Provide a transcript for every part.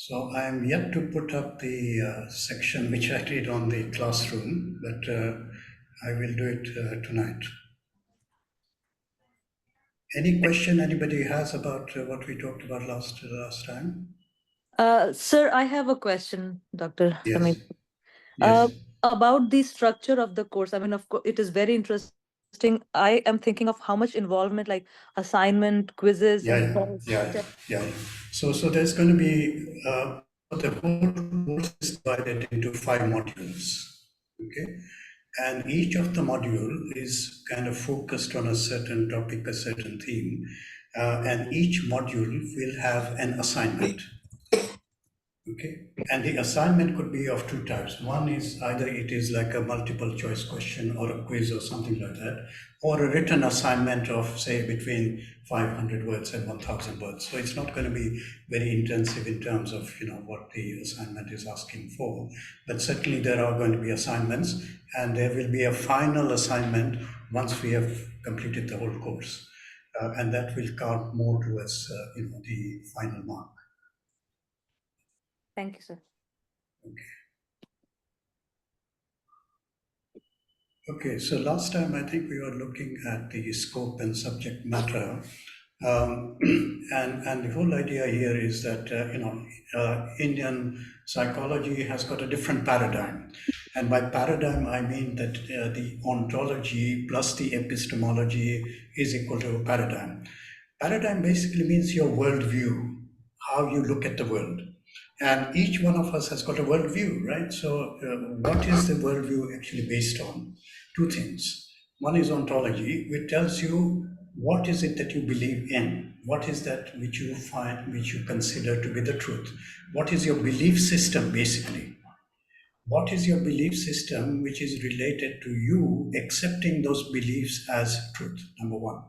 So I am yet to put up the section which I did on the classroom, but I will do it tonight. Any question anybody has about what we talked about last time? Sir, I have a question, Dr. Yes. Hamid. Yes. About the structure of the course. I mean, of course, it is very interesting. I am thinking of how much involvement, like assignment, quizzes, and Yeah. So there's going to be the whole course is divided into 5 modules. Okay, and each of the module is kind of focused on a certain topic, a certain theme, and each module will have an assignment. Okay, and the assignment could be of 2 types. One is either it is like a multiple choice question or a quiz or something like that, or a written assignment of say between 500 words and 1000 words. So it's not going to be very intensive in terms of what the assignment is asking for, but certainly there are going to be assignments, and there will be a final assignment once we have completed the whole course, and that will count more towards the final mark. Thank you, sir. Okay, so last time I think we were looking at the scope and subject matter, and the whole idea here is that Indian psychology has got a different paradigm, and by paradigm I mean that the ontology plus the epistemology is equal to a paradigm. Paradigm basically means your worldview, how you look at the world. And each one of us has got a worldview, right? So what is the worldview actually based on? 2 things. One is ontology, which tells you what is it that you believe in? What is that which you find, which you consider to be the truth? What is your belief system, basically? What is your belief system which is related to you accepting those beliefs as truth? Number 1.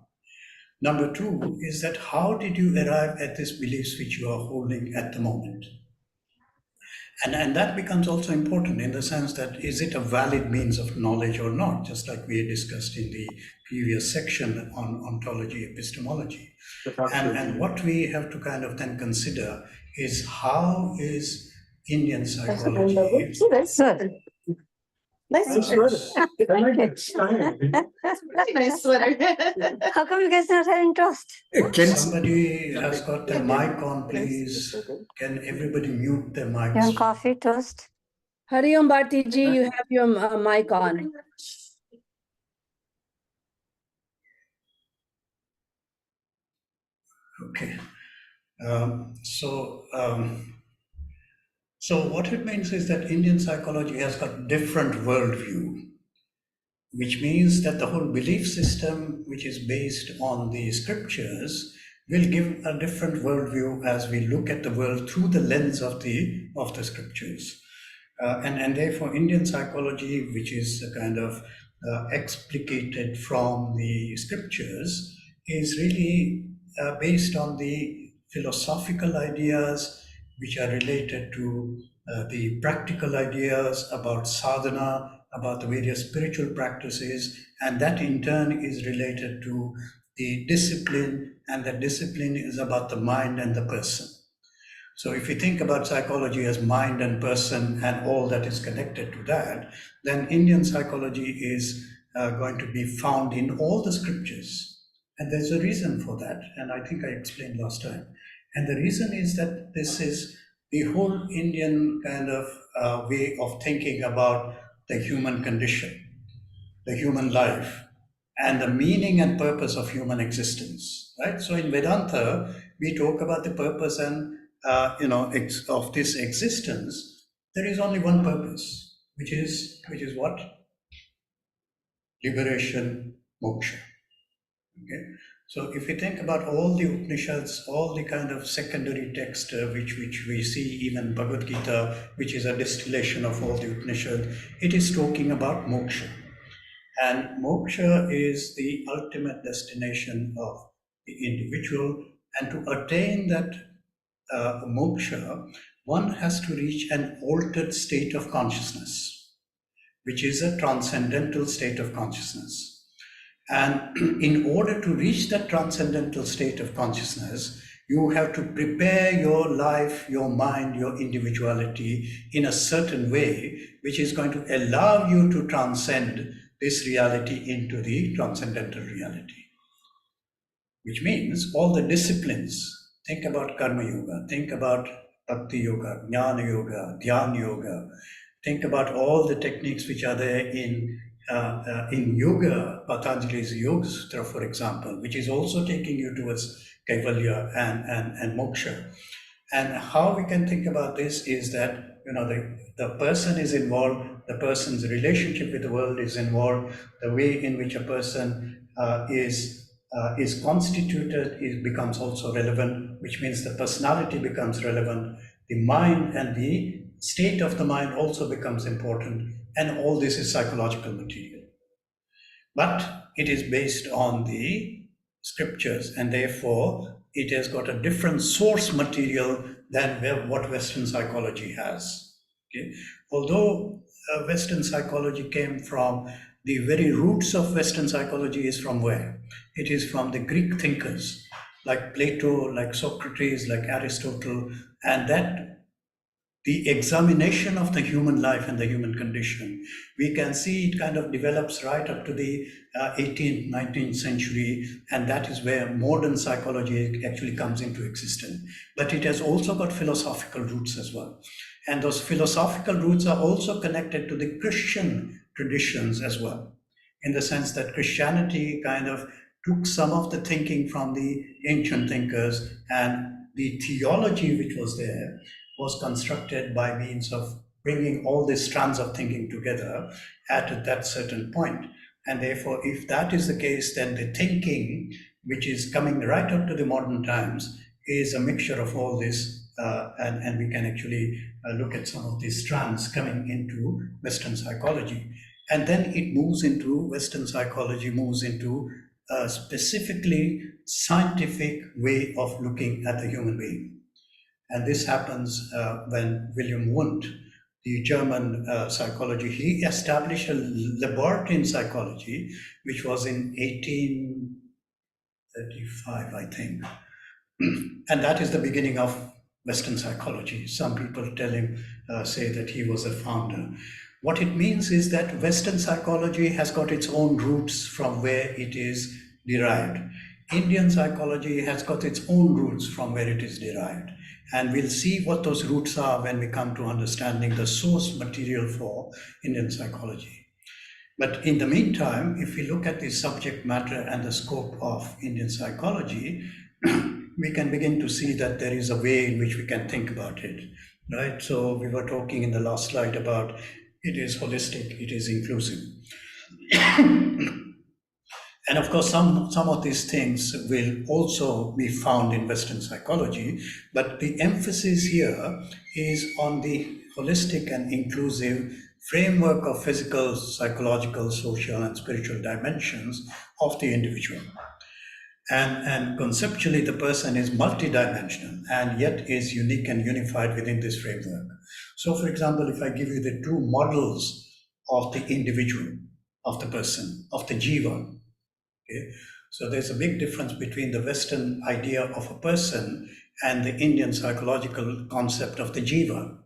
Number 2 is that how did you arrive at these beliefs which you are holding at the moment? And that becomes also important in the sense that is it a valid means of knowledge or not, just like we discussed in the previous section on ontology, epistemology. And what we have to kind of then consider is how is Indian psychology... Nice sweater. Nice sweater. How come you guys not having toast? Somebody has got their mic on, please. Can everybody mute their mics? You want coffee, toast? Hariom Bharti ji, you have your mic on. Okay. So what it means is that Indian psychology has got different worldview, which means that the whole belief system, which is based on the scriptures, will give a different worldview as we look at the world through the lens of the scriptures. And therefore, Indian psychology, which is a kind of explicated from the scriptures, is really based on the philosophical ideas which are related to the practical ideas about sadhana, about the various spiritual practices, and that in turn is related to the discipline, and that discipline is about the mind and the person. So if you think about psychology as mind and person and all that is connected to that, then Indian psychology is going to be found in all the scriptures. And there's a reason for that, and I think I explained last time. And the reason is that this is the whole Indian kind of way of thinking about the human condition, the human life, and the meaning and purpose of human existence, right? So in Vedanta, we talk about the purpose and of this existence. There is only one purpose, which is what? Liberation, moksha. Okay. So if we think about all the Upanishads, all the kind of secondary text which we see, even Bhagavad Gita, which is a distillation of all the Upanishads, it is talking about moksha. And moksha is the ultimate destination of the individual, and to attain that moksha, one has to reach an altered state of consciousness, which is a transcendental state of consciousness. And in order to reach that transcendental state of consciousness, You have to prepare your life, your mind, your individuality in a certain way, which is going to allow you to transcend this reality into the transcendental reality. Which means all the disciplines, think about Karma Yoga, think about Bhakti Yoga, Jnana Yoga, Dhyana Yoga, think about all the techniques which are there in yoga, Patanjali's Yoga Sutra, for example, which is also taking you towards Kaivalya and moksha. And how we can think about this is that, you know, the person is involved, the person's relationship with the world is involved, the way in which a person is constituted becomes also relevant, which means the personality becomes relevant, the mind and the state of the mind also becomes important, and all this is psychological material. But it is based on the scriptures, and therefore it has got a different source material than what Western psychology has. Okay? Although Western psychology came from, the very roots of Western psychology is from where? It is from the Greek thinkers like Plato, like Socrates, like Aristotle, and that the examination of the human life and the human condition, we can see it kind of develops right up to the 18th, 19th century, and that is where modern psychology actually comes into existence. But it has also got philosophical roots as well. And those philosophical roots are also connected to the Christian traditions as well, in the sense that Christianity kind of took some of the thinking from the ancient thinkers, and the theology which was there was constructed by means of bringing all these strands of thinking together at that certain point. And therefore, if that is the case, then the thinking which is coming right up to the modern times is a mixture of all this, and we can actually look at some of these strands coming into Western psychology. And then it moves into, Western psychology moves into a specifically scientific way of looking at the human being. And this happens when William Wundt, the German psychology, he established a laboratory in psychology, which was in 1835, I think. And that is the beginning of Western psychology. Some people say that he was a founder. What it means is that Western psychology has got its own roots from where it is derived. Indian psychology has got its own roots from where it is derived. And we'll see what those roots are when we come to understanding the source material for Indian psychology. But in the meantime, if we look at the subject matter and the scope of Indian psychology, we can begin to see that there is a way in which we can think about it, right? So we were talking in the last slide about it is holistic, it is inclusive. And of course, some of these things will also be found in Western psychology, but the emphasis here is on the holistic and inclusive framework of physical, psychological, social, and spiritual dimensions of the individual. And conceptually, the person is multidimensional and yet is unique and unified within this framework. So, for example, if I give you the two models of the individual, of the person, of the jiva, okay? So there's a big difference between the Western idea of a person and the Indian psychological concept of the jiva.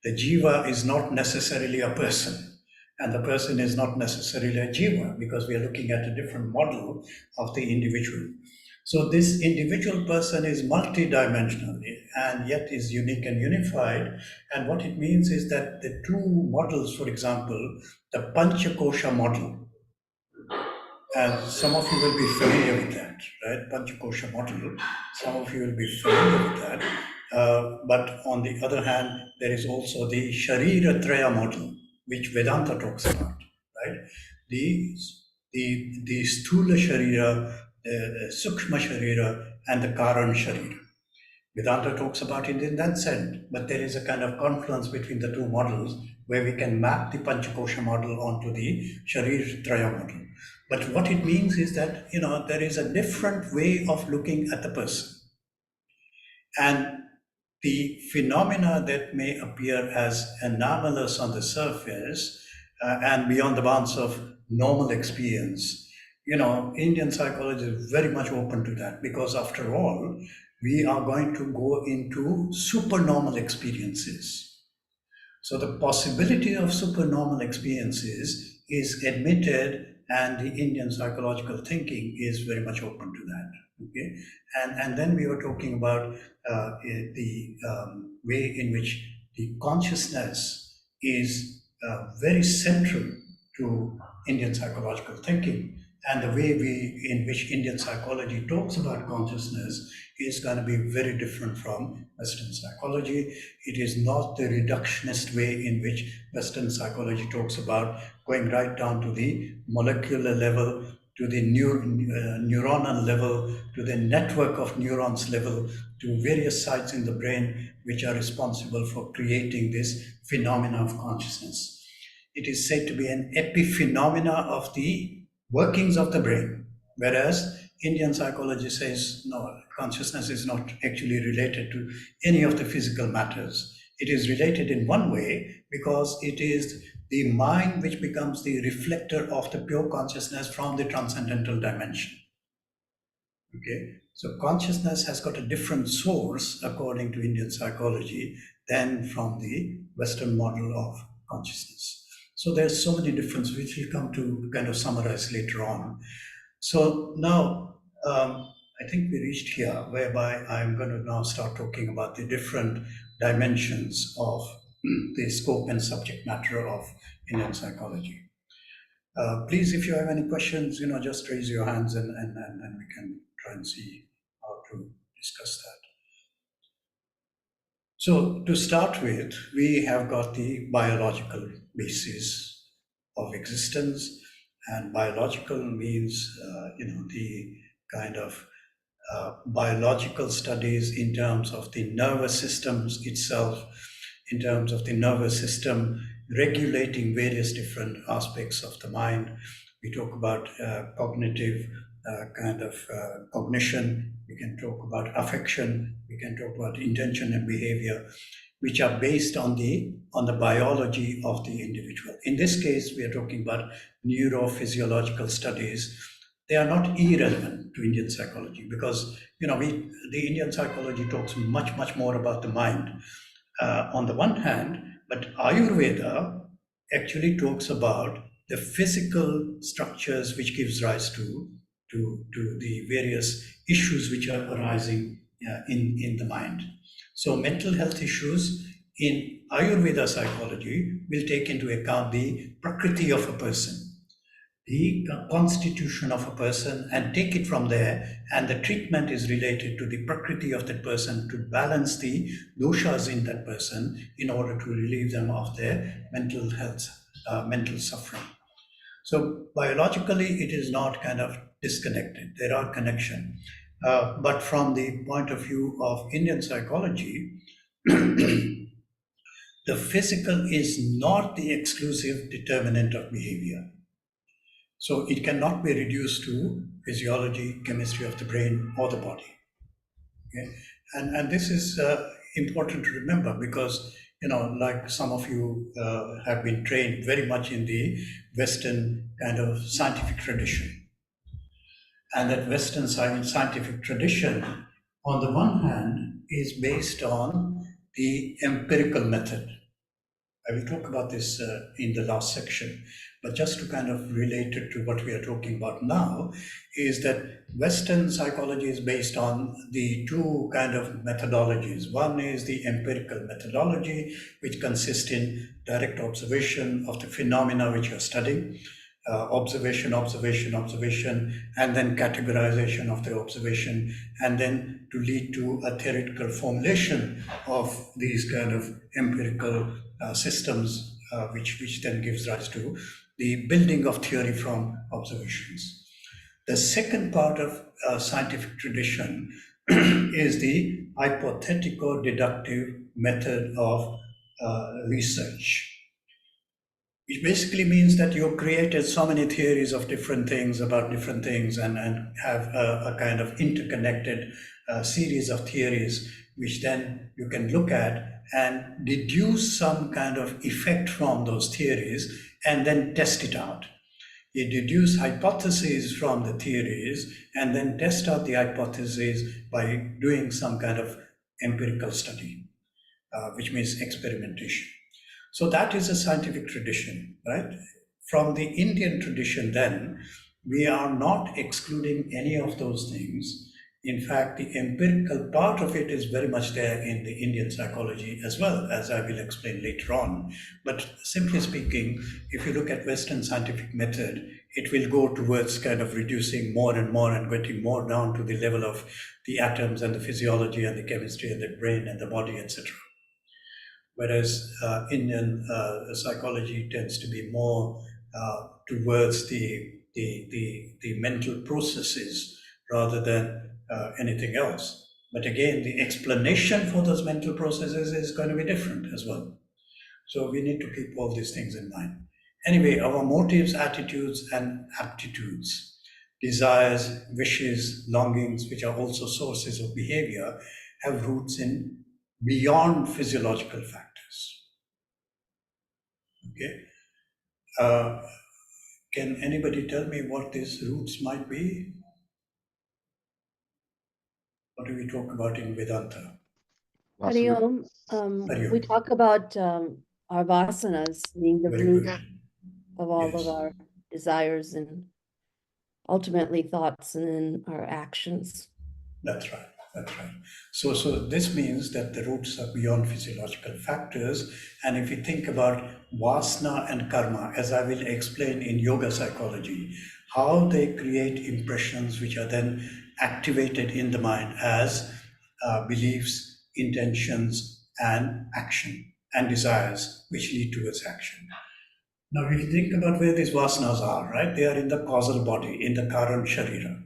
The jiva is not necessarily a person, and the person is not necessarily a jiva, because we are looking at a different model of the individual. So this individual person is multidimensional and yet is unique and unified. And what it means is that the two models, for example, the Panchakosha model, and some of you will be familiar with that, right? Panchakosha model, some of you will be familiar with that. But on the other hand, there is also the Sharira Traya model, which Vedanta talks about, right? The Sthula Sharira, the Sukshma Sharira, and the Karan Sharira. Vedanta talks about it in that sense, but there is a kind of confluence between the two models where we can map the Panchakosha model onto the Sharir Traya model. But what it means is that, you know, there is a different way of looking at the person. And the phenomena that may appear as anomalous on the surface and beyond the bounds of normal experience, you know, Indian psychology is very much open to that, because after all, we are going to go into supernormal experiences. So the possibility of supernormal experiences is admitted, and the Indian psychological thinking is very much open to that. Okay, and then we were talking about the way in which the consciousness is very central to Indian psychological thinking, and the way in which Indian psychology talks about consciousness is going to be very different from Western psychology. It is not the reductionist way in which Western psychology talks about going right down to the molecular level, to the neuronal level, to the network of neurons level, to various sites in the brain which are responsible for creating this phenomena of consciousness. It is said to be an epiphenomena of the workings of the brain, whereas Indian psychology says, no, consciousness is not actually related to any of the physical matters. It is related in one way because it is the mind which becomes the reflector of the pure consciousness from the transcendental dimension. Okay, so consciousness has got a different source according to Indian psychology than from the Western model of consciousness. So there's so many differences which we'll come to kind of summarize later on. So now I think we reached here, whereby I'm going to now start talking about the different dimensions of the scope and subject matter of Indian psychology. Please, if you have any questions, just raise your hands and we can try and see how to discuss that. So to start with, we have got the biological basis of existence, and biological means, the kind of biological studies in terms of the nervous systems itself, in terms of the nervous system regulating various different aspects of the mind. We talk about cognitive cognition, we can talk about affection, we can talk about intention and behavior, which are based on the biology of the individual. In this case, we are talking about neurophysiological studies. They are not irrelevant to Indian psychology because, the Indian psychology talks much more about the mind on the one hand, but Ayurveda actually talks about the physical structures which gives rise to the various issues which are arising in the mind. So mental health issues in Ayurveda psychology will take into account the prakriti of a person, the constitution of a person, and take it from there, and the treatment is related to the prakriti of that person to balance the doshas in that person in order to relieve them of their mental health, mental suffering. So biologically, it is not kind of disconnected. There are connections. But from the point of view of Indian psychology, the physical is not the exclusive determinant of behavior. So it cannot be reduced to physiology, chemistry of the brain or the body. Okay? And this is important to remember because, like some of you have been trained very much in the Western kind of scientific tradition. And that Western scientific tradition, on the one hand, is based on the empirical method. I will talk about this in the last section, but just to kind of relate it to what we are talking about now, is that Western psychology is based on the two kind of methodologies. One is the empirical methodology, which consists in direct observation of the phenomena which you're studying, observation, and then categorization of the observation, and then to lead to a theoretical formulation of these kind of empirical systems, which then gives rise to the building of theory from observations. The second part of scientific tradition is the hypothetico-deductive method of research, which basically means that you created so many theories of different things about different things and have a kind of interconnected series of theories, which then you can look at and deduce some kind of effect from those theories and then test it out. We deduce hypotheses from the theories and then test out the hypotheses by doing some kind of empirical study, which means experimentation. So that is a scientific tradition, right? From the Indian tradition then, we are not excluding any of those things. In fact, the empirical part of it is very much there in the Indian psychology as well, as I will explain later on. But simply speaking, if you look at Western scientific method, it will go towards kind of reducing more and more and getting more down to the level of the atoms and the physiology and the chemistry and the brain and the body, etc. Whereas Indian psychology tends to be more towards the mental processes rather than anything else. But again, the explanation for those mental processes is going to be different as well. So we need to keep all these things in mind. Anyway, our motives, attitudes, and aptitudes, desires, wishes, longings, which are also sources of behavior, have roots in beyond physiological factors. Okay. Can anybody tell me what these roots might be? What do we talk about in Vedanta? Hari Om, Hari we Om. talk about our vasanas being the Very root good. of all Yes. of our desires and ultimately thoughts and then our actions. That's right. That's right. So this means that the roots are beyond physiological factors. And if you think about vasana and karma, as I will explain in yoga psychology, how they create impressions which are then activated in the mind as beliefs, intentions, and action, and desires which lead towards action. Now, if you think about where these vasanas are, right? They are in the causal body, in the karan sharira.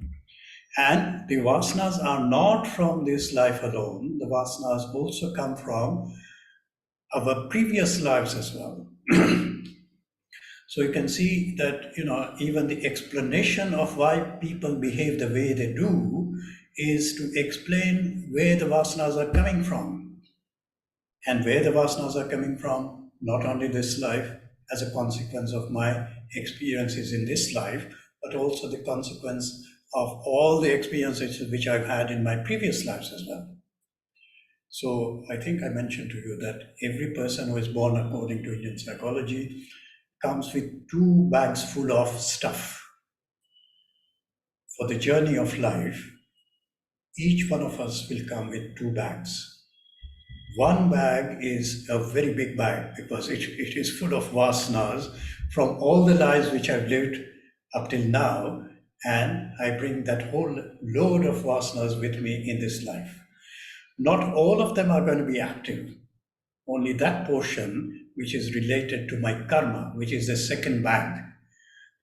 And the vasanas are not from this life alone. The vasanas also come from our previous lives as well. So you can see that, even the explanation of why people behave the way they do is to explain where the vasanas are coming from. And where the vasanas are coming from, not only this life as a consequence of my experiences in this life, but also the consequence of all the experiences which I've had in my previous lives as well. So I think I mentioned to you that every person who is born according to Indian psychology comes with 2 bags full of stuff. For the journey of life, each one of us will come with 2 bags. One bag is a very big bag because it is full of vasanas from all the lives which I've lived up till now, and I bring that whole load of vasanas with me in this life. Not all of them are going to be active. Only that portion which is related to my karma, which is the second bag,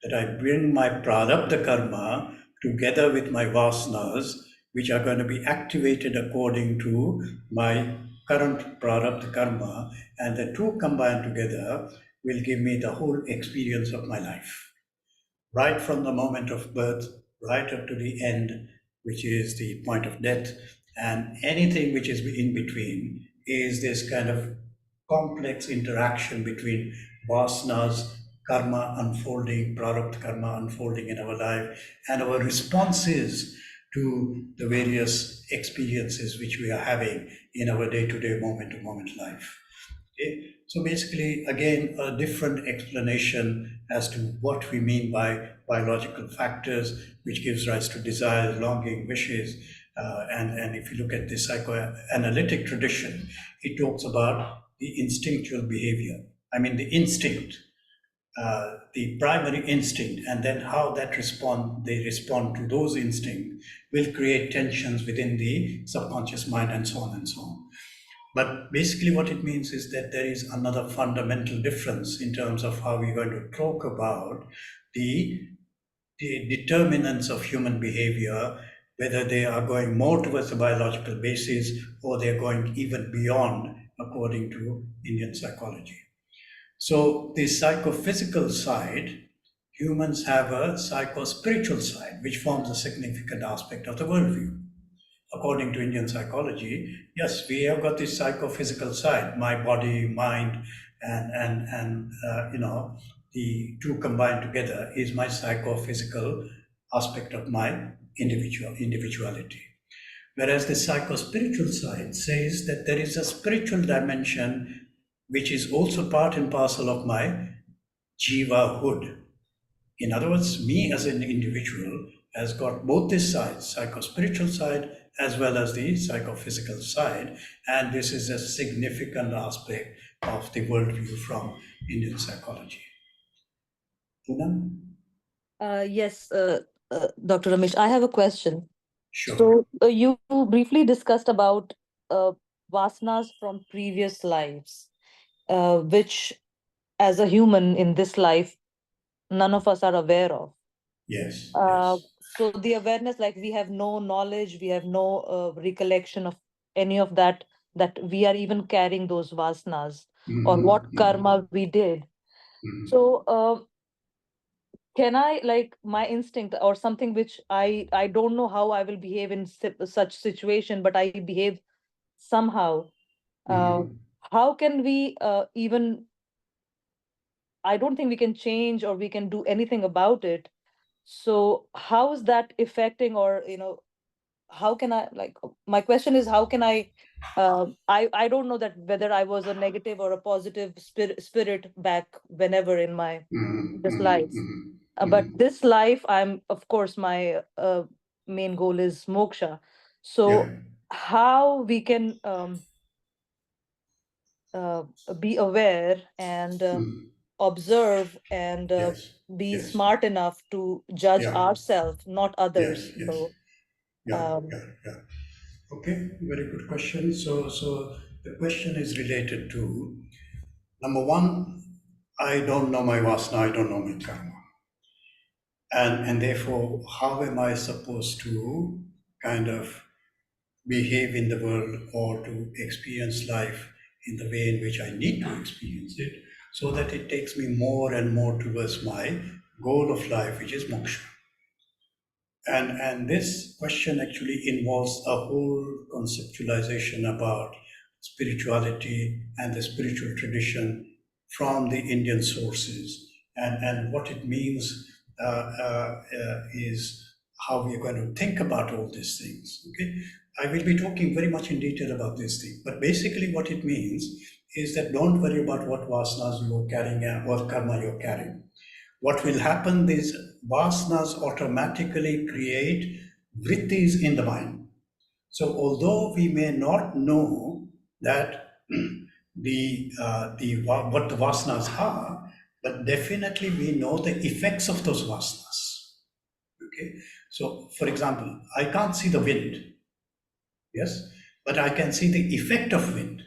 that I bring my prarabdha karma together with my vasanas, which are going to be activated according to my current prarabdha karma, and the 2 combined together will give me the whole experience of my life. Right from the moment of birth, right up to the end, which is the point of death, and anything which is in between is this kind of complex interaction between vasanas, karma unfolding, prarabdha karma unfolding in our life, and our responses to the various experiences which we are having in our day-to-day, moment-to-moment life. Okay? So basically, again, a different explanation as to what we mean by biological factors, which gives rise to desires, longing, wishes. And if you look at the psychoanalytic tradition, it talks about the instinctual behavior. I mean, the instinct, the primary instinct, and then how they respond to those instincts will create tensions within the subconscious mind, and so on and so on. But basically what it means is that there is another fundamental difference in terms of how we're going to talk about the determinants of human behavior, whether they are going more towards a biological basis or they're going even beyond according to Indian psychology. So the psychophysical side, humans have a psycho-spiritual side, which forms a significant aspect of the worldview. According to Indian psychology, yes, we have got this psychophysical side, my body, mind, and the two combined together is my psychophysical aspect of my individuality. Whereas the psychospiritual side says that there is a spiritual dimension which is also part and parcel of my jiva-hood. In other words, me as an individual has got both these sides, psychospiritual side as well as the psychophysical side, and this is a significant aspect of the worldview from Indian psychology. Poonam? Yes, Dr. Ramesh, I have a question. Sure. So you briefly discussed about vasanas from previous lives, which as a human in this life, none of us are aware of. Yes. So the awareness, like we have no knowledge, we have no recollection of any of that, that we are even carrying those vasanas or what karma we did. So can I, like my instinct or something which I don't know how I will behave in such situation, but I behave somehow. How can we even, I don't think we can change or we can do anything about it. So how is that affecting, or how can I, like my question is, how can I don't know that whether I was a negative or a positive spirit back whenever in my this life. But this life, I'm, of course, my main goal is moksha. So Yeah. how we can uh, be aware and observe and Yes. be Yes. smart enough to judge Yeah. ourselves, not others. Yes. So Yeah. Okay, very good question. So the question is related to, number one, I don't know my vasana, I don't know my karma. And therefore, how am I supposed to kind of behave in the world or to experience life in the way in which I need to experience it, so that it takes me more and more towards my goal of life, which is moksha. And this question actually involves a whole conceptualization about spirituality and the spiritual tradition from the Indian sources. And what it means is how we are going to think about all these things. Okay, I will be talking very much in detail about this thing, but basically what it means is that don't worry about what vasanas you're carrying and what karma you're carrying. What will happen is vasanas automatically create vrittis in the mind. So although we may not know that what the vasanas are, but definitely we know the effects of those vasanas. Okay, so for example, I can't see the wind, yes, but I can see the effect of wind.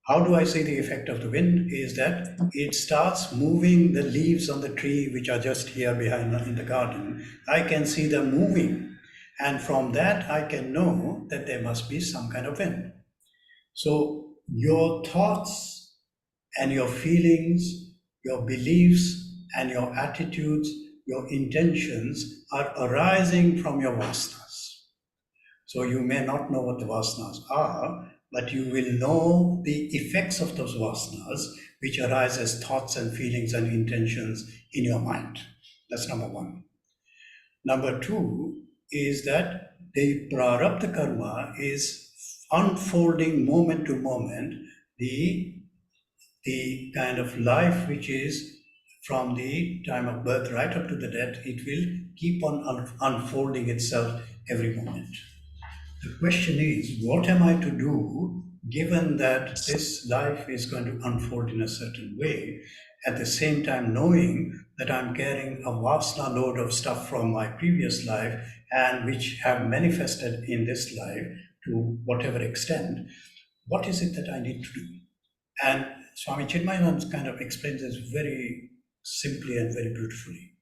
How do I see the effect of the wind? Is that it starts moving the leaves on the tree, which are just here behind in the garden. I can see them moving. And from that, I can know that there must be some kind of wind. So your thoughts and your feelings, your beliefs and your attitudes, your intentions are arising from your vasanas. So you may not know what the vasanas are, but you will know the effects of those vasanas, which arise as thoughts and feelings and intentions in your mind. That's number one. Number two is that the prarabdha karma is unfolding moment to moment the kind of life which is from the time of birth right up to the death. It will keep on unfolding itself every moment. The question is, what am I to do given that this life is going to unfold in a certain way, at the same time knowing that I'm carrying a vasana load of stuff from my previous life and which have manifested in this life to whatever extent? What is it that I need to do? And Swami Chinmayananda kind of explains this very simply and very beautifully.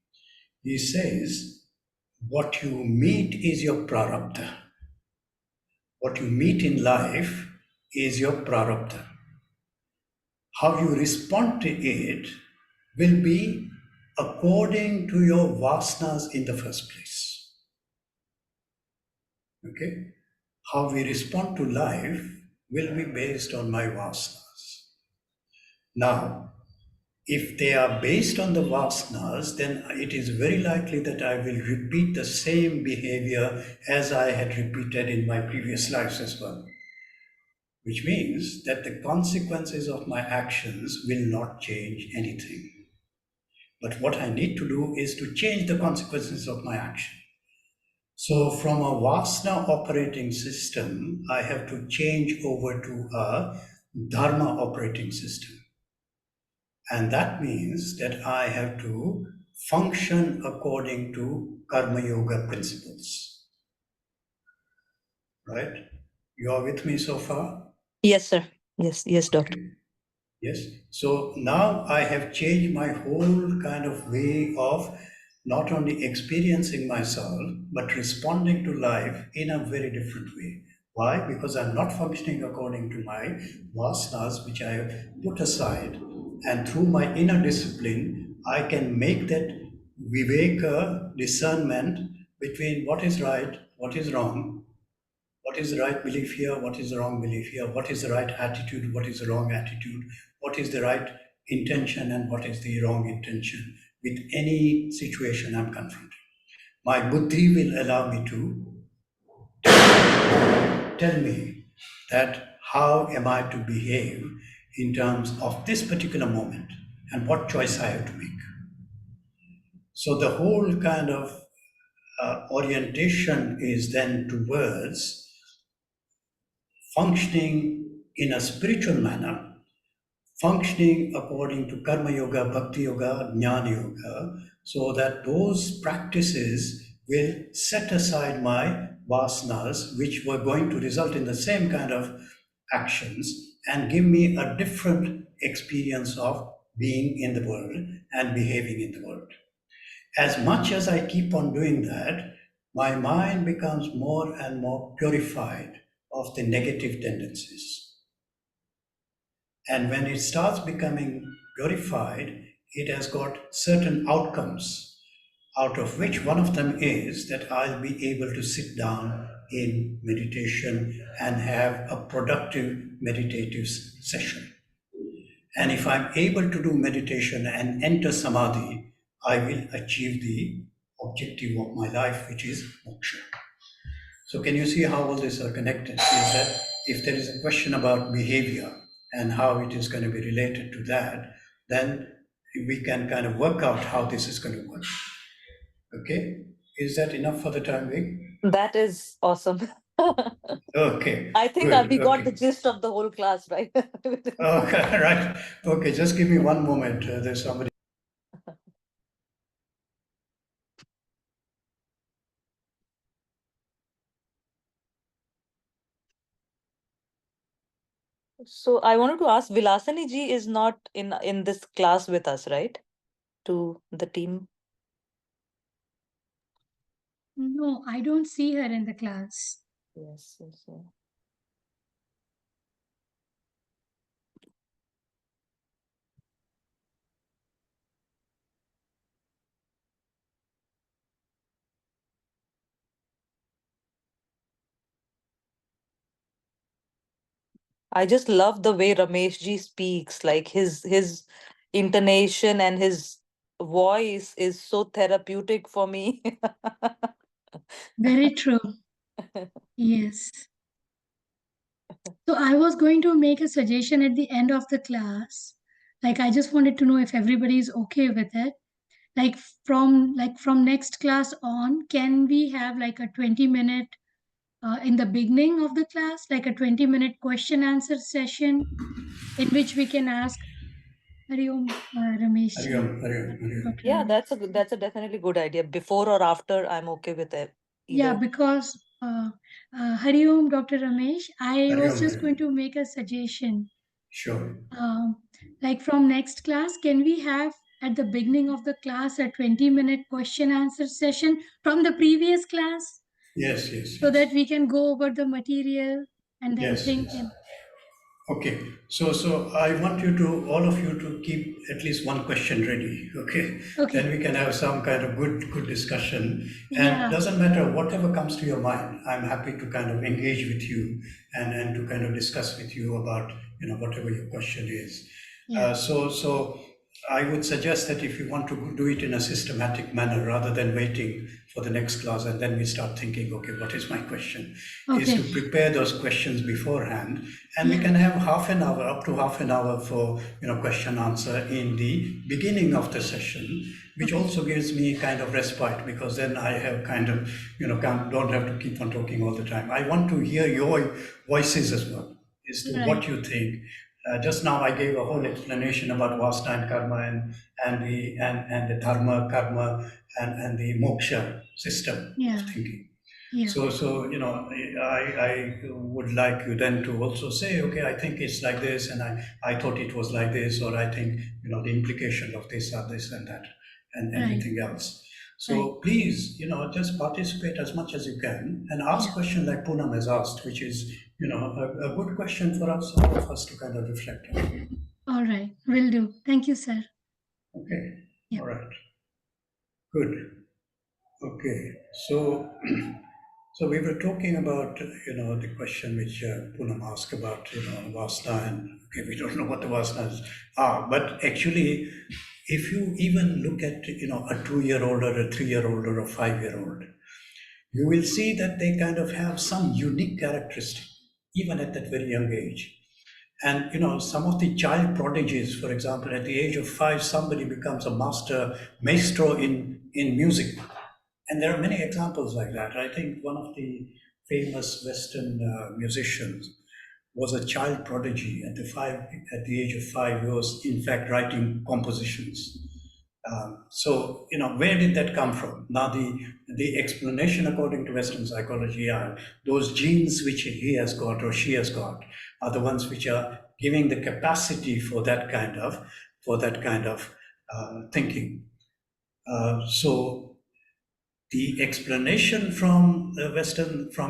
He says, what you meet is your prarabdha. What you meet in life is your prarabdha. How you respond to it will be according to your vasanas in the first place. Okay? How we respond to life will be based on my vasanas. Now, if they are based on the vasanas, then it is very likely that I will repeat the same behavior as I had repeated in my previous lives as well. Which means that the consequences of my actions will not change anything. But what I need to do is to change the consequences of my action. So from a Vasana operating system, I have to change over to a Dharma operating system. And that means that I have to function according to Karma Yoga principles. Right? You are with me so far? Yes, sir. Yes, doctor. Okay. Yes. So now I have changed my whole kind of way of not only experiencing myself, but responding to life in a very different way. Why? Because I'm not functioning according to my vasanas, which I have put aside. And through my inner discipline, I can make that viveka discernment between what is right, what is wrong, what is the right belief here, what is the wrong belief here, what is the right attitude, what is the wrong attitude, what is the right intention and what is the wrong intention with any situation I'm confronted. My buddhi will allow me to tell me that how am I to behave in terms of this particular moment and what choice I have to make. So the whole kind of orientation is then towards functioning in a spiritual manner, functioning according to Karma Yoga, Bhakti Yoga, Jnana Yoga, so that those practices will set aside my vasanas, which were going to result in the same kind of actions and give me a different experience of being in the world and behaving in the world. As much as I keep on doing that, my mind becomes more and more purified of the negative tendencies. And when it starts becoming purified, it has got certain outcomes, out of which one of them is that I'll be able to sit down in meditation and have a productive meditative session. And if I'm able to do meditation and enter samadhi, I will achieve the objective of my life, which is moksha. So can you see how all these are connected? Is that if there is a question about behavior and how it is going to be related to that, then we can kind of work out how this is going to work. Okay? Is that enough for the time being? That is awesome. Okay. I think good, we got the okay. gist of the whole class, right? Okay, right. Okay, just give me one moment. There's somebody. So I wanted to ask, Vilasani ji is not in this class with us, right? To the team. No, I don't see her in the class. Yes, yes, yes. I just love the way Ramesh ji speaks, like his intonation and his voice is so therapeutic for me. Very true. Yes. So I was going to make a suggestion at the end of the class. Like I just wanted to know if everybody is okay with it. From next class on, can we have like a 20-minute in the beginning of the class, like a 20-minute question answer session in which we can ask Hari Om, Ramesh ji. Hariom. Yeah, Dr. that's a definitely good idea. Before or after, I'm okay with it. Yeah, Either. because Hari Om, Dr. Ramesh, I was Hariom, just Hariom. going to make a suggestion. Sure. Like from next class, can we have at the beginning of the class a 20-minute question answer session from the previous class Yes, yes. so yes. that we can go over the material and then Yes, think yes. in. Okay, so I want you to, all of you, to keep at least one question ready. Okay, Okay. then we can have some kind of good discussion. And Yeah. doesn't matter whatever comes to your mind. I'm happy to kind of engage with you and to kind of discuss with you about whatever your question is. Yeah. So I would suggest that if you want to do it in a systematic manner, rather than waiting for the next class and then we start thinking, okay, what is my question? Is Okay. to prepare those questions beforehand, and we Yeah. can have half an hour, up to half an hour for question answer in the beginning of the session, which Okay. also gives me kind of respite, because then I have kind of don't have to keep on talking all the time. I want to hear your voices as well as to what you think. Just now I gave a whole explanation about Vasta and karma and the dharma, karma, and the moksha system Yeah. of thinking. Yeah. So I would like you then to also say, okay, I think it's like this, and I thought it was like this, or I think the implication of this or this and that, and Right. everything else. So please, just participate as much as you can and ask Yeah. question like Poonam has asked, which is a good question for us, all of us, to kind of reflect on. All right. Will do. Thank you, sir. Okay. Yeah. All right. Good. Okay. So so we were talking about the question which Poonam asked about Vasna, and okay, we don't know what the Vasnas are, but actually, if you even look at a 2-year-old or a 3-year-old or a 5-year-old, you will see that they kind of have some unique characteristic even at that very young age. And some of the child prodigies, for example, at the age of 5, somebody becomes a maestro in music. And there are many examples like that. I think one of the famous Western musicians was a child prodigy. At the age of 5, he was in fact writing compositions. So where did that come from? Now the explanation according to Western psychology are those genes which he has got or she has got are the ones which are giving the capacity for that kind of thinking. So the explanation from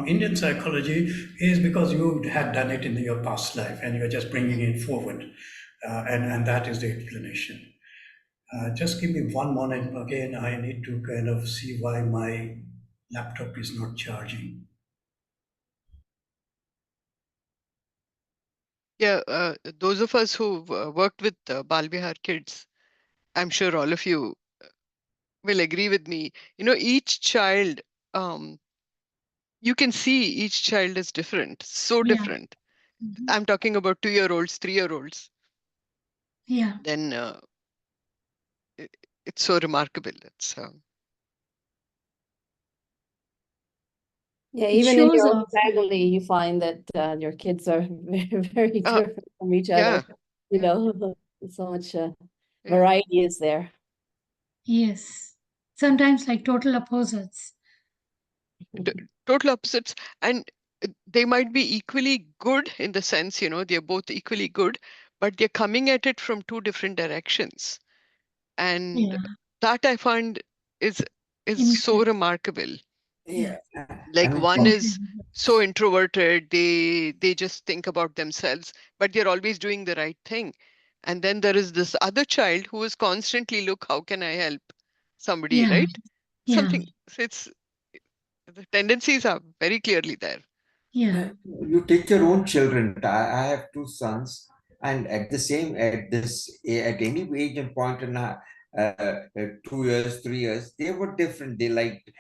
Indian psychology is because you had done it in your past life and you're just bringing it forward, and that is the explanation. Just give me one moment again. I need to kind of see why my laptop is not charging. Yeah, those of us who've worked with Bal Vihar kids, I'm sure all of you will agree with me. Each child, you can see each child is different, so Yeah. different. Mhm. I'm talking about 2-year-olds, 3-year-olds. Yeah. Then it's so remarkable. Yeah, It even in shows your own off. family, you find that your kids are very, very uh, different from each yeah, other. You know, so much yeah. variety is there. Yes. Sometimes like total opposites. Total opposites, and they might be equally good in the sense, they're both equally good, but they're coming at it from two different directions. And Yeah. that I find is so Incredible. remarkable. Yeah. Like one is Incredible. so introverted, they just think about themselves, but they're always doing the right thing. And then there is this other child who is constantly, look, how can I help somebody, Yeah. right? Yeah. Something. So the tendencies are very clearly there. Yeah. You take your own children. I have two sons, and at at any age and point in 2 years, 3 years, they were different. They liked,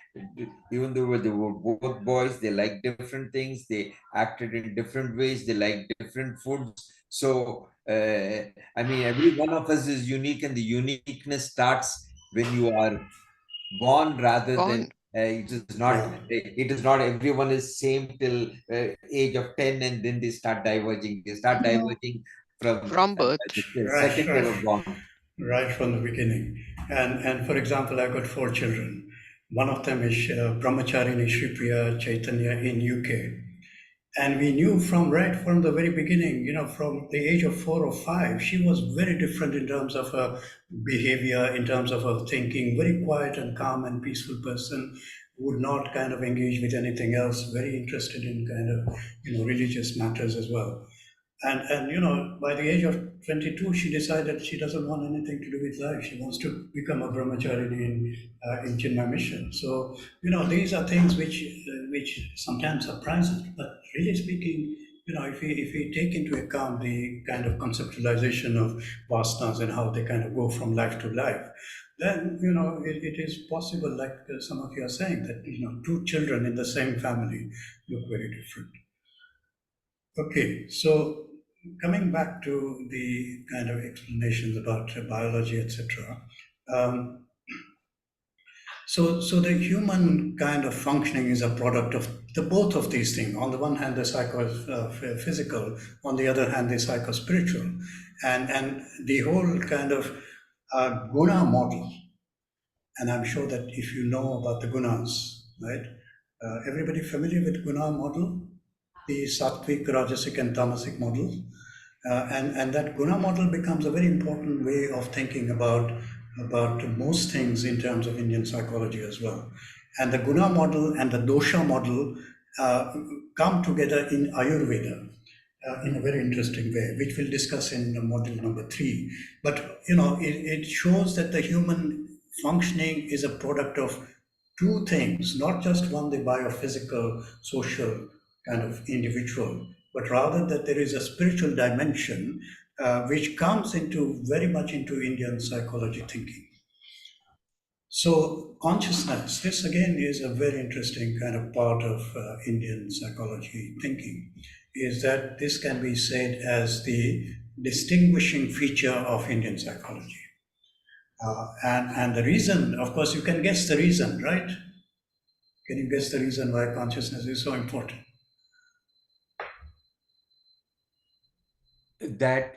even though they were both boys, they liked different things. They acted in different ways. They liked different foods. So, I mean, every one of us is unique, and the uniqueness starts when you are born rather than Gone. it is not everyone is same till age of 10, and then they start No. diverging from From birth. the Right, second they right. were born. Right from the beginning. And for example, I've got 4 children. One of them is Brahmacharini Shripriya Chaitanya in UK. And we knew right from the very beginning, from the age of 4 or 5, she was very different in terms of her behavior, in terms of her thinking, very quiet and calm and peaceful person, would not kind of engage with anything else, very interested in kind of, religious matters as well. And by the age of 22, she decided she doesn't want anything to do with life. She wants to become a brahmacharini in Chinmay Mission. So, these are things which sometimes surprise us. But really speaking, if we take into account the kind of conceptualization of vasanas and how they kind of go from life to life, then, it is possible, like some of you are saying, that, two children in the same family look very different. Okay, so coming back to the kind of explanations about biology, etc. So the human kind of functioning is a product of the both of these things. On the one hand, the psycho-physical, on the other hand, the psycho-spiritual, and the whole kind of guna model. And I'm sure that if you know about the gunas, right? Everybody familiar with guna model, the sattvic, rajasic, and tamasic model, and that guna model becomes a very important way of thinking about most things in terms of Indian psychology as well. And the guna model and the dosha model come together in Ayurveda in a very interesting way, which we'll discuss in module number 3. But it shows that the human functioning is a product of two things, not just one, the biophysical, social kind of individual, but rather that there is a spiritual dimension which comes very much into Indian psychology thinking. So consciousness, this again is a very interesting kind of part of Indian psychology thinking, is that this can be said as the distinguishing feature of Indian psychology. And the reason, of course, you can guess the reason, right? Can you guess the reason why consciousness is so important? That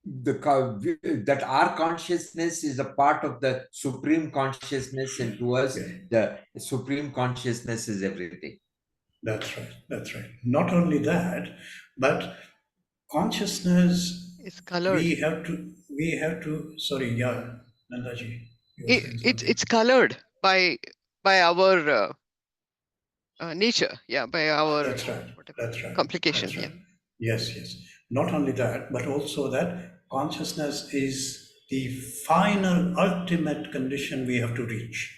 that our consciousness is a part of the supreme consciousness, and to us, the supreme consciousness is everything. That's right. That's right. Not only that, but consciousness It's colored. We have to. Sorry, yeah, Nandaji. It's colored by our nature, by our That's right. That's right. complication. That's right. Yes. Not only that, but also that consciousness is the final, ultimate condition we have to reach.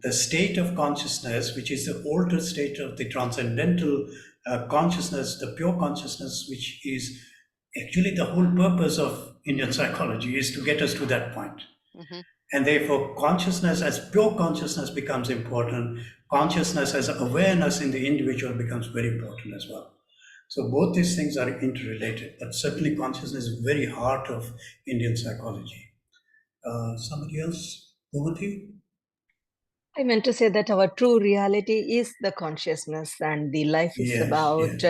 The state of consciousness, which is the altered state of the transcendental consciousness, the pure consciousness, which is actually the whole purpose of Indian psychology, is to get us to that point. And therefore, consciousness as pure consciousness becomes important. Consciousness as awareness in the individual becomes very important as well. So both these things are interrelated, but certainly consciousness is very heart of Indian psychology. Somebody else? Gomati? I meant to say that our true reality is the consciousness, and the life is about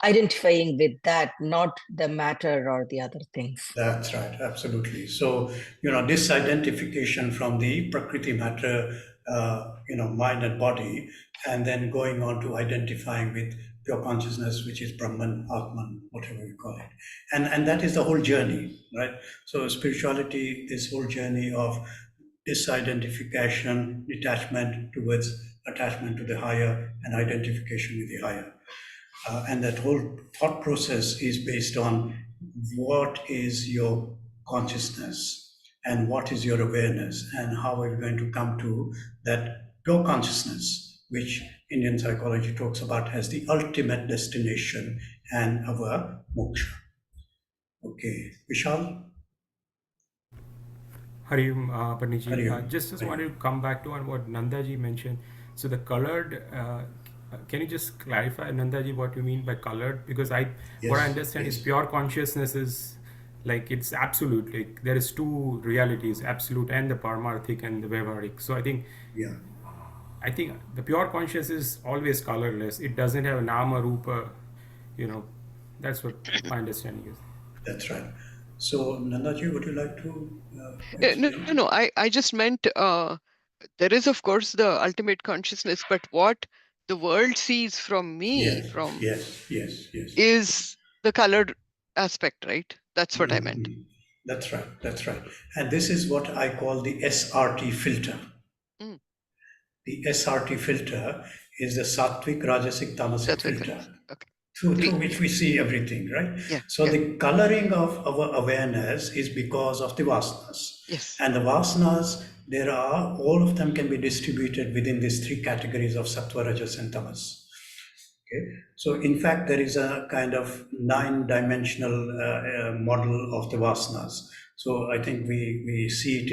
identifying with that, not the matter or the other things. That's right, absolutely. So, disidentification from the Prakriti matter, mind and body, and then going on to identifying with pure consciousness, which is Brahman, Atman, whatever we call it. And that is the whole journey, right? So spirituality, this whole journey of disidentification, detachment towards attachment to the higher, and identification with the higher. And that whole thought process is based on what is your consciousness and what is your awareness, and how are you going to come to that pure consciousness, which Indian psychology talks about as the ultimate destination and our moksha. Okay, Vishal? Hari Om, Paniji. Hari Just wanted to come back to what Nandaji mentioned. So the colored, can you just clarify, Nandaji, what you mean by colored? Because what I understand is pure consciousness is like it's absolute. Like there is two realities, absolute and the Paramarthic and the Vyavaharik. So I think the pure consciousness is always colorless. It doesn't have a nama, rupa, that's what my understanding is. That's right. So Nandaji, would you like to? No. I just meant there is, of course, the ultimate consciousness, but what the world sees from me is the colored aspect, right? That's what I meant. That's right. And this is what I call the SRT filter. The SRT filter is the Sattvic, Rajasic, Tamasic filter. Okay. Through which we see everything, right? So the coloring of our awareness is because of the vasanas. Yes. And the vasanas, all of them can be distributed within these three categories of sattva, rajas, and tamas. Okay? So in fact, there is a kind of 9-dimensional model of the vasanas. So I think we see it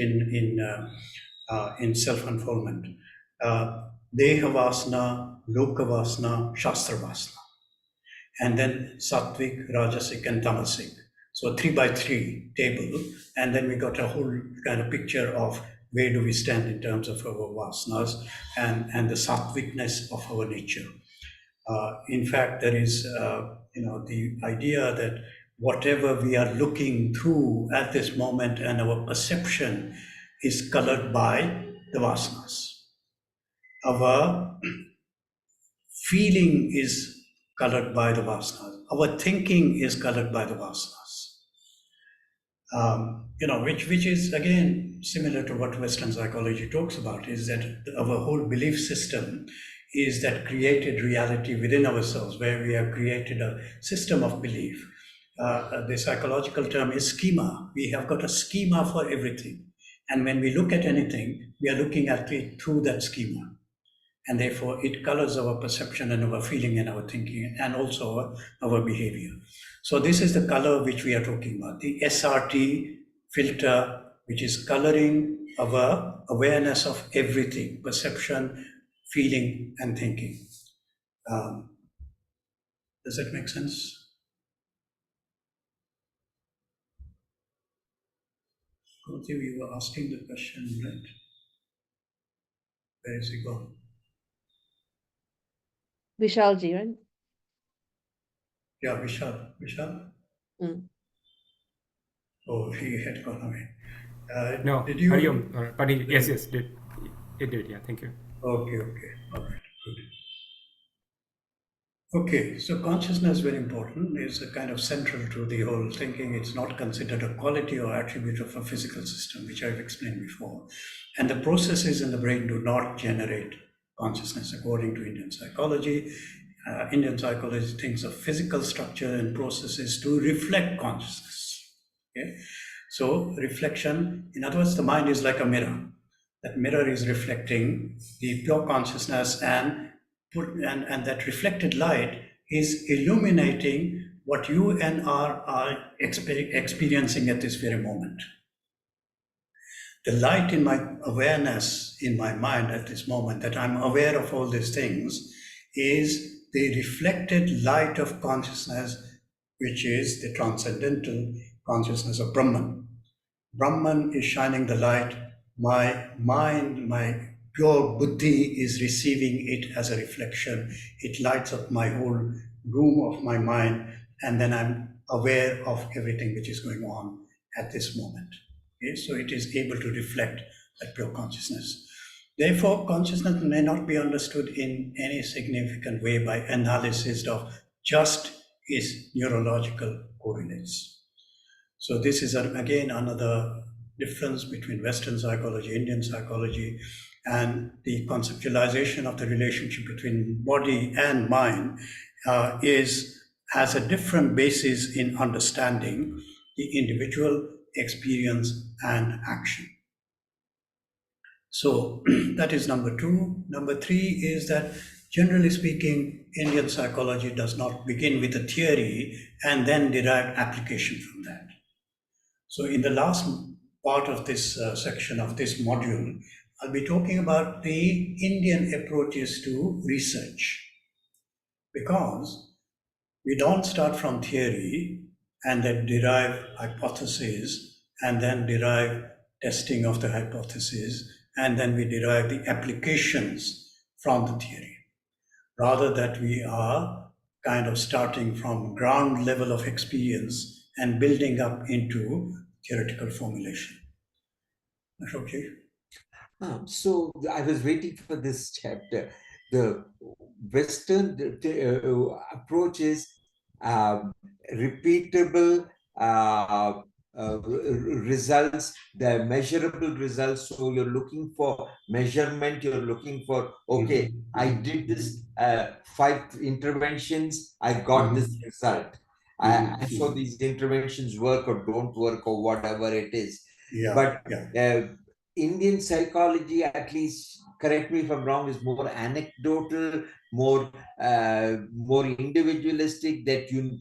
in self-unfoldment. Dehavasana, Lokavasana, Shastravasana. And then Sattvic, Rajasic, and Tamasic. So 3x3 table. And then we got a whole kind of picture of where do we stand in terms of our vasanas and the sattvicness of our nature. In fact, there is, the idea that whatever we are looking through at this moment and our perception is colored by the vasanas. Our feeling is colored by the vasanas. Our thinking is colored by the vasanas. Which is again similar to what Western psychology talks about, is that our whole belief system is that created reality within ourselves, where we have created a system of belief. The psychological term is schema. We have got a schema for everything. And when we look at anything, we are looking at it through that schema. And therefore, it colors our perception and our feeling and our thinking and also our behavior. So this is the color which we are talking about, the SRT filter, which is coloring our awareness of everything, perception, feeling, and thinking. Does that make sense? You were asking the question, right? Where is he gone? Vishalji, right? Yeah, Vishal? Mm. Oh, he had gone away. No, did you? Hariom, Pani, yes, it did, yeah, thank you. Okay, all right, good. Okay, so consciousness is very important. It's a kind of central to the whole thinking. It's not considered a quality or attribute of a physical system, which I've explained before. And the processes in the brain do not generate consciousness, according to Indian psychology. Indian psychology thinks of physical structure and processes to reflect consciousness. Okay? So reflection, in other words, the mind is like a mirror. That mirror is reflecting the pure consciousness, and that reflected light is illuminating what you and are experiencing at this very moment. The light in my awareness, in my mind at this moment, that I'm aware of all these things, is the reflected light of consciousness, which is the transcendental consciousness of Brahman. Brahman is shining the light. My mind, my pure buddhi is receiving it as a reflection. It lights up my whole room of my mind, and then I'm aware of everything which is going on at this moment. Okay? So it is able to reflect that pure consciousness. Therefore, consciousness may not be understood in any significant way by analysis of just its neurological correlates. So this is again another difference between Western psychology, Indian psychology, and the conceptualization of the relationship between body and mind has a different basis in understanding the individual experience and action. So that is number two. Number three is that, generally speaking, Indian psychology does not begin with a theory and then derive application from that. So in the last part of this section of this module, I'll be talking about the Indian approaches to research, because we don't start from theory and then derive hypotheses and then derive testing of the hypothesis, and then we derive the applications from the theory. Rather, that we are kind of starting from ground level of experience and building up into theoretical formulation. That's okay? So I was waiting for this chapter. The Western approach is repeatable results, the measurable results. So you're looking for measurement, you're looking for, okay, I did this 5 interventions, I got this result. I saw these interventions work or don't work or whatever it is. But Indian psychology, at least, correct me if I'm wrong, is more anecdotal, more more individualistic, that you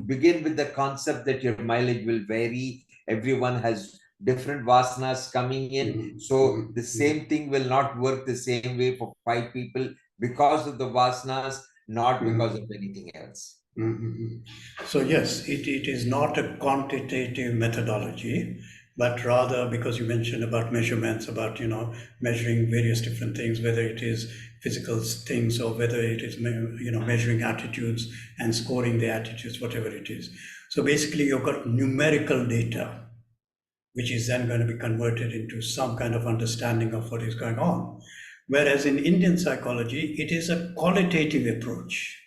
begin with the concept that your mileage will vary. Everyone has different vasanas coming in, so the same thing will not work the same way for 5 people because of the vasanas, not because of anything else. So yes, it is not a quantitative methodology, but rather, because you mentioned about measurements, about measuring various different things, whether it is physical things or whether it is measuring attitudes and scoring the attitudes, whatever it is. So basically, you've got numerical data, which is then going to be converted into some kind of understanding of what is going on. Whereas in Indian psychology, it is a qualitative approach.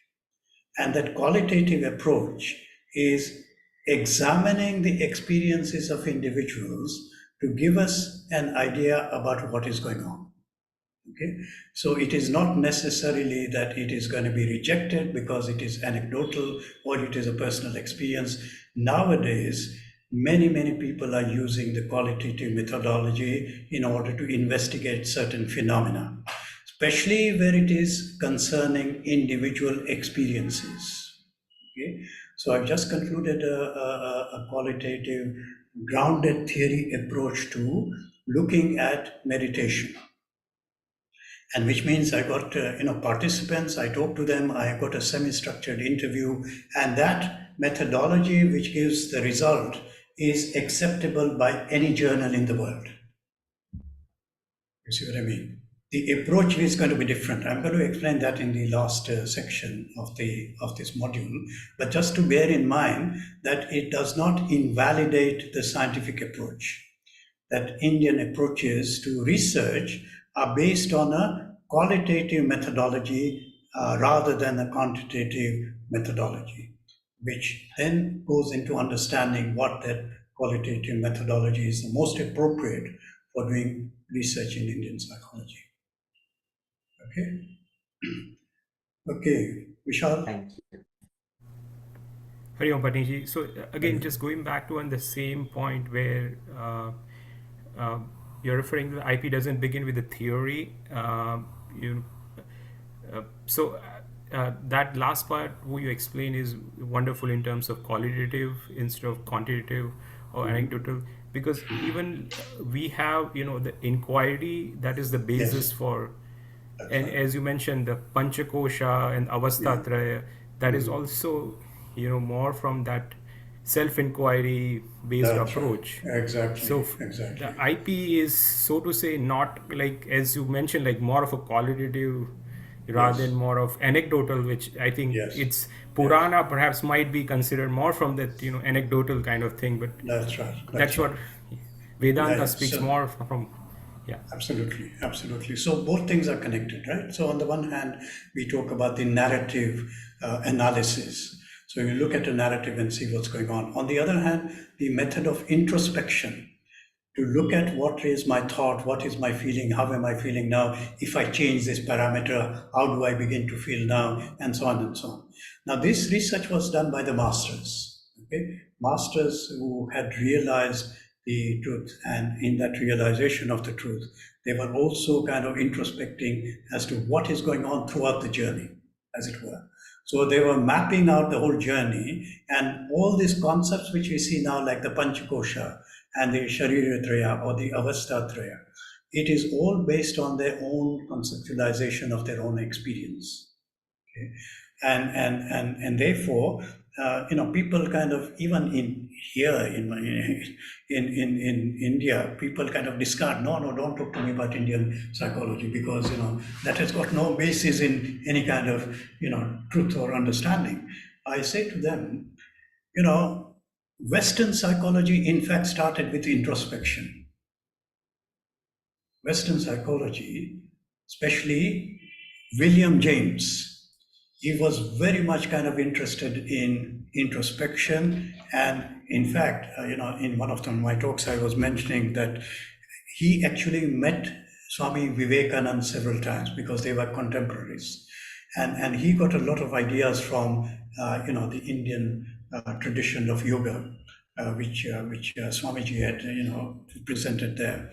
And that qualitative approach is examining the experiences of individuals to give us an idea about what is going on. Okay, so it is not necessarily that it is going to be rejected because it is anecdotal or it is a personal experience. Nowadays, many people are using the qualitative methodology in order to investigate certain phenomena, especially where it is concerning individual experiences. Okay, so I've just concluded a qualitative, grounded theory approach to looking at meditation. And which means I got participants, I talked to them, I got a semi-structured interview, and that methodology which gives the result is acceptable by any journal in the world. You see what I mean? The approach is going to be different. I'm going to explain that in the last section of this module. But just to bear in mind that it does not invalidate the scientific approach. That Indian approaches to research are based on a qualitative methodology rather than a quantitative methodology, which then goes into understanding what that qualitative methodology is the most appropriate for doing research in Indian psychology. Okay. Okay, Vishal. Thank you. Hari Om Patniji. So again, just going back to on the same point where you're referring to the IP doesn't begin with the theory. That last part who you explain is wonderful in terms of qualitative instead of quantitative or anecdotal, because even we have the inquiry that is the basis for, and as you mentioned, the Panchakosha and Avastatraya, that is also more from that self-inquiry based approach. Right. Exactly. So exactly. the IP is, so to say, not like, as you mentioned, like more of a qualitative rather than more of anecdotal, which I think it's Purana perhaps might be considered more from that anecdotal kind of thing, but that's right. That's what Vedanta speaks more from. Yeah, absolutely. So both things are connected, right? So on the one hand, we talk about the narrative analysis. So you look at a narrative and see what's going on. On the other hand, the method of introspection, to look at what is my thought, what is my feeling, how am I feeling now? If I change this parameter, how do I begin to feel now? And so on and so on. Now, this research was done by the masters, okay? Masters who had realized the truth, and in that realization of the truth, they were also kind of introspecting as to what is going on throughout the journey, as it were. So they were mapping out the whole journey, and all these concepts which we see now, like the Panchakosha and the Shariratraya or the Avastatraya, it is all based on their own conceptualization of their own experience. Okay? And therefore, people kind of, even in India, people kind of discard, no, don't talk to me about Indian psychology, because that has got no basis in any kind of truth or understanding. I say to them, Western psychology in fact started with introspection. Western psychology, especially William James, he was very much kind of interested in introspection. And in fact, in one of my talks, I was mentioning that he actually met Swami Vivekananda several times because they were contemporaries. And he got a lot of ideas from, the Indian tradition of yoga, which Swamiji had, presented there.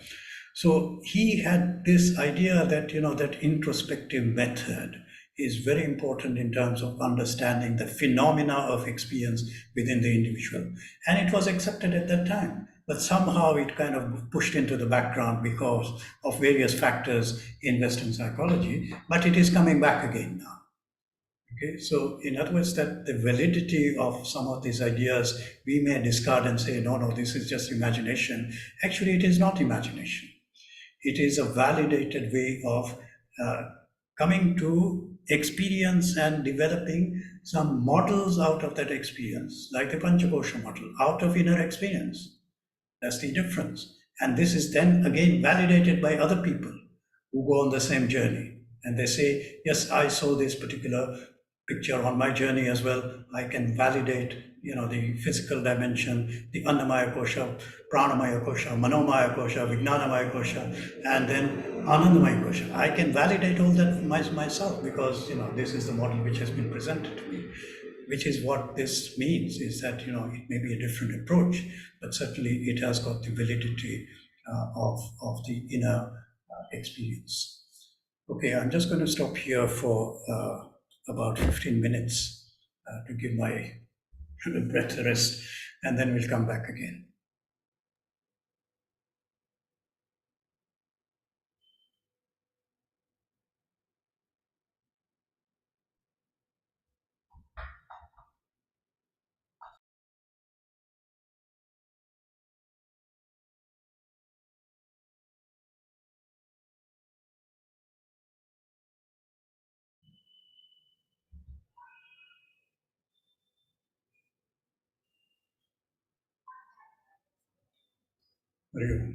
So he had this idea that, that introspective method is very important in terms of understanding the phenomena of experience within the individual. And it was accepted at that time, but somehow it kind of pushed into the background because of various factors in Western psychology, but it is coming back again now. Okay, so in other words, that the validity of some of these ideas we may discard and say, no, this is just imagination. Actually, it is not imagination. It is a validated way of coming to experience and developing some models out of that experience, like the Panchakosha model, out of inner experience. That's the difference. And this is then again validated by other people who go on the same journey. And they say, yes, I saw this particular picture on my journey as well. I can validate, the physical dimension, the Annamaya Kosha, Pranamaya Kosha, Manomaya Kosha, Vijnanamaya Kosha, and then Anandamaya Kosha. I can validate all that myself because, this is the model which has been presented to me, which is what this means, is that, it may be a different approach, but certainly it has got the validity of the inner experience. Okay, I'm just going to stop here for about 15 minutes to give my breath a rest, and then we'll come back again. Very good.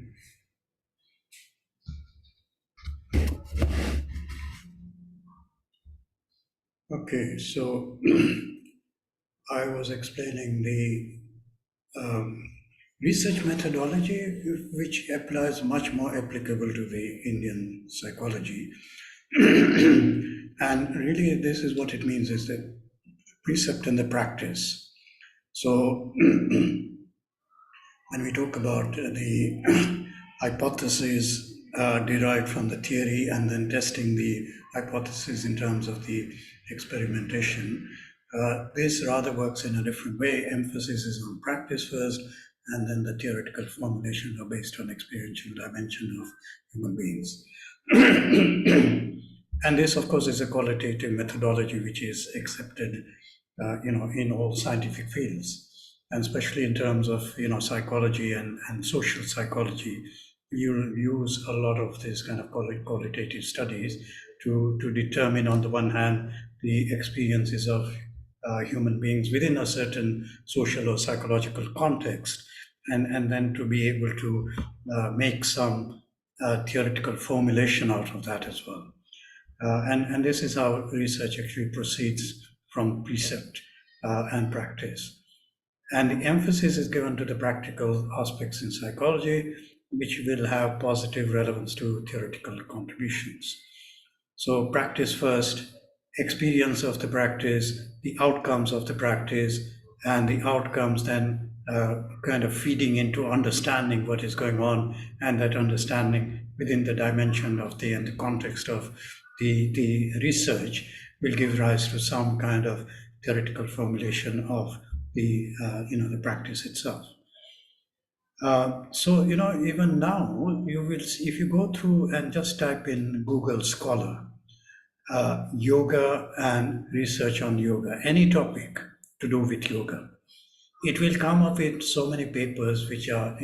Okay, so I was explaining the research methodology, which applies much more applicable to the Indian psychology. And really, this is what it means, is the precept and the practice. So when we talk about the hypothesis derived from the theory and then testing the hypothesis in terms of the experimentation, this rather works in a different way. Emphasis is on practice first, and then the theoretical formulations are based on experiential dimension of human beings. And this, of course, is a qualitative methodology which is accepted, in all scientific fields. And especially in terms of psychology and social psychology, you use a lot of this kind of qualitative studies to determine, on the one hand, the experiences of human beings within a certain social or psychological context, and then to be able to make some theoretical formulation out of that as well. And this is how research actually proceeds from precept and practice. And the emphasis is given to the practical aspects in psychology, which will have positive relevance to theoretical contributions. So practice first, experience of the practice, the outcomes of the practice, and the outcomes then kind of feeding into understanding what is going on, and that understanding within the dimension of and the context of the research will give rise to some kind of theoretical formulation of the practice itself. So even now you will see, if you go through and just type in Google Scholar, yoga and research on yoga, any topic to do with yoga, it will come up with so many papers which are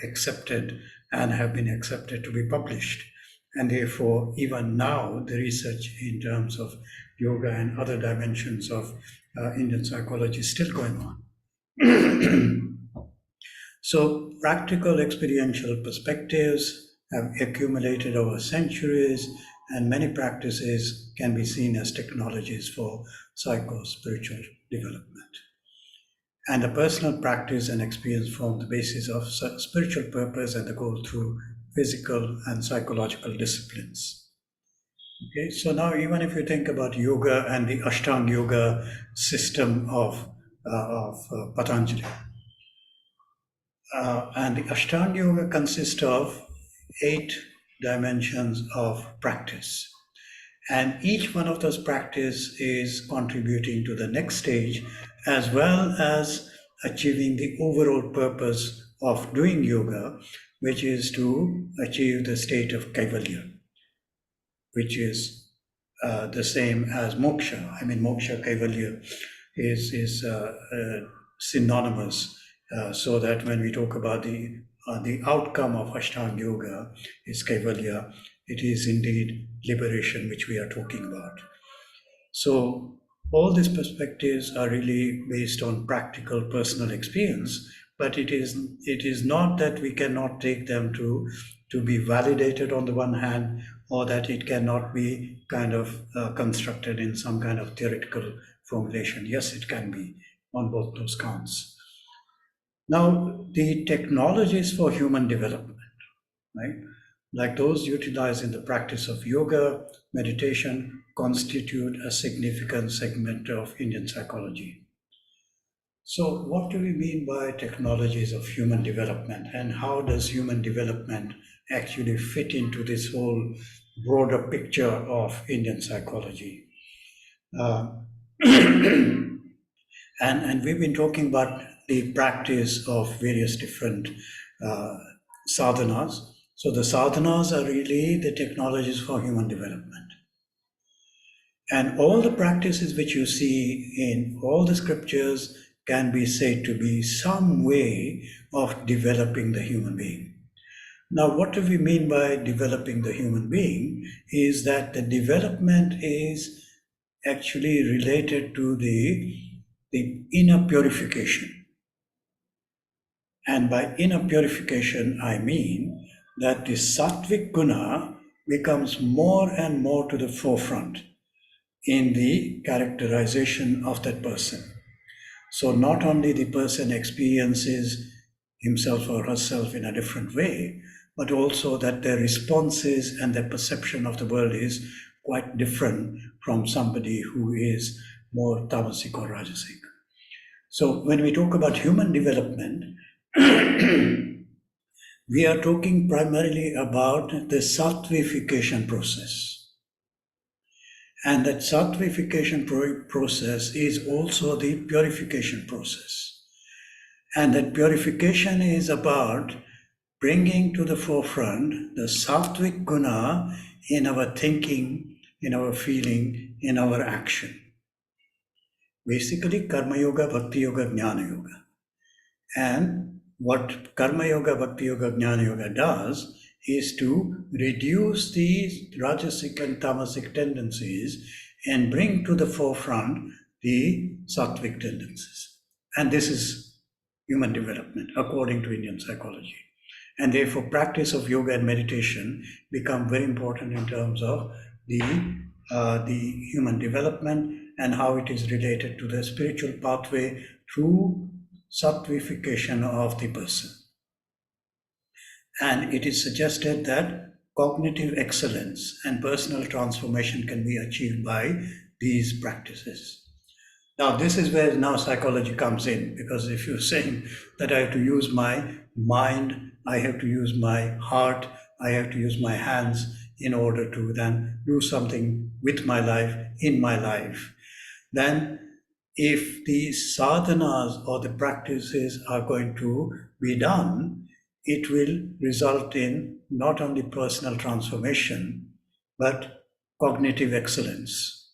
accepted and have been accepted to be published. And therefore, even now, the research in terms of yoga and other dimensions of Indian psychology is still going on. So practical experiential perspectives have accumulated over centuries, and many practices can be seen as technologies for psycho-spiritual development. And the personal practice and experience form the basis of spiritual purpose and the goal through physical and psychological disciplines. Okay, so now even if you think about yoga and the Ashtanga Yoga system of Patanjali, and the Ashtanga Yoga consists of 8 dimensions of practice. And each one of those practice is contributing to the next stage, as well as achieving the overall purpose of doing yoga, which is to achieve the state of kaivalya, which is the same as moksha. I mean, moksha, kaivalya is synonymous, so that when we talk about the outcome of Ashtanga Yoga is kaivalya, it is indeed liberation which we are talking about. So all these perspectives are really based on practical personal experience, but it is not that we cannot take them to be validated on the one hand, or that it cannot be kind of constructed in some kind of theoretical formulation. Yes, it can be on both those counts. Now, the technologies for human development, right, like those utilized in the practice of yoga, meditation, constitute a significant segment of Indian psychology. So what do we mean by technologies of human development, and how does human development actually fit into this whole broader picture of Indian psychology? And we've been talking about the practice of various different sadhanas. So the sadhanas are really the technologies for human development. And all the practices which you see in all the scriptures can be said to be some way of developing the human being. Now, what do we mean by developing the human being? Is that the development is actually related to the inner purification. And by inner purification, I mean that the sattvic guna becomes more and more to the forefront in the characterization of that person. So not only the person experiences himself or herself in a different way, but also that their responses and their perception of the world is quite different from somebody who is more tamasic or rajasic. So when we talk about human development, we are talking primarily about the sattvification process. And that sattvification process is also the purification process. And that purification is about bringing to the forefront the sattvic guna in our thinking, in our feeling, in our action. Basically, Karma Yoga, Bhakti Yoga, Jnana Yoga. And what Karma Yoga, Bhakti Yoga, Jnana Yoga does is to reduce the rajasic and tamasic tendencies and bring to the forefront the sattvic tendencies. And this is human development according to Indian psychology. And therefore, practice of yoga and meditation become very important in terms of the human development and how it is related to the spiritual pathway through sattvification of the person. And it is suggested that cognitive excellence and personal transformation can be achieved by these practices. Now, this is where now psychology comes in, because if you're saying that I have to use my mind, I have to use my heart, I have to use my hands in order to then do something with my life, in my life, then if the sadhanas or the practices are going to be done, it will result in not only personal transformation, but cognitive excellence.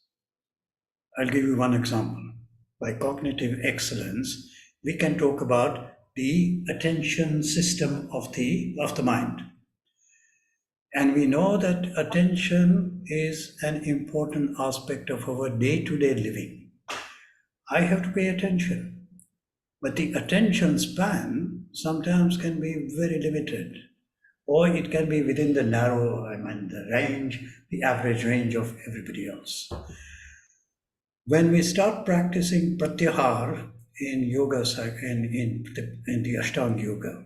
I'll give you one example. By cognitive excellence, we can talk about the attention system of the mind. And we know that attention is an important aspect of our day-to-day living. I have to pay attention, but the attention span sometimes can be very limited, or it can be within the narrow, the range, the average range of everybody else. When we start practicing pratyahar in yoga, in the Ashtanga Yoga,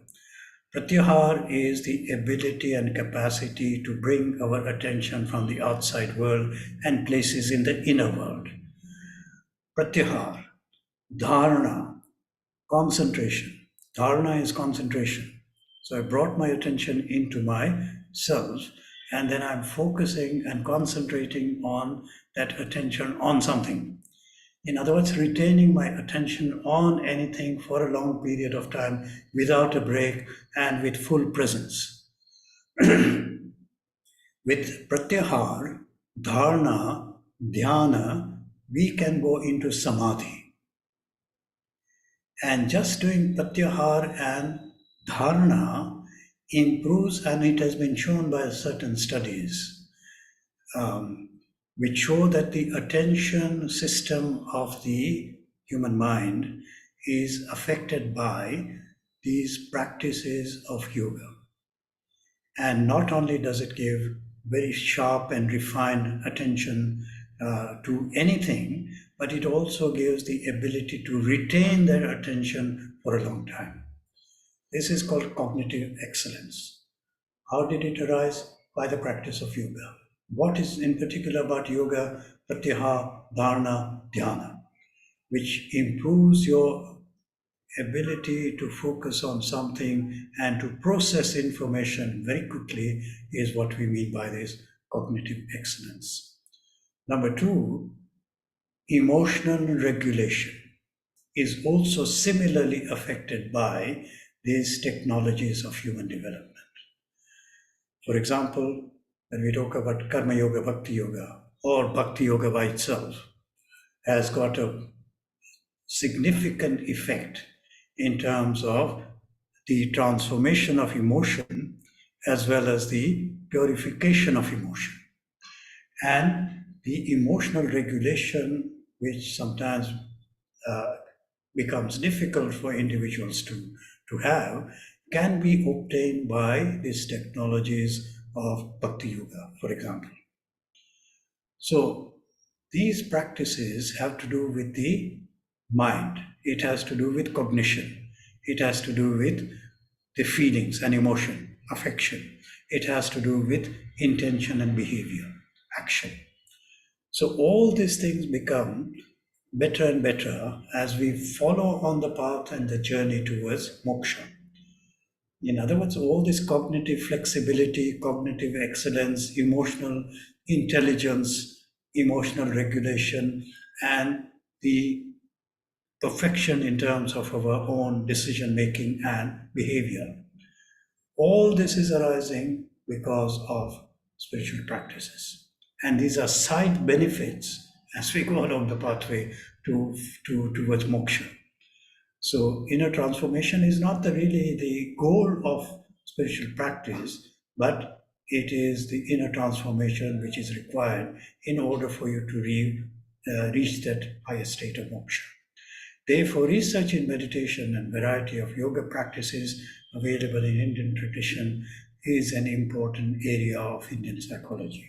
pratyahar is the ability and capacity to bring our attention from the outside world and places in the inner world. Pratyahar, dharana, concentration. Dharana is concentration. So I brought my attention into myself, and then I'm focusing and concentrating on that attention on something. In other words, retaining my attention on anything for a long period of time without a break and with full presence. With pratyahar, dharana, dhyana, we can go into samadhi. And just doing pratyahar and dharana improves, and it has been shown by certain studies, which show that the attention system of the human mind is affected by these practices of yoga. And not only does it give very sharp and refined attention to anything, but it also gives the ability to retain their attention for a long time. This is called cognitive excellence. How did it arise? By the practice of yoga. What is in particular about yoga? Pratyahara, dharana, dhyana, which improves your ability to focus on something and to process information very quickly is what we mean by this cognitive excellence. Number two, emotional regulation is also similarly affected by these technologies of human development. For example, when we talk about karma yoga, bhakti yoga, or bhakti yoga by itself, has got a significant effect in terms of the transformation of emotion as well as the purification of emotion. And the emotional regulation, which sometimes becomes difficult for individuals to have, can be obtained by these technologies of Bhakti Yoga, for example. So these practices have to do with the mind. It has to do with cognition. It has to do with the feelings and emotion, affection. It has to do with intention and behavior, action. So all these things become better and better as we follow on the path and the journey towards moksha. In other words, all this cognitive flexibility, cognitive excellence, emotional intelligence, emotional regulation, and the perfection in terms of our own decision making and behavior. All this is arising because of spiritual practices. And these are side benefits as we go along the pathway towards moksha. So inner transformation is not really the goal of spiritual practice, but it is the inner transformation which is required in order for you to reach that higher state of moksha. Therefore, research in meditation and variety of yoga practices available in Indian tradition is an important area of Indian psychology.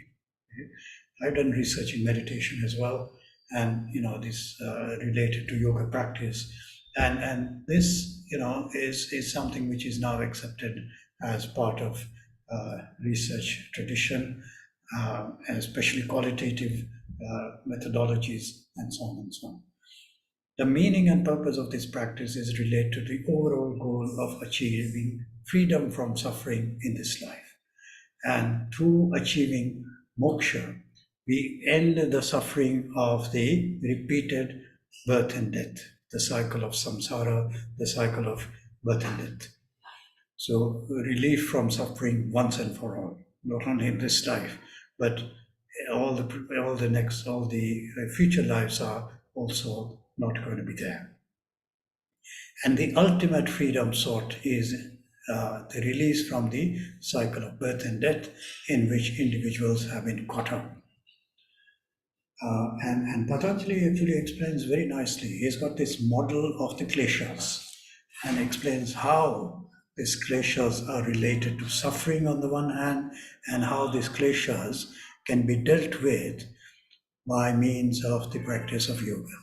I've done research in meditation as well, and this related to yoga practice, and this is something which is now accepted as part of research tradition, especially qualitative methodologies and so on and so on. The meaning and purpose of this practice is related to the overall goal of achieving freedom from suffering in this life. And through achieving moksha, we end the suffering of the repeated birth and death, the cycle of samsara, the cycle of birth and death. So relief from suffering once and for all, not only in this life, but all the future lives are also not going to be there. And the ultimate freedom sought is the release from the cycle of birth and death in which individuals have been caught up. And Patanjali actually explains very nicely. He's got this model of the kleshas and explains how these kleshas are related to suffering on the one hand, and how these kleshas can be dealt with by means of the practice of yoga.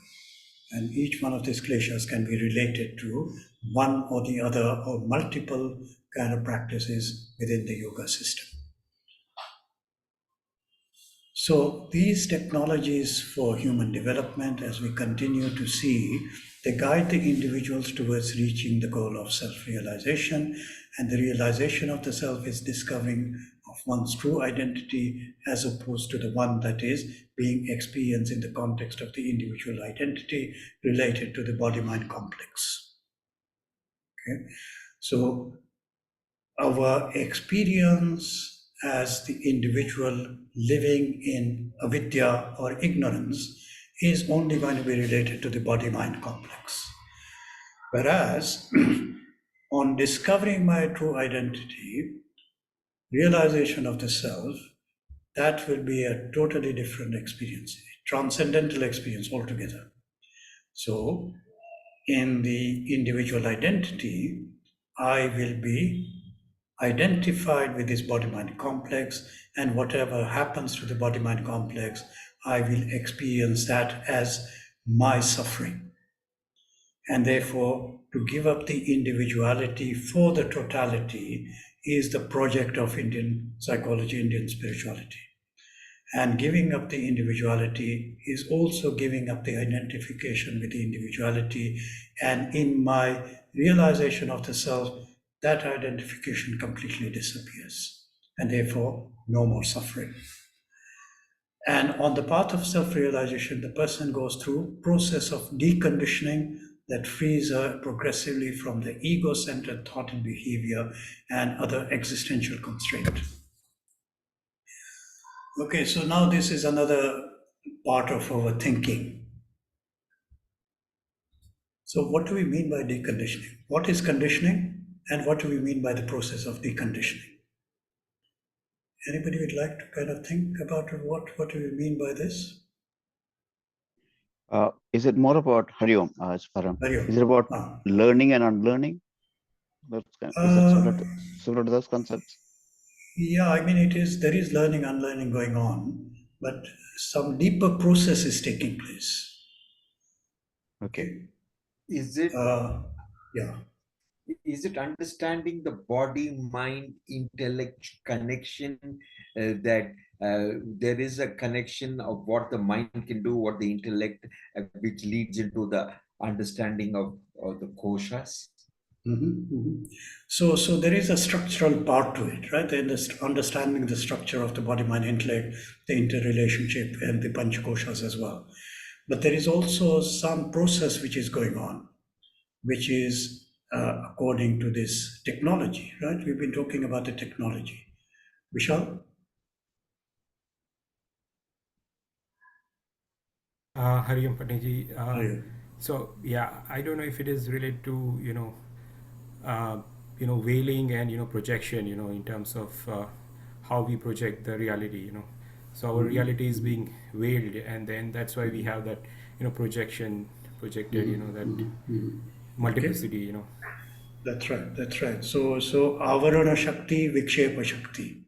And each one of these kleshas can be related to one or the other or multiple kind of practices within the yoga system. So these technologies for human development, as we continue to see They guide the individuals towards reaching the goal of self-realization, and the realization of the self is discovering of one's true identity as opposed to the one that is being experienced in the context of the individual identity related to the body-mind complex. Okay? So our experience as the individual living in avidya or ignorance is only going to be related to the body-mind complex. Whereas on discovering my true identity, realization of the self, that will be a totally different experience, transcendental experience altogether. So in the individual identity, I will be identified with this body-mind complex, and whatever happens to the body-mind complex, I will experience that as my suffering. And therefore, to give up the individuality for the totality is the project of Indian psychology, Indian spirituality. And giving up the individuality is also giving up the identification with the individuality. And in my realization of the self, that identification completely disappears. And therefore, no more suffering. And on the path of self-realization, the person goes through a process of deconditioning that frees her progressively from the ego-centered thought and behavior and other existential constraints. Okay, so now this is another part of our thinking. So what do we mean by deconditioning? What is conditioning, and what do we mean by the process of deconditioning? Anybody would like to kind of think about what do we mean by this? Is it more about Hariom? Hariom. Is it about learning and unlearning? Is it similar to those concepts? Yeah, I mean, there is learning, unlearning going on, but some deeper process is taking place. Okay. Is it? Yeah. Is it understanding the body-mind intellect connection, that there is a connection of what the mind can do, what the intellect, which leads into the understanding of the koshas? Mm-hmm, mm-hmm. So there is a structural part to it, right? Understanding the structure of the body-mind intellect, the interrelationship, and the panchakoshas as well. But there is also some process which is going on, which is according to this technology, right? We've been talking about the technology. Vishal? Hariom Patnaji. So yeah, I don't know if it is related to veiling and projection, in terms of how we project the reality. So our reality is being veiled, and then that's why we have that projection projected, that multiplicity. That's right. So avarana shakti, vikshepa shakti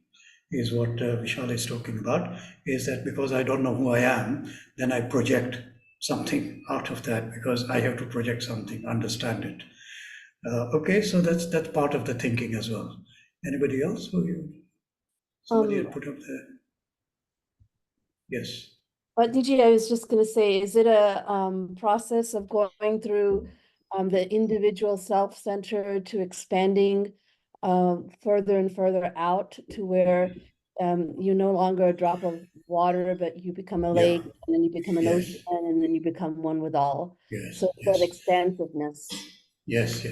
is what Vishal is talking about, is that because I don't know who I am, then I project something out of that, because I have to project something, understand it. Okay, so that's part of the thinking as well. Anybody else? Somebody had put up there. Yes. Niji, I was just going to say, is it a process of going through the individual self-centered to expanding further and further out to where you're no longer a drop of water, but you become a lake, and then you become an ocean, and then you become one with all. So that expansiveness. Yes.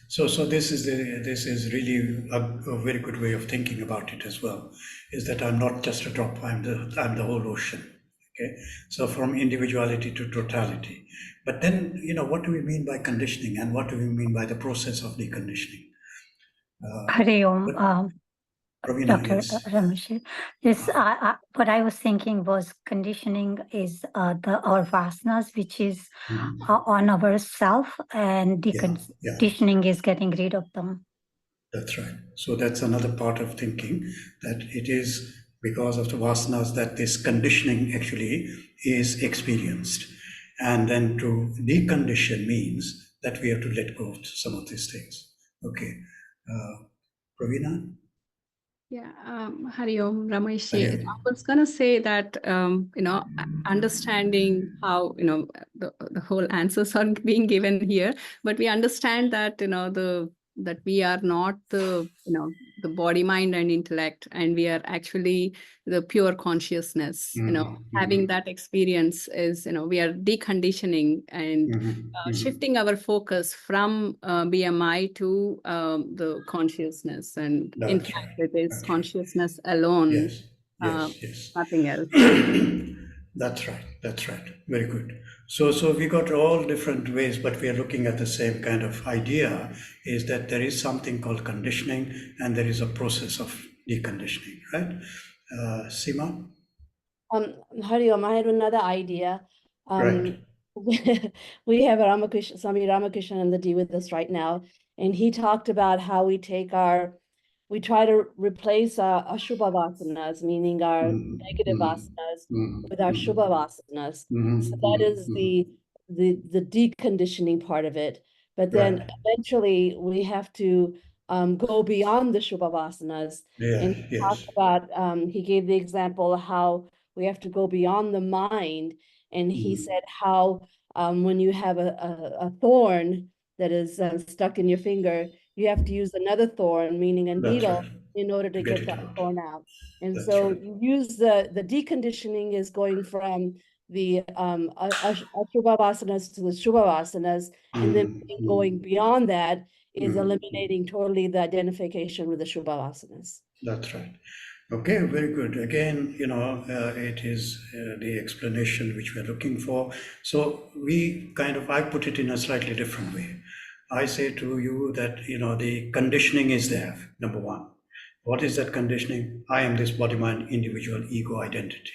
So this is really a very good way of thinking about it as well. Is that I'm not just a drop; I'm the whole ocean. Okay. So from individuality to totality. But then, what do we mean by conditioning, and what do we mean by the process of deconditioning? Hariom, Ravina, Dr. yes. Ramesh. This, what I was thinking was conditioning is our vasanas, which is on our self, and deconditioning is getting rid of them. That's right. So that's another part of thinking, that it is because of the vasanas that this conditioning actually is experienced. And then to decondition means that we have to let go of some of these things. Okay. Pravina? Yeah, Hari Om, Ramesh. Hari I Om. was gonna say that understanding how the whole answers are being given here, but we understand that that we are not the body, mind, and intellect, and we are actually the pure consciousness. Having that experience is we are deconditioning and shifting our focus from BMI to the consciousness, and in That's fact, right. it is That's right. consciousness alone, Yes, yes. nothing else. That's right. That's right. Very good. So we got all different ways, but we are looking at the same kind of idea, is that there is something called conditioning and there is a process of deconditioning, right? Seema? Hari Om, I had another idea. Right. We have Swami Ramakrishnanandaji with us right now, and he talked about how we try to replace our Ashubha vasanas, meaning our negative vasanas, with our Shubha vasanas. So that is the deconditioning part of it. But then eventually we have to go beyond the Shubha vasanas. And he talked about, he gave the example of how we have to go beyond the mind. And he said how when you have a thorn that is stuck in your finger, you have to use another thorn, meaning a needle, in order to get that thorn out. And so you use the deconditioning is going from the Ashubhavasanas to the Shubhavasanas, and then going beyond that is eliminating totally the identification with the Shubhavasanas. That's right. Okay, very good. Again, it is the explanation which we're looking for. So I put it in a slightly different way. I say to you that, the conditioning is there, number one. What is that conditioning? I am this body, mind, individual, ego identity.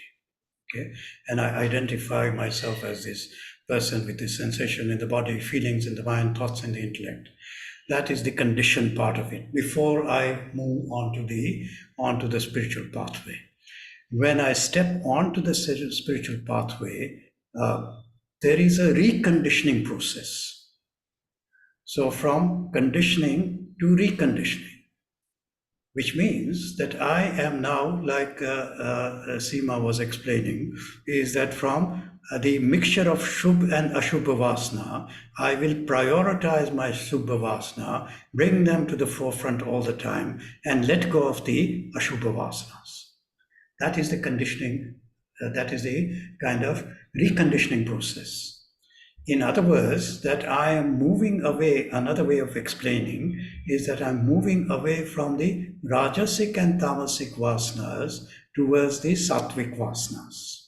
Okay. And I identify myself as this person with this sensation in the body, feelings in the mind, thoughts in the intellect. That is the conditioned part of it before I move onto the spiritual pathway. When I step onto the spiritual pathway, there is a reconditioning process. So from conditioning to reconditioning, which means that I am now, like Seema was explaining, is that from the mixture of Shubh and Ashubha Vasana, I will prioritize my Shubha Vasana, bring them to the forefront all the time, and let go of the Ashubha Vasanas. That is the conditioning, that is the kind of reconditioning process. In other words, that I am moving away, another way of explaining is that I'm moving away from the Rajasic and Tamasic Vasanas towards the Sattvic Vasanas.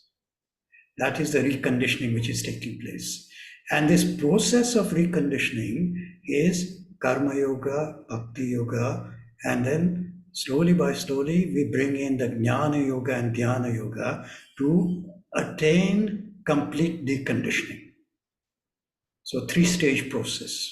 That is the reconditioning which is taking place. And this process of reconditioning is Karma Yoga, Bhakti Yoga, and then slowly by slowly we bring in the Jnana Yoga and Dhyana Yoga to attain complete deconditioning. So 3-stage process.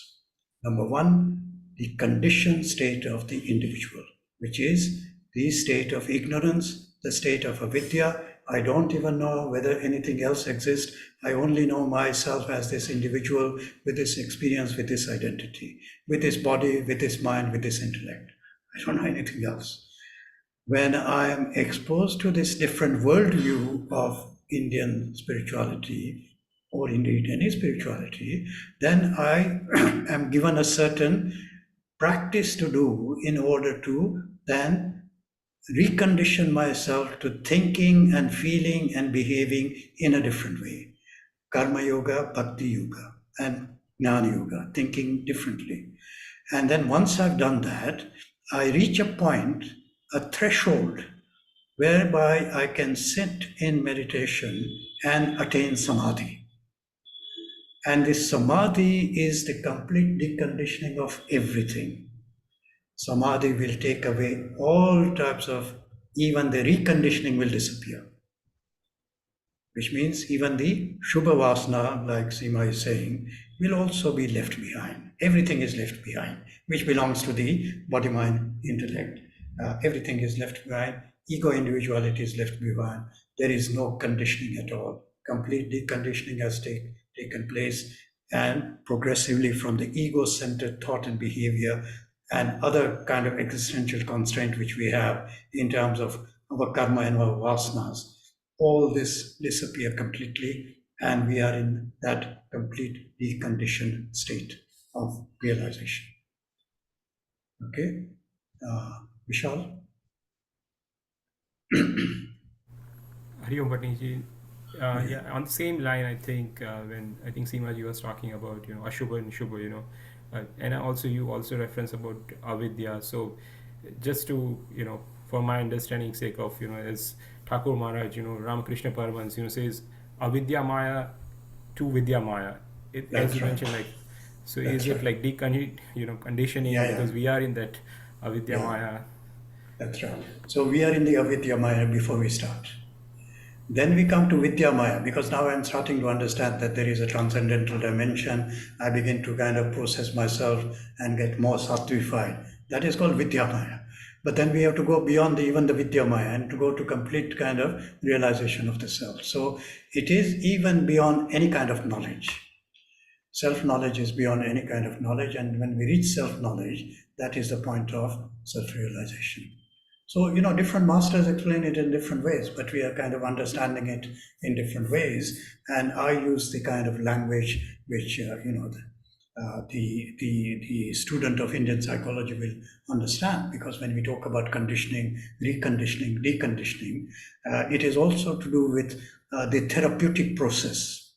Number one, the conditioned state of the individual, which is the state of ignorance, the state of avidya. I don't even know whether anything else exists. I only know myself as this individual with this experience, with this identity, with this body, with this mind, with this intellect. I don't know anything else. When I am exposed to this different worldview of Indian spirituality, or indeed any spirituality, then I am given a certain practice to do in order to then recondition myself to thinking and feeling and behaving in a different way. Karma Yoga, Bhakti Yoga, and Jnana Yoga, thinking differently. And then once I've done that, I reach a point, a threshold, whereby I can sit in meditation and attain samadhi. And this samadhi is the complete deconditioning of everything. Samadhi will take away all types of, even the reconditioning will disappear. Which means even the Shubha Vasana, like Seema is saying, will also be left behind. Everything is left behind, which belongs to the body, mind, intellect. Everything is left behind. Ego individuality is left behind. There is no conditioning at all. Complete deconditioning has taken place, and progressively from the ego-centered thought and behavior and other kind of existential constraint which we have in terms of our karma and our vasanas, all this disappear completely, and we are in that complete deconditioned state of realization. Okay, Vishal? Hari Om Patniji. Yeah, on the same line, I think when I think Seemaji was talking about Ashubha and Shubha, and also you also reference about avidya. So just to for my understanding sake of as Thakur Maharaj, Ramakrishna Paramahansa, says avidya maya to vidya maya. As you mentioned, like, so is it like conditioning because we are in that avidya maya? That's right. So we are in the avidya maya before we start. Then we come to vidya maya, because now I'm starting to understand that there is a transcendental dimension. I begin to kind of process myself and get more sattvified. That is called vidya maya. But then we have to go beyond even the vidya maya and to go to complete kind of realization of the self. So it is even beyond any kind of knowledge. Self-knowledge is beyond any kind of knowledge, and when we reach self-knowledge, that is the point of self-realization. So, different masters explain it in different ways, but we are kind of understanding it in different ways, and I use the kind of language which, the student of Indian psychology will understand, because when we talk about conditioning, reconditioning, deconditioning, it is also to do with the therapeutic process,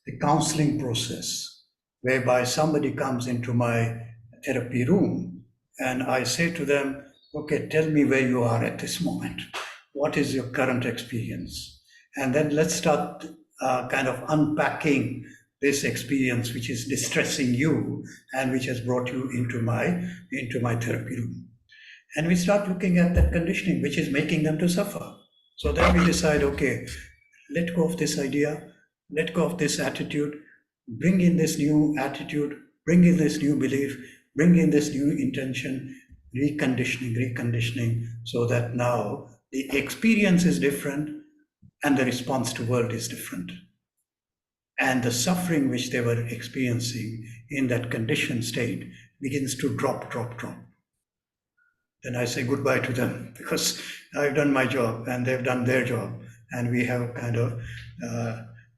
the counseling process, whereby somebody comes into my therapy room and I say to them, okay, tell me where you are at this moment. What is your current experience? And then let's start kind of unpacking this experience which is distressing you and which has brought you into my therapy room. And we start looking at that conditioning which is making them to suffer. So then we decide, okay, let go of this idea, let go of this attitude, bring in this new attitude, bring in this new belief, bring in this new intention, reconditioning, so that now the experience is different and the response to world is different. And the suffering which they were experiencing in that conditioned state begins to drop. Then I say goodbye to them, because I've done my job and they've done their job, and we have kind of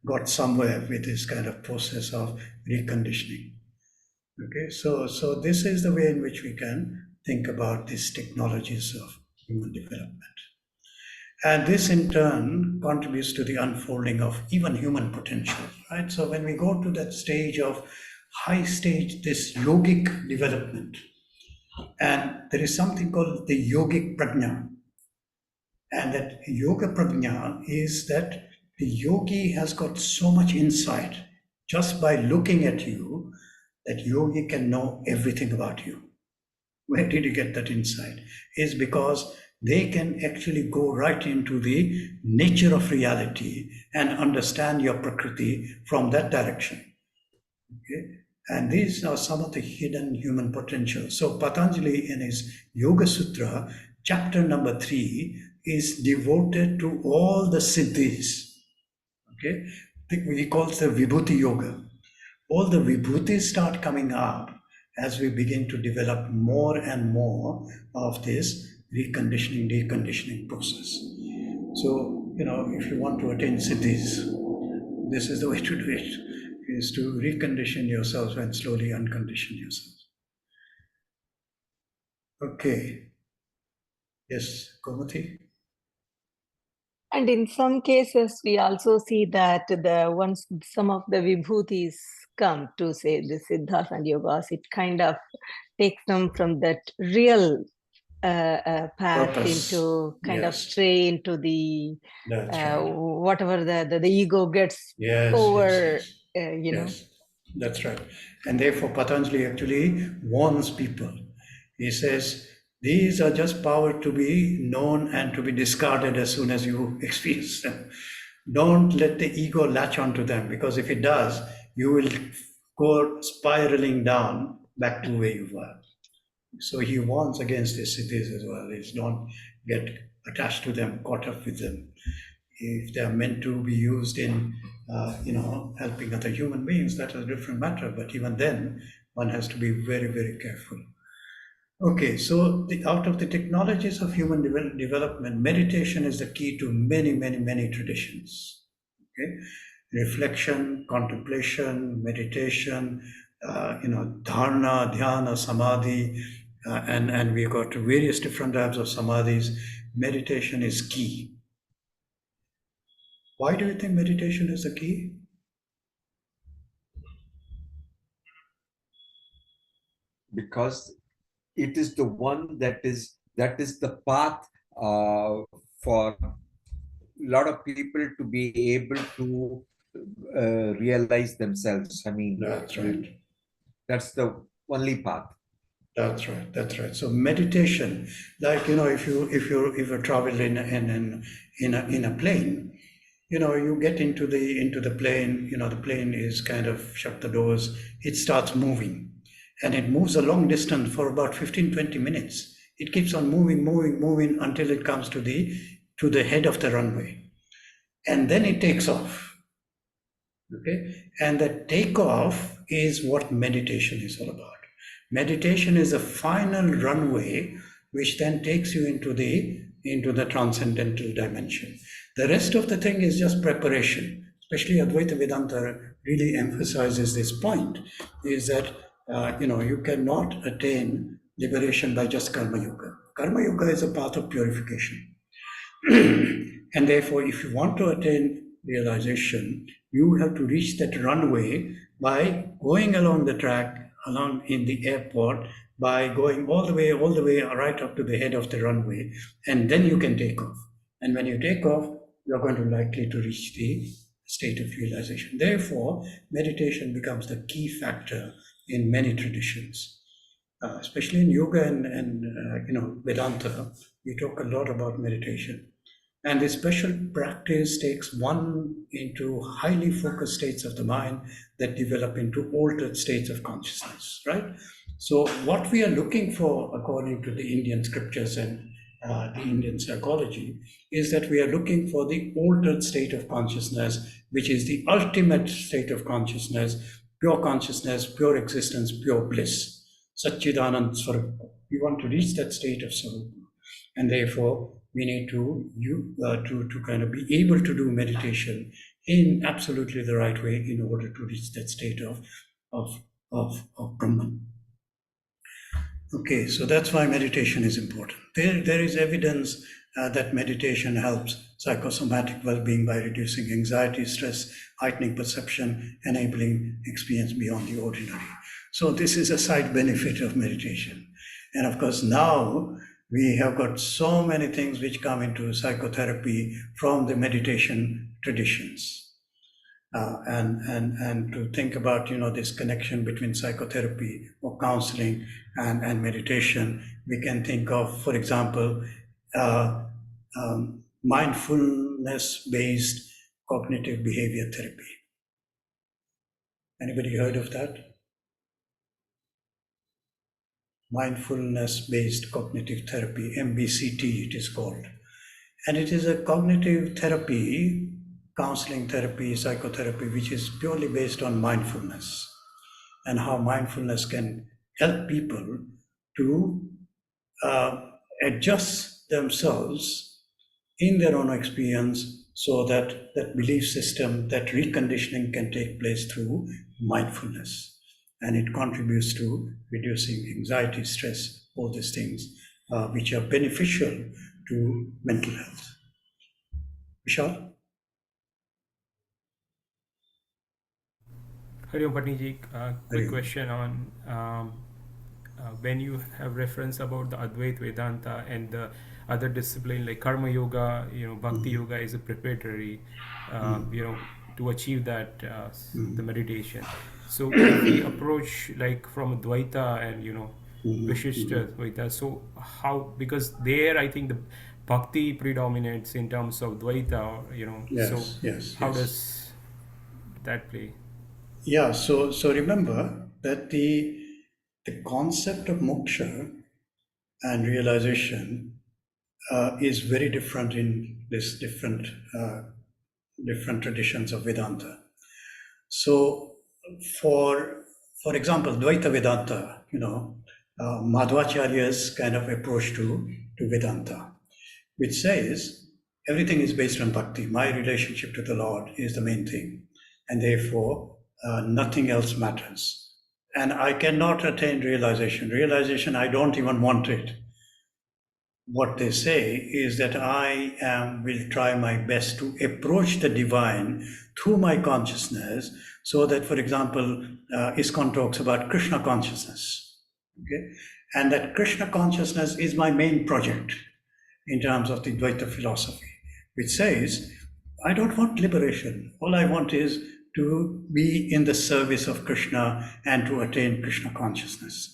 got somewhere with this kind of process of reconditioning. Okay, so this is the way in which we can think about these technologies of human development. And this in turn contributes to the unfolding of even human potential, right? So when we go to that stage of high stage, this yogic development, and there is something called the yogic prajna. And that yoga prajna is that the yogi has got so much insight just by looking at you that yogi can know everything about you. Where did you get that insight? Is because they can actually go right into the nature of reality and understand your prakriti from that direction. Okay? And these are some of the hidden human potentials. So Patanjali in his Yoga Sutra, chapter number 3, is devoted to all the siddhis. Okay, he calls the Vibhuti Yoga. All the Vibhutis start coming up as we begin to develop more and more of this reconditioning, deconditioning process. So, if you want to attain siddhis, this is the way to do it, is to recondition yourself and slowly uncondition yourself. Okay. Yes, Gomati? And in some cases, we also see that once some of the vibhutis come to say the siddhas and yogas, it kind of takes them from that real path Purpose. into kind of Yes. stray into the That's right. whatever the ego gets over, you know. Yes, that's right. And therefore, Patanjali actually warns people. He says, these are just power to be known and to be discarded as soon as you experience them. Don't let the ego latch onto them, because if it does, you will go spiraling down back to where you were. So he warns against this siddhis as well. Is don't get attached to them, caught up with them. If they are meant to be used in, helping other human beings, that is a different matter. But even then, one has to be very, very careful. Okay, so out of the technologies of human development, meditation is the key to many, many, many traditions. Okay, reflection, contemplation, meditation, dharana, dhyana, samadhi, and we've got various different types of samadhis. Meditation is key. Why do you think meditation is the key? Because it is the one that is the path for a lot of people to be able to realize themselves. I mean, That's right. That's the only path. That's right. That's right. So meditation, like if you travel in a plane, you get into the plane. The plane is kind of shut the doors. It starts moving, and it moves a long distance for about 15-20 minutes. It keeps on moving until it comes to the head of the runway, and then it takes off. Okay, and the takeoff is what meditation is all about. Meditation is a final runway which then takes you into the transcendental dimension. The rest of the thing is just preparation. Especially Advaita Vedanta really emphasizes this point, is that you cannot attain liberation by just karma yoga. Karma yoga is a path of purification. And therefore, if you want to attain realization, you have to reach that runway by going along the track, along in the airport, by going all the way right up to the head of the runway, and then you can take off. And when you take off, you're going to likely to reach the state of realization. Therefore, meditation becomes the key factor in many traditions, especially in yoga and Vedanta. We talk a lot about meditation. And this special practice takes one into highly focused states of the mind that develop into altered states of consciousness, right? So what we are looking for, according to the Indian scriptures and the Indian psychology, is that we are looking for the altered state of consciousness, which is the ultimate state of consciousness, pure existence, pure bliss, Satchidanand Swarupa. We want to reach that state of Swarupa. And therefore, we need to kind of be able to do meditation in absolutely the right way in order to reach that state of Brahman. Okay, so that's why meditation is important. There is evidence that meditation helps psychosomatic well-being by reducing anxiety, stress, heightening perception, enabling experience beyond the ordinary. So this is a side benefit of meditation. And of course, now we have got so many things which come into psychotherapy from the meditation traditions. And to think about, this connection between psychotherapy or counseling and meditation, we can think of, for example, mindfulness-based cognitive behavior therapy. Anybody heard of that? Mindfulness-based cognitive therapy, MBCT it is called. And it is a cognitive therapy, counseling therapy, psychotherapy, which is purely based on mindfulness and how mindfulness can help people to adjust themselves in their own experience so that that belief system, that reconditioning can take place through mindfulness. And it contributes to reducing anxiety, stress, all these things, which are beneficial to mental health. Vishal? Hariom Patniji, quick question on when you have reference about the Advaita Vedanta and the other discipline like Karma Yoga, Bhakti Yoga is a preparatory, to achieve that, the meditation. So if we approach like from Dvaita and Vishishta Dvaita, so how, because there I think the Bhakti predominates in terms of Dvaita, how does that play? Yeah, so remember that the concept of moksha and realization is very different in this different traditions of Vedanta. So for example, Dvaita Vedanta, Madhvacharya's kind of approach to Vedanta, which says everything is based on bhakti. My relationship to the Lord is the main thing, and therefore nothing else matters. And I cannot attain realization. Realization, I don't even want it. What they say is that I will try my best to approach the divine through my consciousness, so that, for example, ISKCON talks about Krishna consciousness, okay? And that Krishna consciousness is my main project in terms of the Dvaita philosophy, which says, I don't want liberation. All I want is to be in the service of Krishna and to attain Krishna consciousness.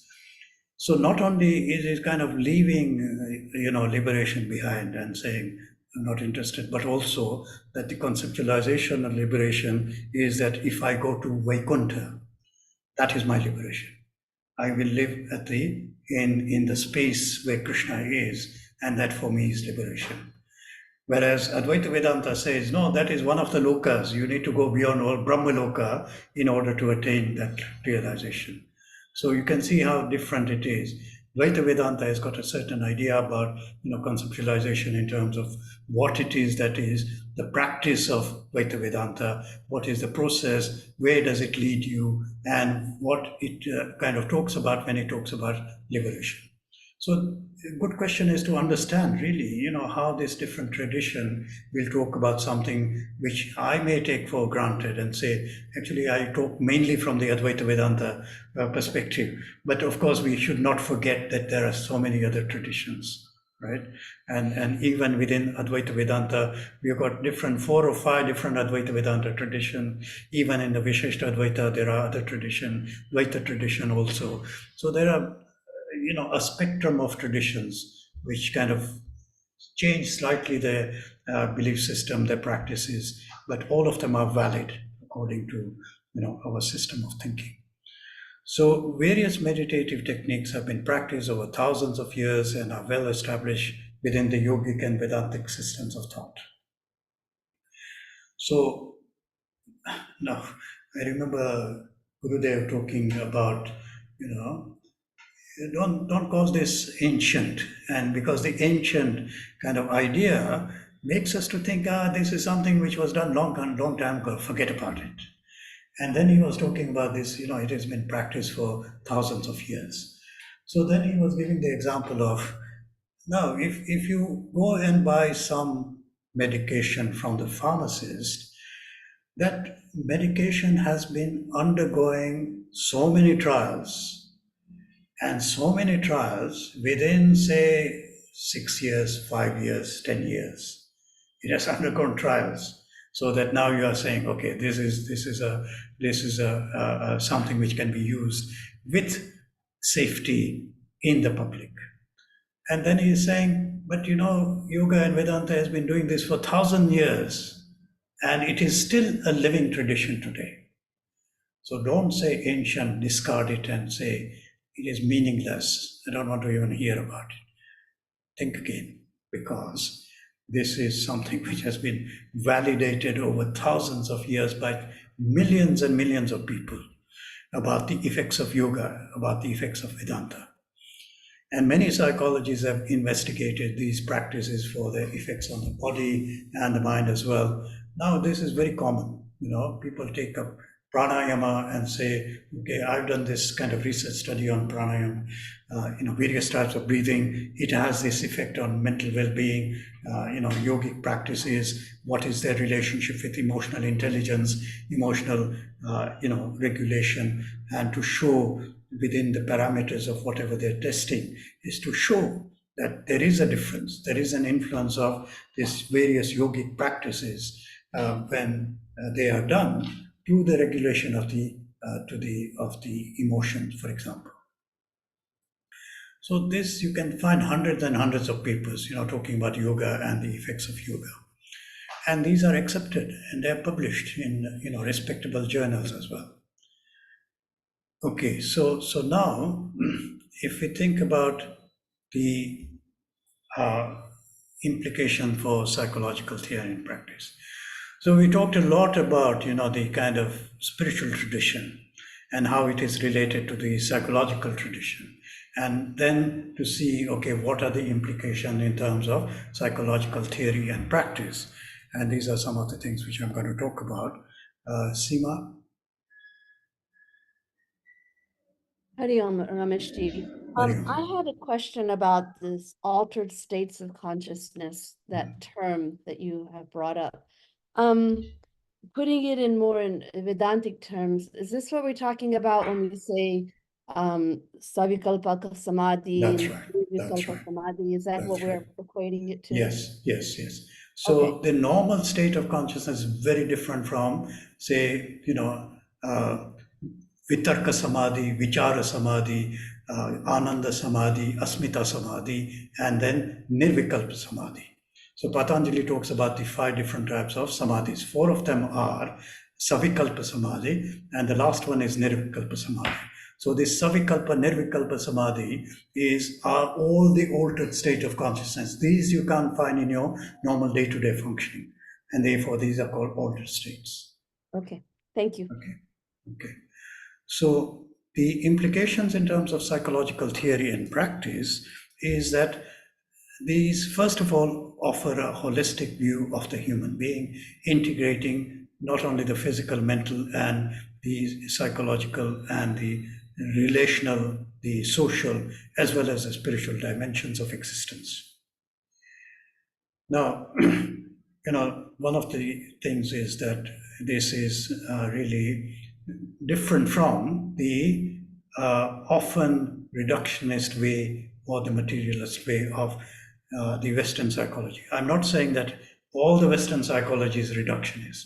So not only is it kind of leaving, liberation behind and saying, I'm not interested, but also that the conceptualization of liberation is that if I go to Vaikuntha, that is my liberation. I will live in the space where Krishna is, and that for me is liberation. Whereas Advaita Vedanta says, no, that is one of the lokas. You need to go beyond all Brahma loka in order to attain that realization. So you can see how different it is. Dvaita Vedanta has got a certain idea about conceptualization in terms of what it is that is the practice of Dvaita Vedanta, what is the process, where does it lead you, and what it kind of talks about when it talks about liberation. So a good question is to understand really, how this different tradition will talk about something which I may take for granted and say, actually, I talk mainly from the Advaita Vedanta perspective. But of course, we should not forget that there are so many other traditions, right? And even within Advaita Vedanta, we've got 4 or 5 different Advaita Vedanta traditions. Even in the Vishishta Advaita, there are other traditions, Dvaita tradition also. So there are a spectrum of traditions which kind of change slightly their belief system, their practices, but all of them are valid according to our system of thinking. So various meditative techniques have been practiced over thousands of years and are well established within the yogic and Vedantic systems of thought. So now I remember Gurudev talking about, don't call this ancient, and because the ancient kind of idea makes us to think, this is something which was done long time ago, forget about it. And then he was talking about this, it has been practiced for thousands of years. So then he was giving the example of, now if you go and buy some medication from the pharmacist, that medication has been undergoing so many trials, and so many trials within, say, 6 years, 5 years, 10 years. It has undergone trials, so that now you are saying, okay, this is something which can be used with safety in the public. And then he is saying, but yoga and Vedanta has been doing this for 1,000 years, and it is still a living tradition today. So don't say ancient, discard it and say, it is meaningless. I don't want to even hear about it. Think again, because this is something which has been validated over thousands of years by millions and millions of people about the effects of yoga, about the effects of Vedanta. And many psychologists have investigated these practices for their effects on the body and the mind as well. Now this is very common. People take up pranayama and say, okay, I've done this kind of research study on pranayama, various types of breathing. It has this effect on mental well-being, yogic practices. What is their relationship with emotional intelligence, emotional, regulation, and to show within the parameters of whatever they're testing is to show that there is a difference. There is an influence of these various yogic practices when they are done to the regulation of the emotions, for example. So this, you can find hundreds and hundreds of papers, talking about yoga and the effects of yoga. And these are accepted and they're published in, respectable journals as well. Okay, so now, if we think about the implication for psychological theory in practice. So we talked a lot about, the kind of spiritual tradition and how it is related to the psychological tradition. And then to see, okay, what are the implications in terms of psychological theory and practice? And these are some of the things which I'm going to talk about. Seema? Hari Om, Rameshji. I had a question about this altered states of consciousness, that term that you have brought up. Putting it in more in Vedantic terms, is this what we're talking about when we say Savikalpa Samadhi? That's right. That's right. Samadhi? Is that That's what we're right. equating it to? Yes, yes, yes. So the normal state of consciousness is very different from, say, Vitarka Samadhi, Vichara Samadhi, Ananda Samadhi, Asmita Samadhi, and then Nirvikalpa Samadhi. So Patanjali talks about the 5 different types of samadhis. 4 of them are Savikalpa Samadhi, and the last one is Nirvikalpa Samadhi. So this Savikalpa, Nirvikalpa Samadhi are all the altered state of consciousness. These you can't find in your normal day-to-day functioning, and therefore these are called altered states. Okay, thank you. Okay. So the implications in terms of psychological theory and practice is that these, first of all, offer a holistic view of the human being, integrating not only the physical, mental, and the psychological and the relational, the social, as well as the spiritual dimensions of existence. Now, one of the things is that this is really different from the often reductionist way or the materialist way of the Western psychology. I'm not saying that all the Western psychology is reductionist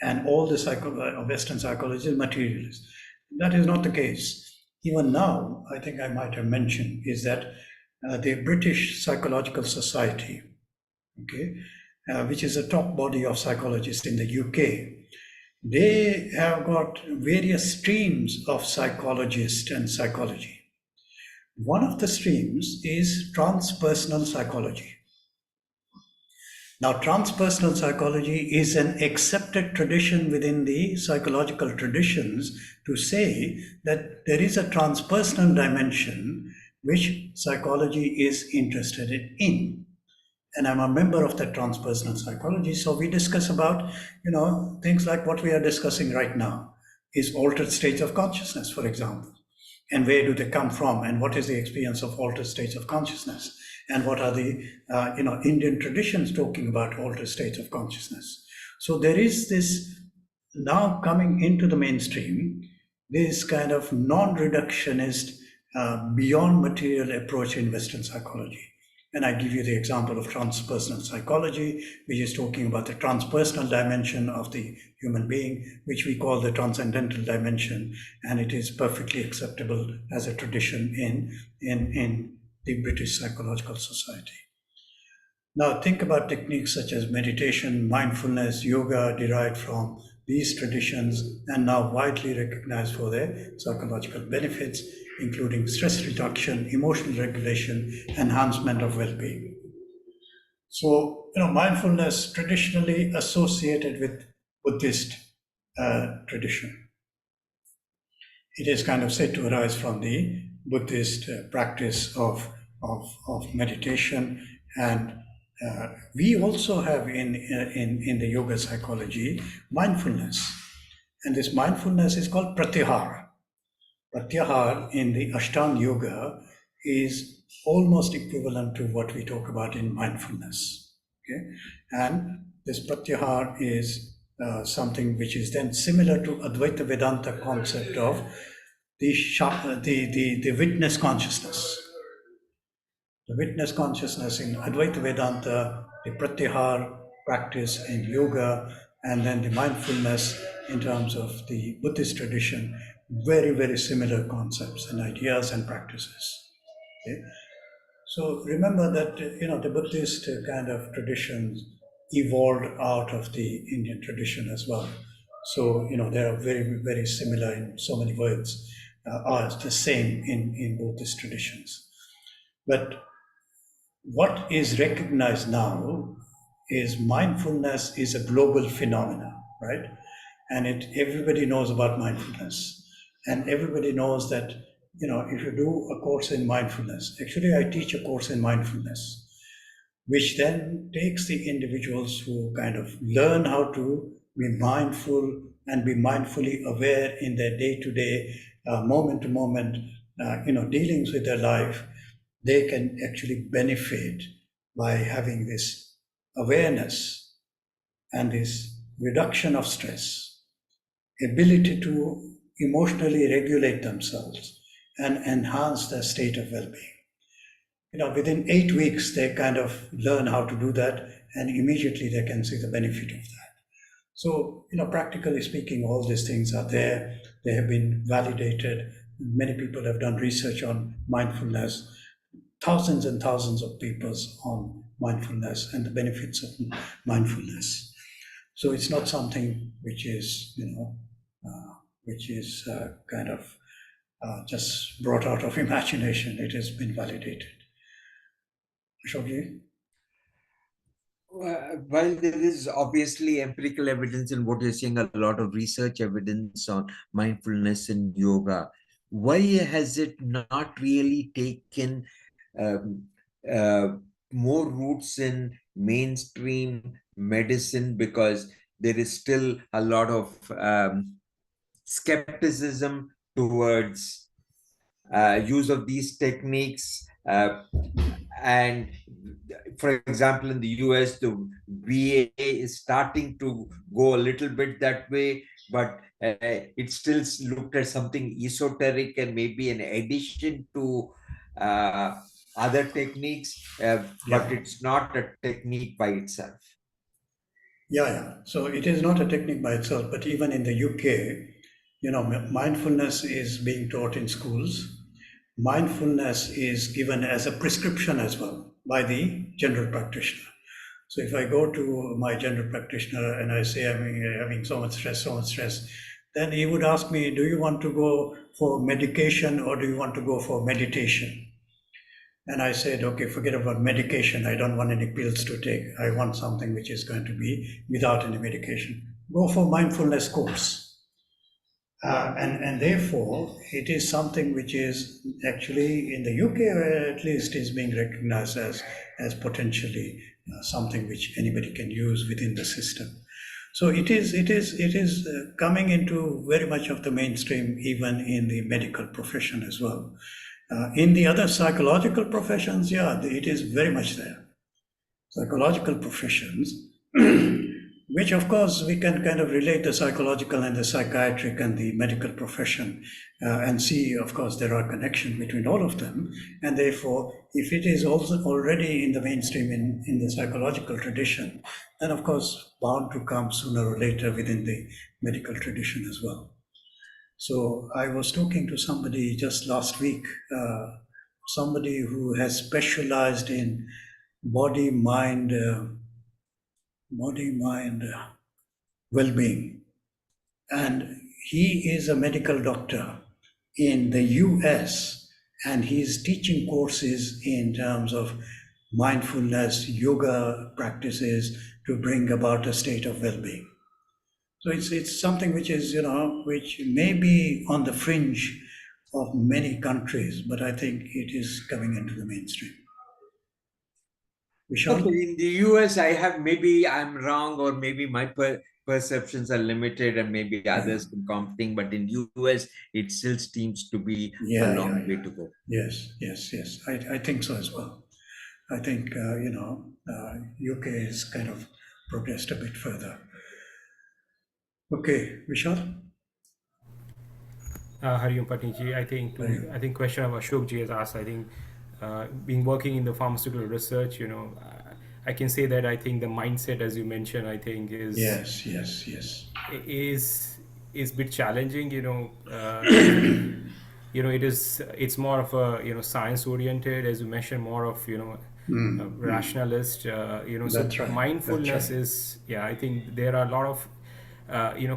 and all the Western psychology is materialist. That is not the case. Even now, I think I might have mentioned, is that the British Psychological Society, which is a top body of psychologists in the UK, they have got various streams of psychologists and psychology. One of the streams is transpersonal psychology. Now, transpersonal psychology is an accepted tradition within the psychological traditions to say that there is a transpersonal dimension which psychology is interested in. And I'm a member of that transpersonal psychology. So we discuss about, things like what we are discussing right now is altered states of consciousness, for example. And where do they come from? And what is the experience of altered states of consciousness? And what are the, Indian traditions talking about altered states of consciousness? So there is this now coming into the mainstream, this kind of non-reductionist, beyond material approach in Western psychology. And I give you the example of transpersonal psychology, which is talking about the transpersonal dimension of the human being, which we call the transcendental dimension, and it is perfectly acceptable as a tradition in the British Psychological Society. Now think about techniques such as meditation, mindfulness, yoga derived from these traditions and now widely recognized for their psychological benefits, including stress reduction, emotional regulation, enhancement of well-being. So, mindfulness traditionally associated with Buddhist tradition. It is kind of said to arise from the Buddhist practice of meditation, and we also have in the yoga psychology mindfulness, and this mindfulness is called pratyahara. Pratyahara in the Ashtanga Yoga is almost equivalent to what we talk about in mindfulness. And this pratyahara is something which is then similar to Advaita Vedanta concept of the witness consciousness. The witness consciousness in Advaita Vedanta, the pratyahara practice in yoga, and then the mindfulness in terms of the Buddhist tradition, very, very similar concepts and ideas and practices. So remember that, the Buddhist kind of traditions evolved out of the Indian tradition as well. So, they are very, very similar in so many words, are the same in both these traditions. But what is recognized now is mindfulness is a global phenomenon, right? And everybody knows about mindfulness. And everybody knows that, if you do a course in mindfulness, actually I teach a course in mindfulness, which then takes the individuals who kind of learn how to be mindful and be mindfully aware in their day-to-day, moment-to-moment, dealings with their life. They can actually benefit by having this awareness and this reduction of stress, ability to emotionally regulate themselves and enhance their state of well-being. Within 8 weeks, they kind of learn how to do that, and immediately they can see the benefit of that. So, practically speaking, all these things are there. They have been validated. Many people have done research on mindfulness, thousands and thousands of papers on mindfulness and the benefits of mindfulness. So it's not something which is, kind of just brought out of imagination. It has been validated. Ashokji? While there is obviously empirical evidence in what you're saying, a lot of research evidence on mindfulness and yoga, why has it not really taken more roots in mainstream medicine? Because there is still a lot of skepticism towards use of these techniques. And for example, in the US, the VA is starting to go a little bit that way, but it's still looked at something esoteric and maybe an addition to other techniques, but it's not a technique by itself. Yeah. So it is not a technique by itself, but even in the UK, mindfulness is being taught in schools. Mindfulness is given as a prescription as well by the general practitioner. So if I go to my general practitioner and I say I'm having so much stress, then he would ask me, do you want to go for medication or do you want to go for meditation? And I said, okay, forget about medication. I don't want any pills to take. I want something which is going to be without any medication. Go for mindfulness course. And therefore, it is something which is actually in the UK, at least, is being recognized as potentially something which anybody can use within the system. So it is coming into very much of the mainstream, even in the medical profession as well. In the other psychological professions, it is very much there. Psychological professions, which of course we can kind of relate the psychological and the psychiatric and the medical profession and see, of course, there are connections between all of them. And therefore, if it is also already in the mainstream in the psychological tradition, then of course bound to come sooner or later within the medical tradition as well. So I was talking to somebody just last week, somebody who has specialized in body-mind well-being. And he is a medical doctor in the US, and he's teaching courses in terms of mindfulness, yoga practices to bring about a state of well-being. So it's something which is, which may be on the fringe of many countries, but I think it is coming into the mainstream. Okay, in the US, maybe I'm wrong, or maybe my perceptions are limited and maybe others can competing, but in US, it still seems to be a long way to go. Yes. I think so as well. I think, UK has kind of progressed a bit further. Okay, Vishal? Hariom Patniji, I think question of Ashokji has asked, I think, being working in the pharmaceutical research, I can say that I think the mindset, as you mentioned, I think is is a bit challenging. It's more of a science oriented, as you mentioned, more of rationalist. That's right. Mindfulness is I think there are a lot of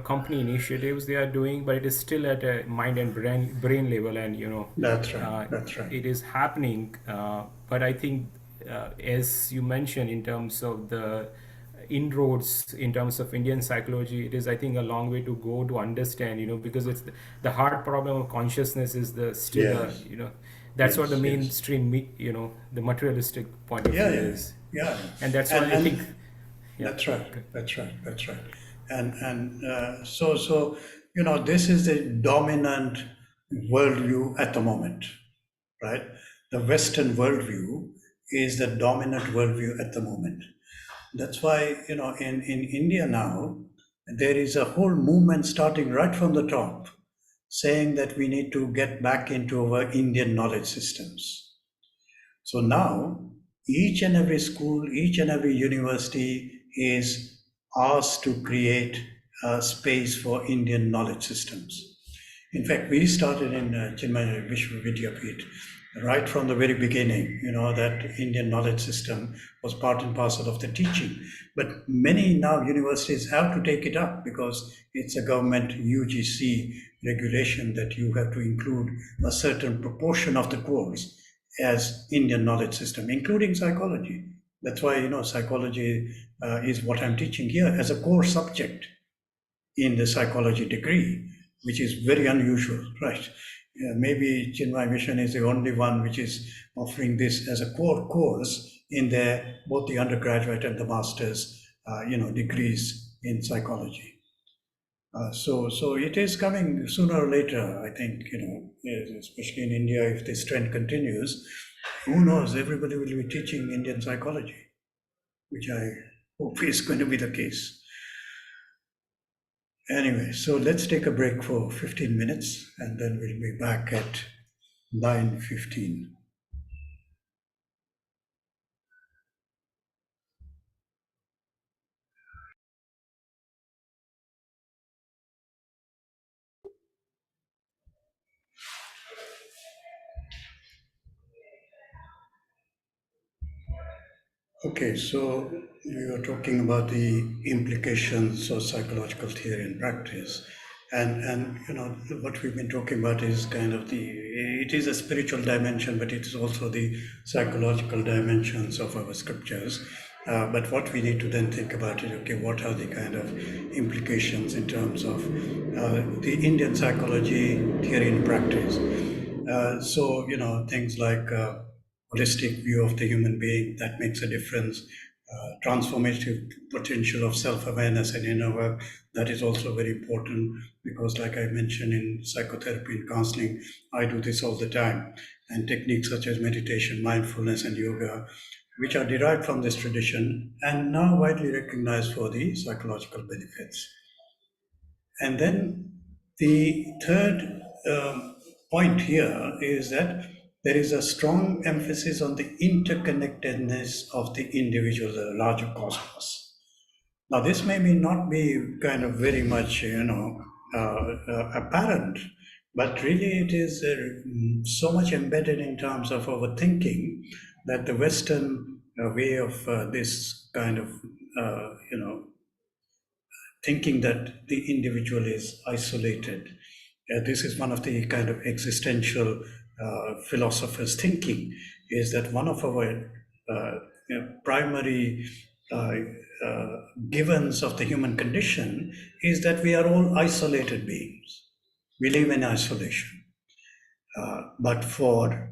company initiatives they are doing, but it is still at a mind and brain level, and that's right. It is happening, but I think as you mentioned, in terms of the inroads in terms of Indian psychology. It is, I think, a long way to go to understand, because it's the hard problem of consciousness is the still, Yes. that's Yes, what the yes. mainstream, the materialistic point of Yeah, view yeah, is. yeah. And that's why I think. Yeah. That's right. That's right. That's right. So this is the dominant worldview at the moment, right? The Western worldview is the dominant worldview at the moment. That's why, in India now, there is a whole movement starting right from the top, saying that we need to get back into our Indian knowledge systems. So now, each and every school, each and every university is asked to create a space for Indian knowledge systems. In fact, we started in Chinmaya Vishwavidyapeeth right from the very beginning, that Indian knowledge system was part and parcel of the teaching. But many now universities have to take it up because it's a government UGC regulation that you have to include a certain proportion of the course as Indian knowledge system, including psychology. That's why, psychology is what I'm teaching here as a core subject in the psychology degree, which is very unusual, right? Maybe Chinmaya Mission is the only one which is offering this as a core course in their both the undergraduate and the master's, degrees in psychology. So it is coming sooner or later, I think, especially in India, if this trend continues, who knows, everybody will be teaching Indian psychology, which I hope is going to be the case. Anyway, so let's take a break for 15 minutes and then we'll be back at 9:15. Okay, so we were talking about the implications of psychological theory and practice. And what we've been talking about is kind of it is a spiritual dimension, but it is also the psychological dimensions of our scriptures. But what we need to then think about is, okay, what are the kind of implications in terms of the Indian psychology theory and practice? So things like holistic view of the human being that makes a difference, transformative potential of self-awareness and inner work, that is also very important because, like I mentioned, in psychotherapy and counseling, I do this all the time, and techniques such as meditation, mindfulness and yoga, which are derived from this tradition and now widely recognized for the psychological benefits. And then the third point here is that there is a strong emphasis on the interconnectedness of the individual, the larger cosmos. Now, this may not be kind of very much, apparent, but really it is so much embedded in terms of our thinking that the Western way of this kind of, thinking that the individual is isolated. This is one of the kind of existential philosophers' thinking, is that one of our primary givens of the human condition is that we are all isolated beings. We live in isolation. But for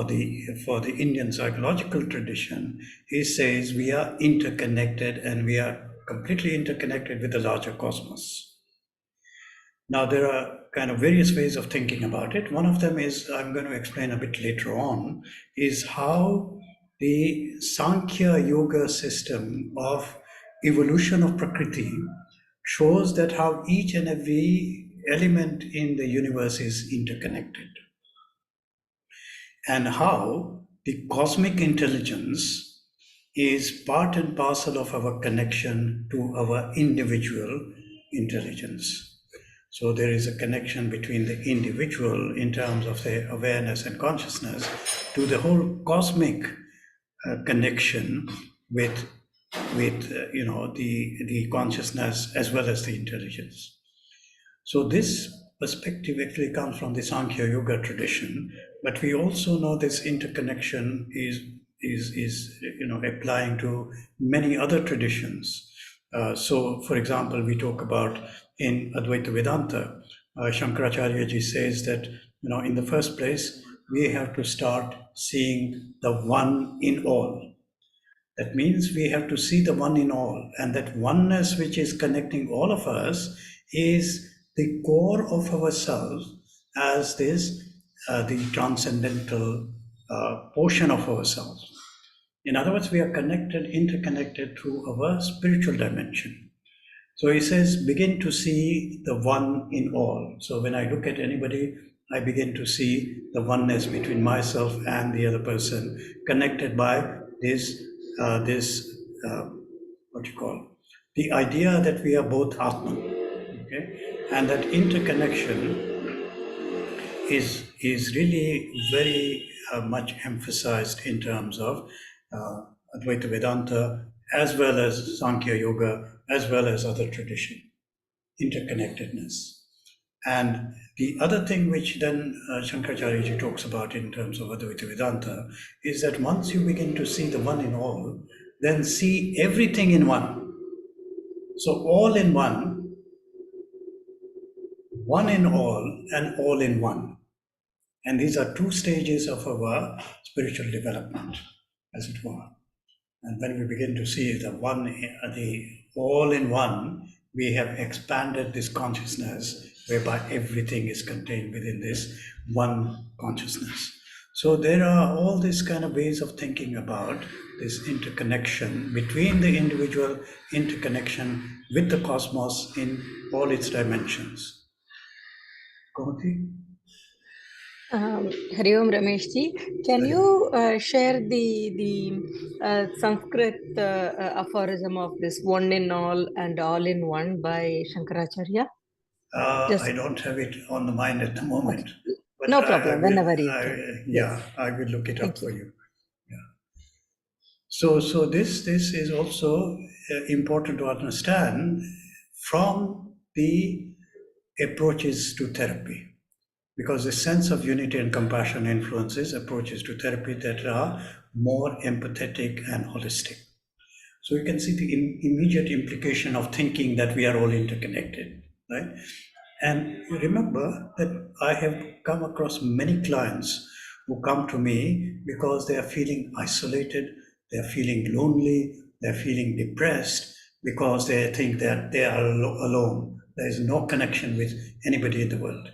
the Indian psychological tradition, he says we are interconnected and we are completely interconnected with the larger cosmos. Now, there are kind of various ways of thinking about it. One of them is, I'm going to explain a bit later on, is how the Sankhya Yoga system of evolution of Prakriti shows that how each and every element in the universe is interconnected. And how the cosmic intelligence is part and parcel of our connection to our individual intelligence. So there is a connection between the individual in terms of their awareness and consciousness to the whole cosmic connection with the consciousness as well as the intelligence. So this perspective actually comes from the Sankhya Yoga tradition, but we also know this interconnection is applying to many other traditions. So, for example, we talk about in Advaita Vedanta, Shankaracharya ji says that, in the first place, we have to start seeing the one in all. That means we have to see the one in all, and that oneness which is connecting all of us is the core of ourselves as this, the transcendental portion of ourselves. In other words, we are connected, interconnected through our spiritual dimension. So he says, begin to see the one in all. So when I look at anybody, I begin to see the oneness between myself and the other person, connected by this, the idea that we are both Atman, okay? And that interconnection is really very much emphasized in terms of Advaita Vedanta, as well as Sankhya Yoga, as well as other tradition, interconnectedness. And the other thing which then Shankaracharya ji talks about in terms of Advaita Vedanta is that once you begin to see the one in all, then see everything in one. So all in one in all, and all in one. And these are two stages of our spiritual development, as it were. And when we begin to see the one, the all in one, we have expanded this consciousness whereby everything is contained within this one consciousness. So there are all these kind of ways of thinking about this interconnection between the individual, interconnection with the cosmos in all its dimensions. Gomati? Hari Om Rameshji, can you share the Sanskrit aphorism of this one in all and all in one by Shankaracharya? I don't have it on the mind at the moment. But no problem, whenever you can. Yeah, I will look it up for you. Yeah. So this is also important to understand from the approaches to therapy, because the sense of unity and compassion influences approaches to therapy that are more empathetic and holistic. So you can see the immediate implication of thinking that we are all interconnected, right? And remember that I have come across many clients who come to me because they are feeling isolated, they are feeling lonely, they are feeling depressed because they think that they are alone. There is no connection with anybody in the world.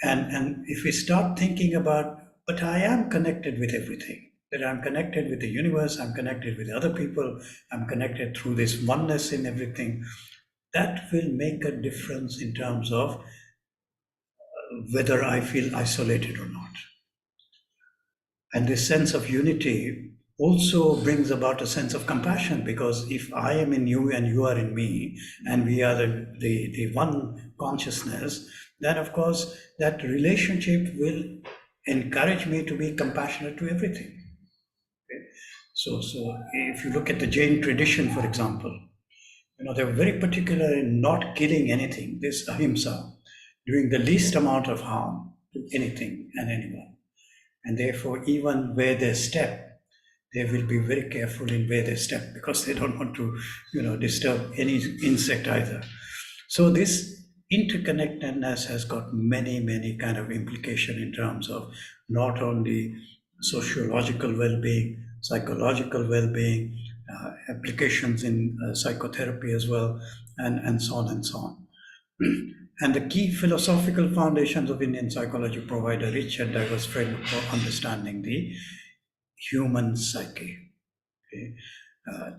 And if we start thinking about, but I am connected with everything, that I'm connected with the universe, I'm connected with other people, I'm connected through this oneness in everything, that will make a difference in terms of whether I feel isolated or not. And this sense of unity also brings about a sense of compassion, because if I am in you and you are in me, and we are the one consciousness, then of course that relationship will encourage me to be compassionate to everything. Okay? So if you look at the Jain tradition, for example, they were very particular in not killing anything, this ahimsa, doing the least amount of harm to anything and anyone. And therefore, even where they step, they will be very careful in where they step, because they don't want to, disturb any insect either. So this interconnectedness has got many kind of implication in terms of not only sociological well-being, psychological well-being, applications in psychotherapy as well, and so on and so on. And the key philosophical foundations of Indian psychology provide a rich and diverse framework for understanding the human psyche. Okay?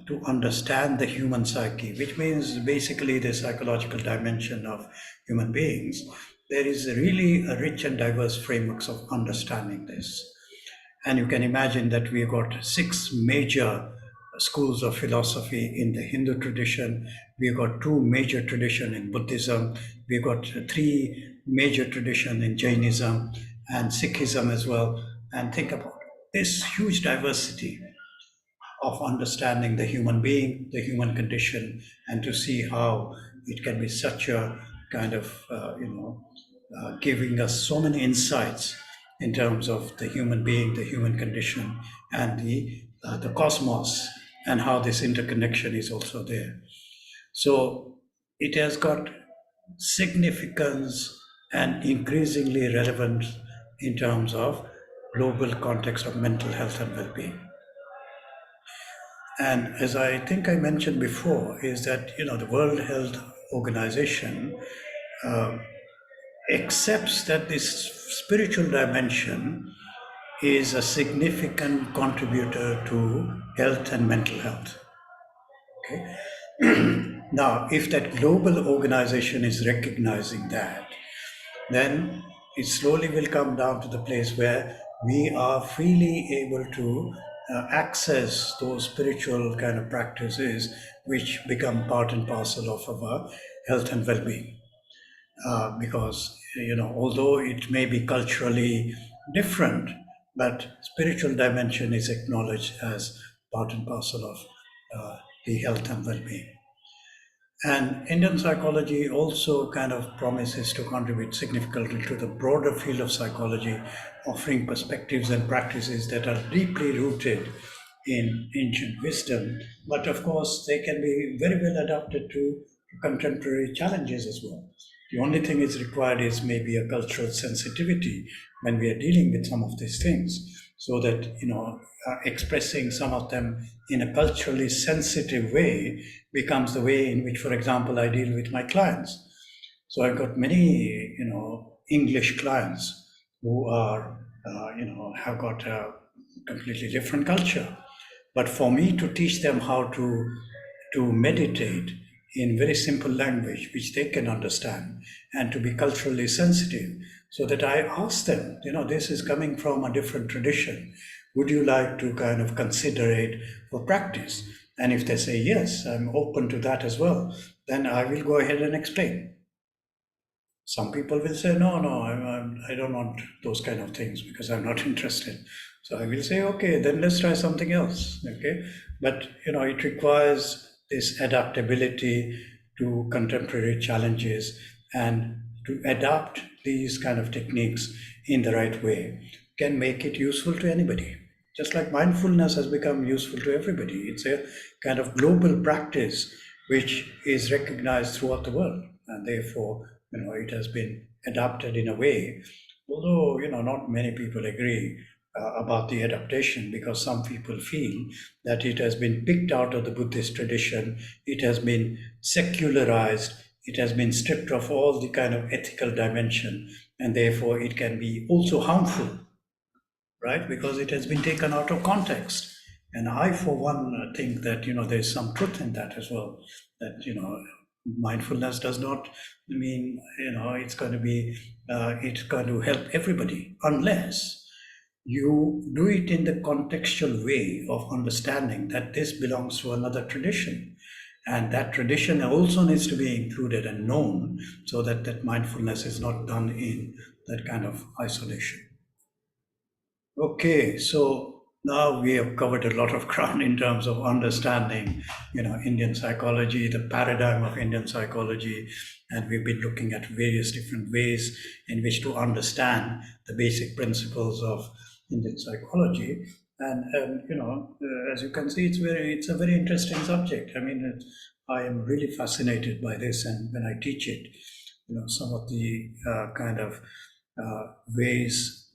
To understand the human psyche, which means basically the psychological dimension of human beings, there is really a rich and diverse frameworks of understanding this. And you can imagine that we've got 6 major schools of philosophy in the Hindu tradition. We've got 2 major traditions in Buddhism. We've got 3 major traditions in Jainism and Sikhism as well. And think about this huge diversity of understanding the human being, the human condition, and to see how it can be such a kind of, giving us so many insights in terms of the human being, the human condition, and the cosmos, and how this interconnection is also there. So it has got significance and increasingly relevant in terms of global context of mental health and well-being. And as I think I mentioned before, is that the World Health Organization accepts that this spiritual dimension is a significant contributor to health and mental health. Okay. Now, if that global organization is recognizing that, then it slowly will come down to the place where we are freely able to access those spiritual kind of practices which become part and parcel of our health and well-being. Because, although it may be culturally different, but spiritual dimension is acknowledged as part and parcel of the health and well-being. And Indian psychology also kind of promises to contribute significantly to the broader field of psychology, offering perspectives and practices that are deeply rooted in ancient wisdom. But of course, they can be very well adapted to contemporary challenges as well. The only thing is required is maybe a cultural sensitivity when we are dealing with some of these things, so that expressing some of them in a culturally sensitive way becomes the way in which, for example, I deal with my clients. So I've got many, English clients who are, have got a completely different culture. But for me to teach them how to meditate in very simple language, which they can understand, and to be culturally sensitive, so that I ask them, this is coming from a different tradition. Would you like to kind of consider it for practice? And if they say, yes, I'm open to that as well, then I will go ahead and explain. Some people will say, no, I don't want those kind of things because I'm not interested. So I will say, okay, then let's try something else. Okay, but it requires this adaptability to contemporary challenges and to adapt these kind of techniques in the right way can make it useful to anybody. Just like mindfulness has become useful to everybody. It's a kind of global practice which is recognized throughout the world, and therefore it has been adapted in a way, although not many people agree about the adaptation, because some people feel that it has been picked out of the Buddhist tradition, it has been secularized, it has been stripped of all the kind of ethical dimension, and therefore it can be also harmful, right? Because it has been taken out of context. And I, for one, think that there's some truth in that as well, that mindfulness does not mean it's going to help everybody, unless you do it in the contextual way of understanding that this belongs to another tradition, and that tradition also needs to be included and known, so that that mindfulness is not done in that kind of isolation. Okay, so now we have covered a lot of ground in terms of understanding, Indian psychology, the paradigm of Indian psychology, and we've been looking at various different ways in which to understand the basic principles of Indian psychology. And as you can see, it's a very interesting subject. I mean, I am really fascinated by this, and when I teach it, some of the kind of ways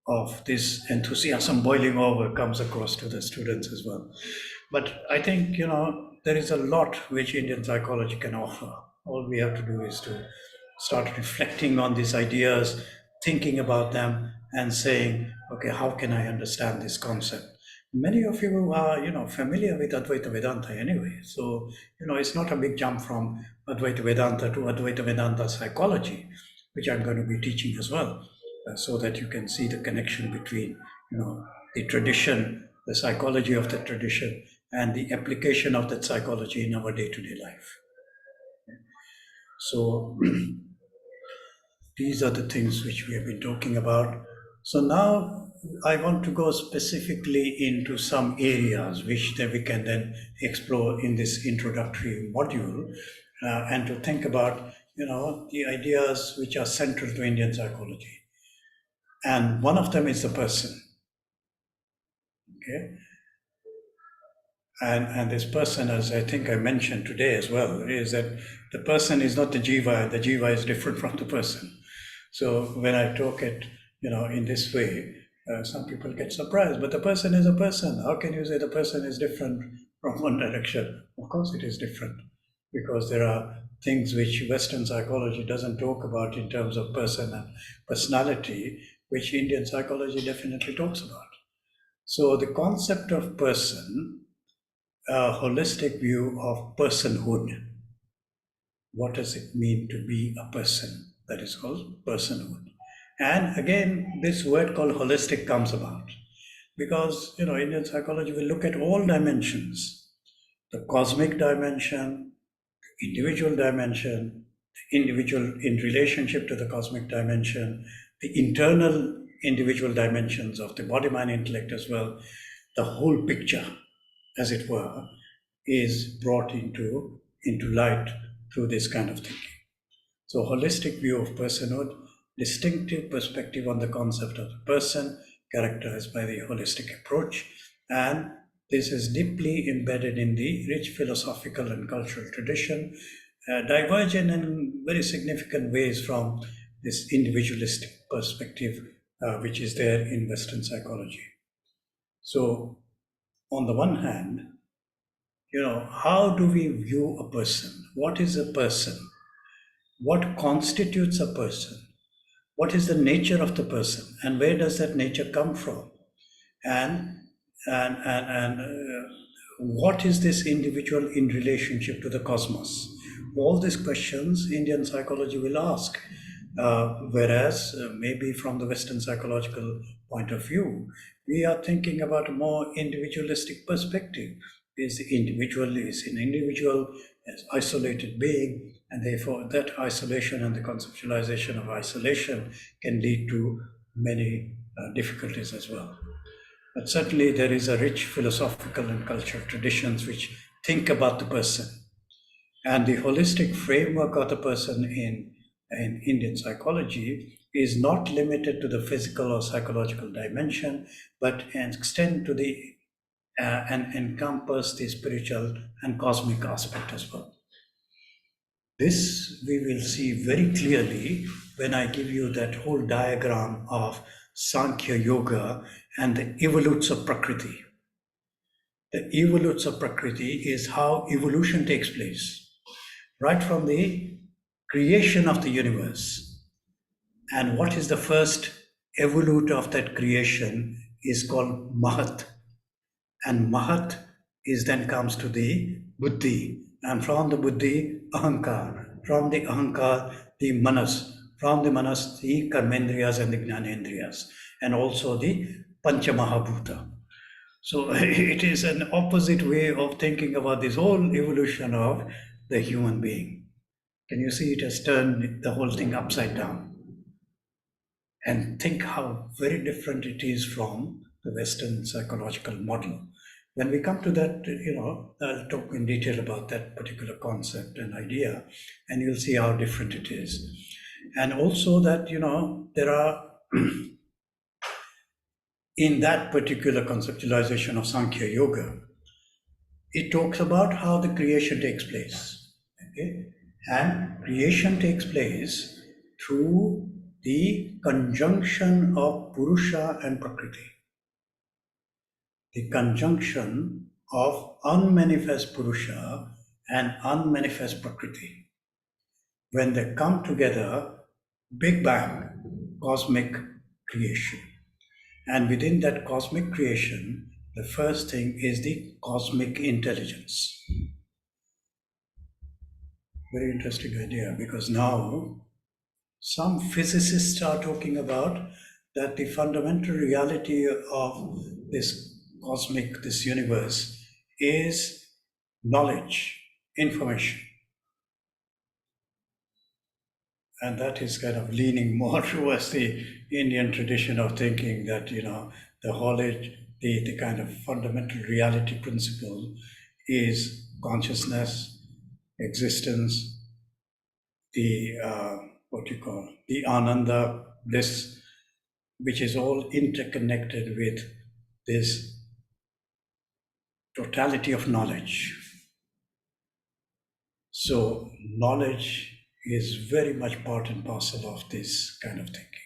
of this enthusiasm boiling over comes across to the students as well. But I think, there is a lot which Indian psychology can offer. All we have to do is to start reflecting on these ideas, thinking about them, and saying, okay, how can I understand this concept? Many of you are, familiar with Advaita Vedanta anyway. So, it's not a big jump from Advaita Vedanta to Advaita Vedanta psychology, which I'm going to be teaching as well, so that you can see the connection between, the tradition, the psychology of the tradition, and the application of that psychology in our day-to-day life. So these are the things which we have been talking about. So now I want to go specifically into some areas which we can then explore in this introductory module, and to think about, the ideas which are central to Indian psychology. And one of them is the person. Okay. And this person, as I think I mentioned today as well, is that the person is not the jiva. The jiva is different from the person. So when I talk it, in this way, some people get surprised. But the person is a person. How can you say the person is different from one direction? Of course, it is different, because there are things which Western psychology doesn't talk about in terms of person and personality, which Indian psychology definitely talks about. So the concept of person, a holistic view of personhood. What does it mean to be a person? That is called personhood. And again, this word called holistic comes about because, Indian psychology will look at all dimensions, the cosmic dimension, the individual dimension, the individual in relationship to the cosmic dimension, the internal individual dimensions of the body, mind, intellect as well. The whole picture, as it were, is brought into light through this kind of thinking. So holistic view of personhood, distinctive perspective on the concept of the person, characterized by the holistic approach. And this is deeply embedded in the rich philosophical and cultural tradition, divergent in very significant ways from this individualistic perspective, which is there in Western psychology. So on the one hand, how do we view a person? What is a person? What constitutes a person? What is the nature of the person? And where does that nature come from? And what is this individual in relationship to the cosmos? All these questions Indian psychology will ask, whereas maybe from the Western psychological point of view, we are thinking about a more individualistic perspective. Is the individual is an individual as isolated being, and therefore that isolation and the conceptualization of isolation can lead to many difficulties as well. But certainly there is a rich philosophical and cultural traditions which think about the person. And the holistic framework of the person in Indian psychology is not limited to the physical or psychological dimension, but extend to the and encompass the spiritual and cosmic aspect as well. This we will see very clearly when I give you that whole diagram of Sankhya Yoga and the evolutes of Prakriti. The evolutes of Prakriti is how evolution takes place, right from the creation of the universe. And what is the first evolute of that creation is called Mahat. And Mahat is then comes to the Buddhi, and from the Buddhi, Ahankar, from the Ahankar, the Manas, from the Manas, the Karmendriyas and the Jnanendriyas, and also the Panchamahabhuta. So it is an opposite way of thinking about this whole evolution of the human being. Can you see it has turned the whole thing upside down? And think how very different it is from the Western psychological model. When we come to that, I'll talk in detail about that particular concept and idea, and you'll see how different it is. And also that, there are, in that particular conceptualization of Sankhya Yoga, it talks about how the creation takes place. Okay? And creation takes place through the conjunction of Purusha and Prakriti. The conjunction of unmanifest Purusha and unmanifest Prakriti. When they come together, Big Bang, cosmic creation. And within that cosmic creation, the first thing is the cosmic intelligence. Very interesting idea, because now some physicists are talking about that the fundamental reality of this cosmic, this universe, is knowledge, information. And that is kind of leaning more towards the Indian tradition of thinking that, the knowledge, the kind of fundamental reality principle is consciousness, existence, the, the Ananda, bliss, which is all interconnected with this totality of knowledge. So knowledge is very much part and parcel of this kind of thinking.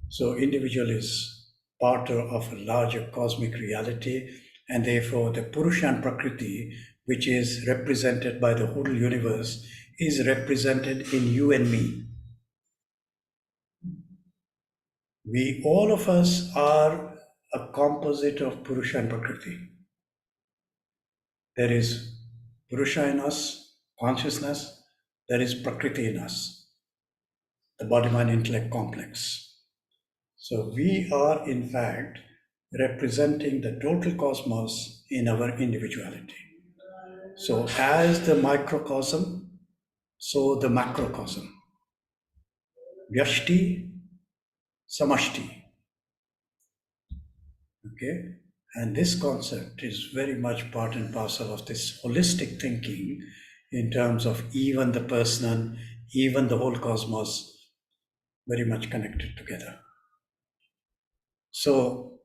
So individual is part of a larger cosmic reality, and therefore the Purusha and Prakriti, which is represented by the whole universe, is represented in you and me. We, all of us, are a composite of Purusha and Prakriti. There is Purusha in us, consciousness, there is Prakriti in us, the body-mind-intellect complex. So we are, in fact, representing the total cosmos in our individuality. So as the microcosm, so the macrocosm. Vyashti, samashti. Okay? And this concept is very much part and parcel of this holistic thinking in terms of even the person, even the whole cosmos, very much connected together. So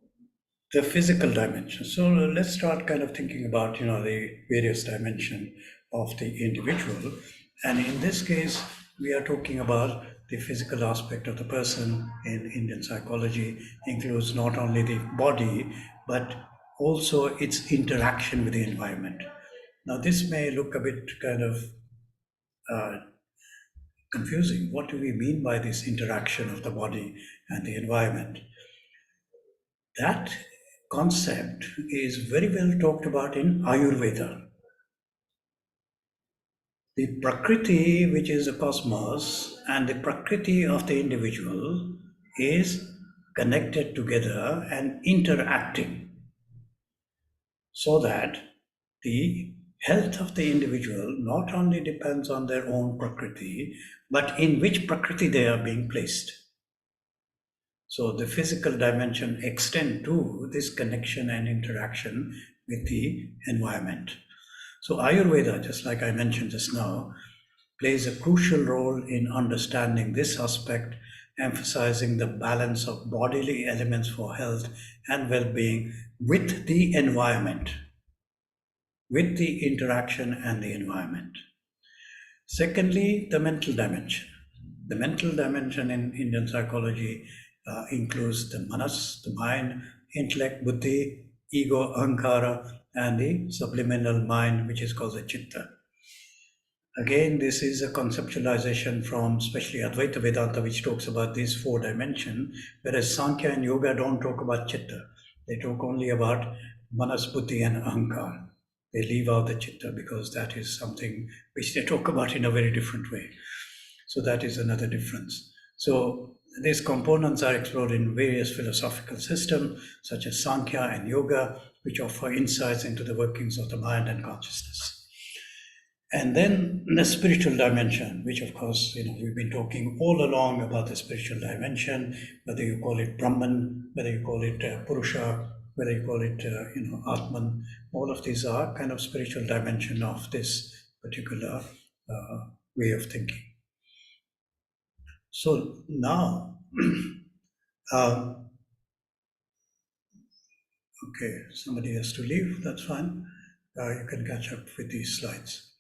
the physical dimension. So let's start kind of thinking about, the various dimensions of the individual. And in this case, we are talking about the physical aspect of the person in Indian psychology, includes not only the body, but also its interaction with the environment. Now, this may look a bit kind of confusing. What do we mean by this interaction of the body and the environment? That concept is very well talked about in Ayurveda. The Prakriti, which is the cosmos, and the Prakriti of the individual is connected together and interacting, so that the health of the individual not only depends on their own Prakriti, but in which Prakriti they are being placed. So the physical dimension extends to this connection and interaction with the environment. So Ayurveda, just like I mentioned just now, plays a crucial role in understanding this aspect, emphasizing the balance of bodily elements for health and well-being with the environment, with the interaction and the environment. Secondly, the mental dimension. The mental dimension in Indian psychology includes the manas, the mind, intellect, buddhi, ego, ahankara, and the subliminal mind, which is called the chitta. Again, this is a conceptualization from especially Advaita Vedanta, which talks about these four dimensions, whereas Sankhya and Yoga don't talk about chitta. They talk only about manas, buddhi, and ahankara. They leave out the chitta because that is something which they talk about in a very different way. So that is another difference. So these components are explored in various philosophical systems, such as Sankhya and Yoga, which offer insights into the workings of the mind and consciousness. And then the spiritual dimension, which of course, we've been talking all along about the spiritual dimension, whether you call it Brahman, whether you call it Purusha, whether you call it, Atman, all of these are kind of spiritual dimension of this particular way of thinking. So now, okay, somebody has to leave, that's fine. You can catch up with these slides.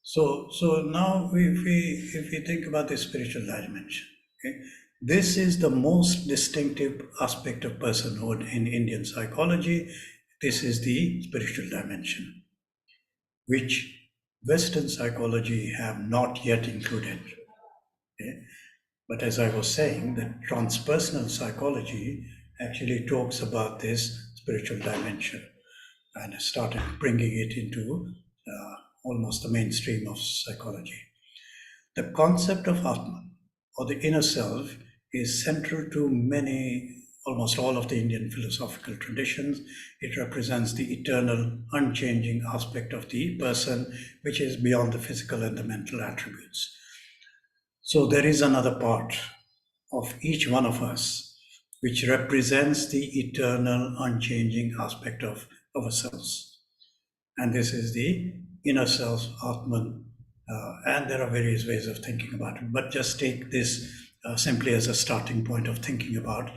So now if we think about the spiritual dimension, okay, this is the most distinctive aspect of personhood in Indian psychology. This is the spiritual dimension, which Western psychology have not yet included. Okay? But as I was saying, the transpersonal psychology actually talks about this spiritual dimension and has started bringing it into almost the mainstream of psychology. The concept of Atman, or the inner self, is central to almost all of the Indian philosophical traditions. It represents the eternal, unchanging aspect of the person, which is beyond the physical and the mental attributes. So there is another part of each one of us which represents the eternal, unchanging aspect of ourselves. And this is the inner self, Atman, and there are various ways of thinking about it. But just take this simply as a starting point of thinking about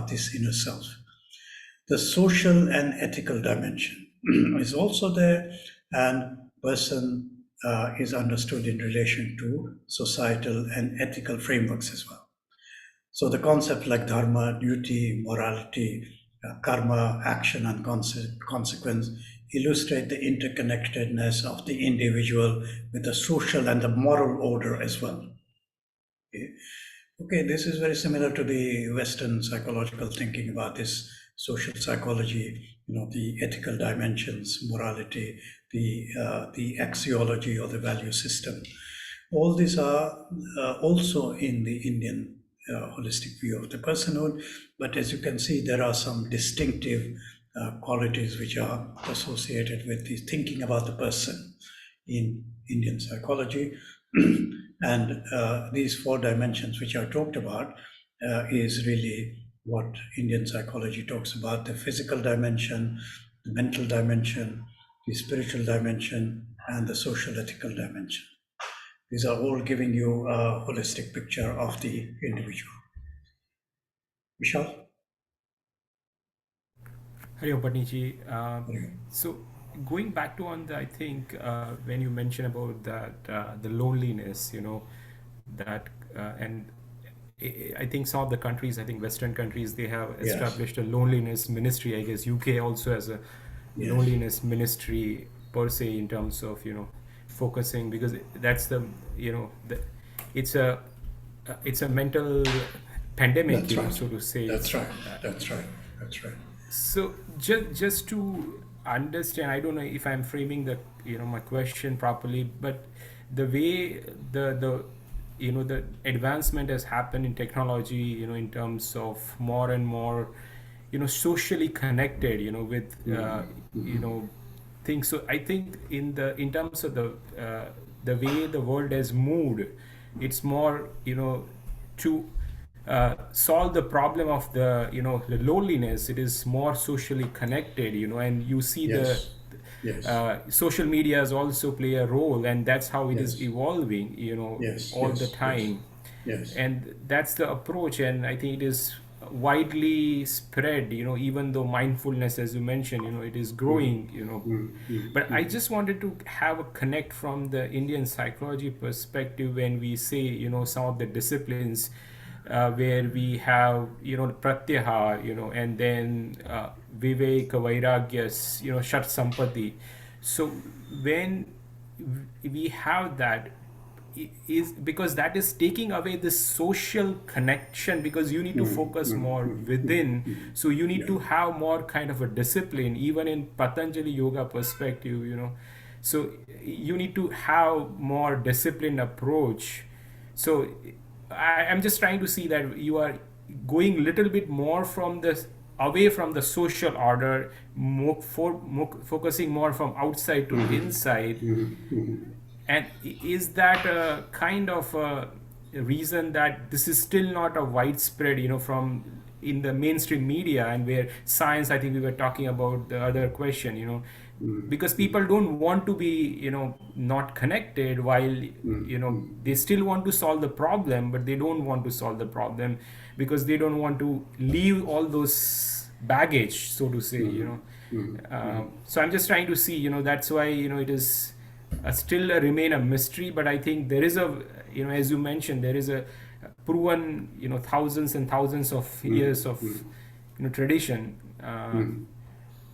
this inner self. The social and ethical dimension is also there, and person is understood in relation to societal and ethical frameworks as well. So the concept like dharma, duty, morality, karma, action and consequence illustrate the interconnectedness of the individual with the social and the moral order as well. Okay, this is very similar to the Western psychological thinking about this social psychology, the ethical dimensions, morality, the axiology or the value system. All these are also in the Indian holistic view of the personhood, but as you can see, there are some distinctive qualities which are associated with the thinking about the person in Indian psychology. And these 4 dimensions which I talked about is really what Indian psychology talks about: the physical dimension, the mental dimension, the spiritual dimension, and the social ethical dimension. These are all giving you a holistic picture of the individual. Vishal? Hari Om Patniji. So going back to I think when you mentioned about that the loneliness, that and I think some of the countries, I think Western countries, they have established a loneliness ministry. I guess UK also has a loneliness ministry per se, in terms of focusing, because that's the it's a mental pandemic, so to say. That's right. So just to understand, I don't know if I'm framing the my question properly, but the way the advancement has happened in technology, in terms of more and more socially connected, with things. So I think in terms of the way the world has moved, it's more to solve the problem of the the loneliness. It is more socially connected, and you see social medias also play a role, and that's how it is evolving all the time. And that's the approach, and I think it is widely spread, even though mindfulness, as you mentioned, it is growing, but I just wanted to have a connect from the Indian psychology perspective when we say some of the disciplines where we have pratyahar, and then vivek, vairagyas, shat sampati. So when we have that, is because that is taking away the social connection, because you need to focus more within, so you need to have more kind of a discipline, even in Patanjali yoga perspective, so you need to have more disciplined approach. So I'm just trying to see that you are going a little bit more from this away from the social order, focusing more from outside to inside. And is that a kind of a reason that this is still not a widespread, from in the mainstream media, and where science, I think we were talking about the other question, because people don't want to be, not connected, while, they still want to solve the problem, but they don't want to solve the problem because they don't want to leave all those baggage, so to say, So I'm just trying to see, that's why, it is still remain a mystery, but I think there is a, as you mentioned, there is a proven, thousands and thousands of years of, tradition.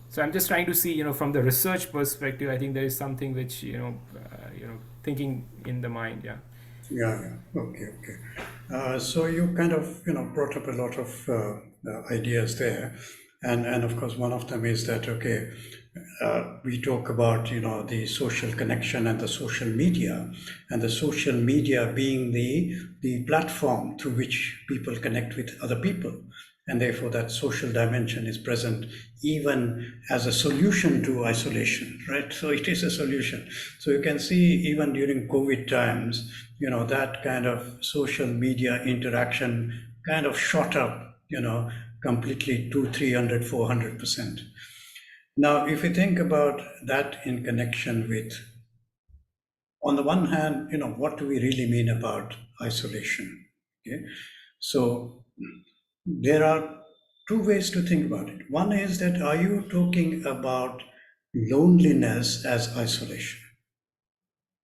So I'm just trying to see, from the research perspective, I think there is something which, thinking in the mind, Okay. So you kind of, brought up a lot of ideas there. And of course, one of them is that, we talk about, the social connection and the social media, and the social media being the platform through which people connect with other people. And therefore, that social dimension is present even as a solution to isolation, right? So it is a solution. So you can see even during COVID times, that kind of social media interaction kind of shot up, completely 200%, 300%, 400%. Now, if you think about that in connection with, on the one hand, what do we really mean about isolation? Okay, so there are two ways to think about it. One is that, are you talking about loneliness as isolation?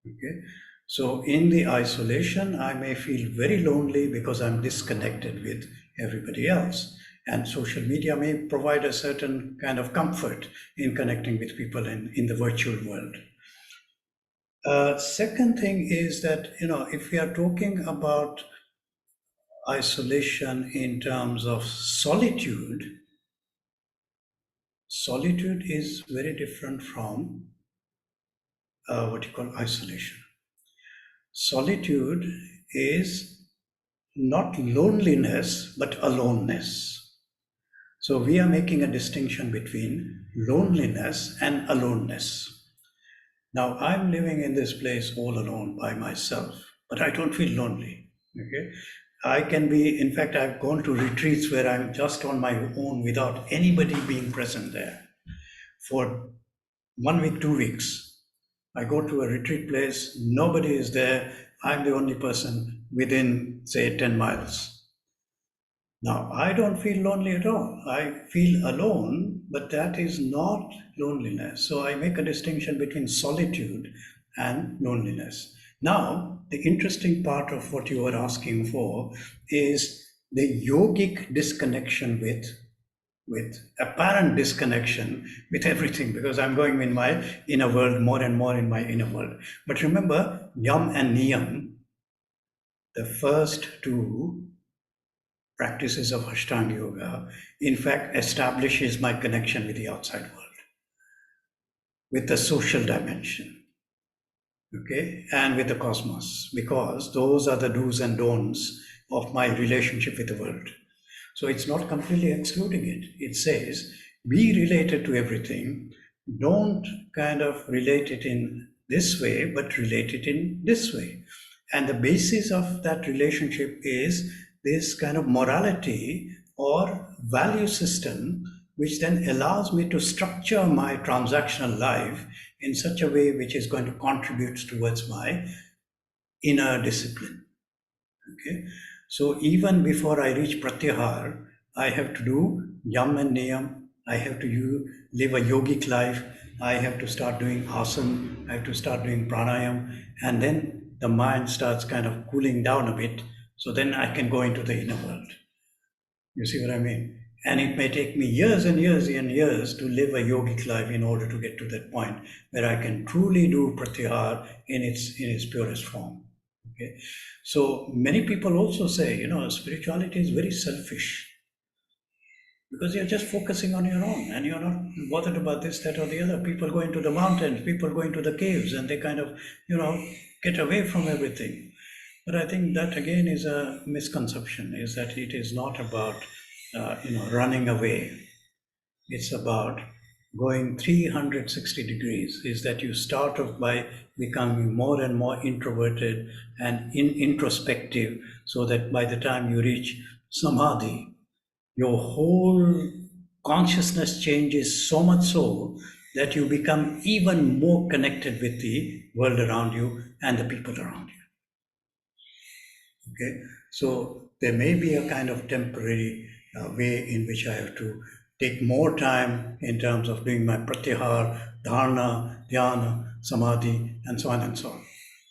Okay, so in the isolation, I may feel very lonely because I'm disconnected with everybody else. And social media may provide a certain kind of comfort in connecting with people in the virtual world. Second thing is that, if we are talking about isolation in terms of solitude, solitude is very different from what you call isolation. Solitude is not loneliness, but aloneness. So we are making a distinction between loneliness and aloneness. Now, I'm living in this place all alone by myself, but I don't feel lonely. Okay, I can be, in fact, I've gone to retreats where I'm just on my own without anybody being present there for 1 week, 2 weeks. I go to a retreat place, nobody is there, I'm the only person within, say, 10 miles. Now, I don't feel lonely at all. I feel alone, but that is not loneliness. So I make a distinction between solitude and loneliness. Now, the interesting part of what you are asking for is the yogic disconnection with apparent disconnection with everything, because I'm going in my inner world, more and more in my inner world. But remember, yam and niyam, the first two practices of Ashtanga Yoga, in fact, establishes my connection with the outside world, with the social dimension, okay, and with the cosmos, because those are the do's and don'ts of my relationship with the world. So it's not completely excluding it. It says, be related to everything. Don't kind of relate it in this way, but relate it in this way. And the basis of that relationship is this kind of morality or value system, which then allows me to structure my transactional life in such a way which is going to contribute towards my inner discipline. Okay. So even before I reach pratyahar, I have to do yam and niyam. I have to live a yogic life. I have to start doing asana. I have to start doing pranayam. And then the mind starts kind of cooling down a bit. So then I can go into the inner world. You see what I mean? And it may take me years and years and years to live a yogic life in order to get to that point where I can truly do pratyahar in its purest form. Okay, so many people also say, spirituality is very selfish because you're just focusing on your own and you're not bothered about this, that, or the other. People go into the mountains, people go into the caves, and they kind of, get away from everything. But I think that again is a misconception, is that it is not about, running away. It's about going 360 degrees, is that you start off by becoming more and more introverted and introspective, so that by the time you reach samadhi, your whole consciousness changes so much so that you become even more connected with the world around you and the people around you. Okay, so there may be a kind of temporary way in which I have to take more time in terms of doing my pratyahar, dharana, dhyana, samadhi, and so on and so on.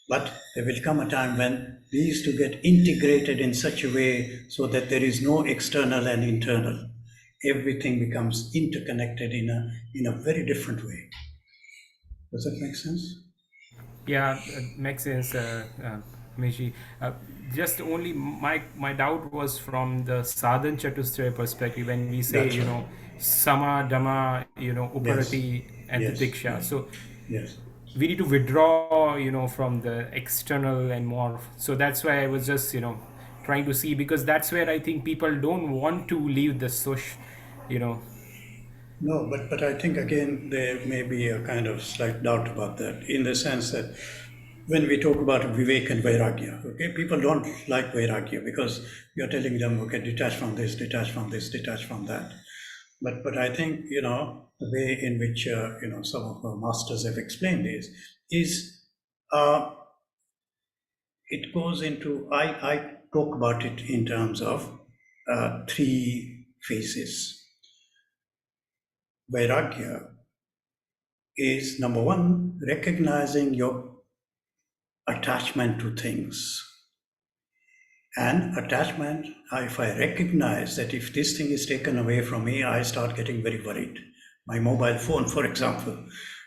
But there will come a time when these two get integrated in such a way so that there is no external and internal. Everything becomes interconnected in a very different way. Does that make sense? Yeah, it makes sense, Meshi. Just only my doubt was from the Sadhan Chatushraya perspective when we say, That's right. Sama, Dhamma, Uparati, Yes. and Yes. Tiksha. Yes. So Yes. we need to withdraw, from the external and more. So that's why I was just, trying to see, because that's where I think people don't want to leave the social, No, but I think again there may be a kind of slight doubt about that, in the sense that when we talk about Vivek and Vairagya, okay, people don't like Vairagya because you're telling them, okay, detach from this, detach from this, detach from that. But I think, the way in which, some of our masters have explained is it goes into, I talk about it in terms of 3 phases. Vairagya is, number 1, recognizing your attachment to things. And attachment, if I recognize that if this thing is taken away from me, I start getting very worried. My mobile phone, for example,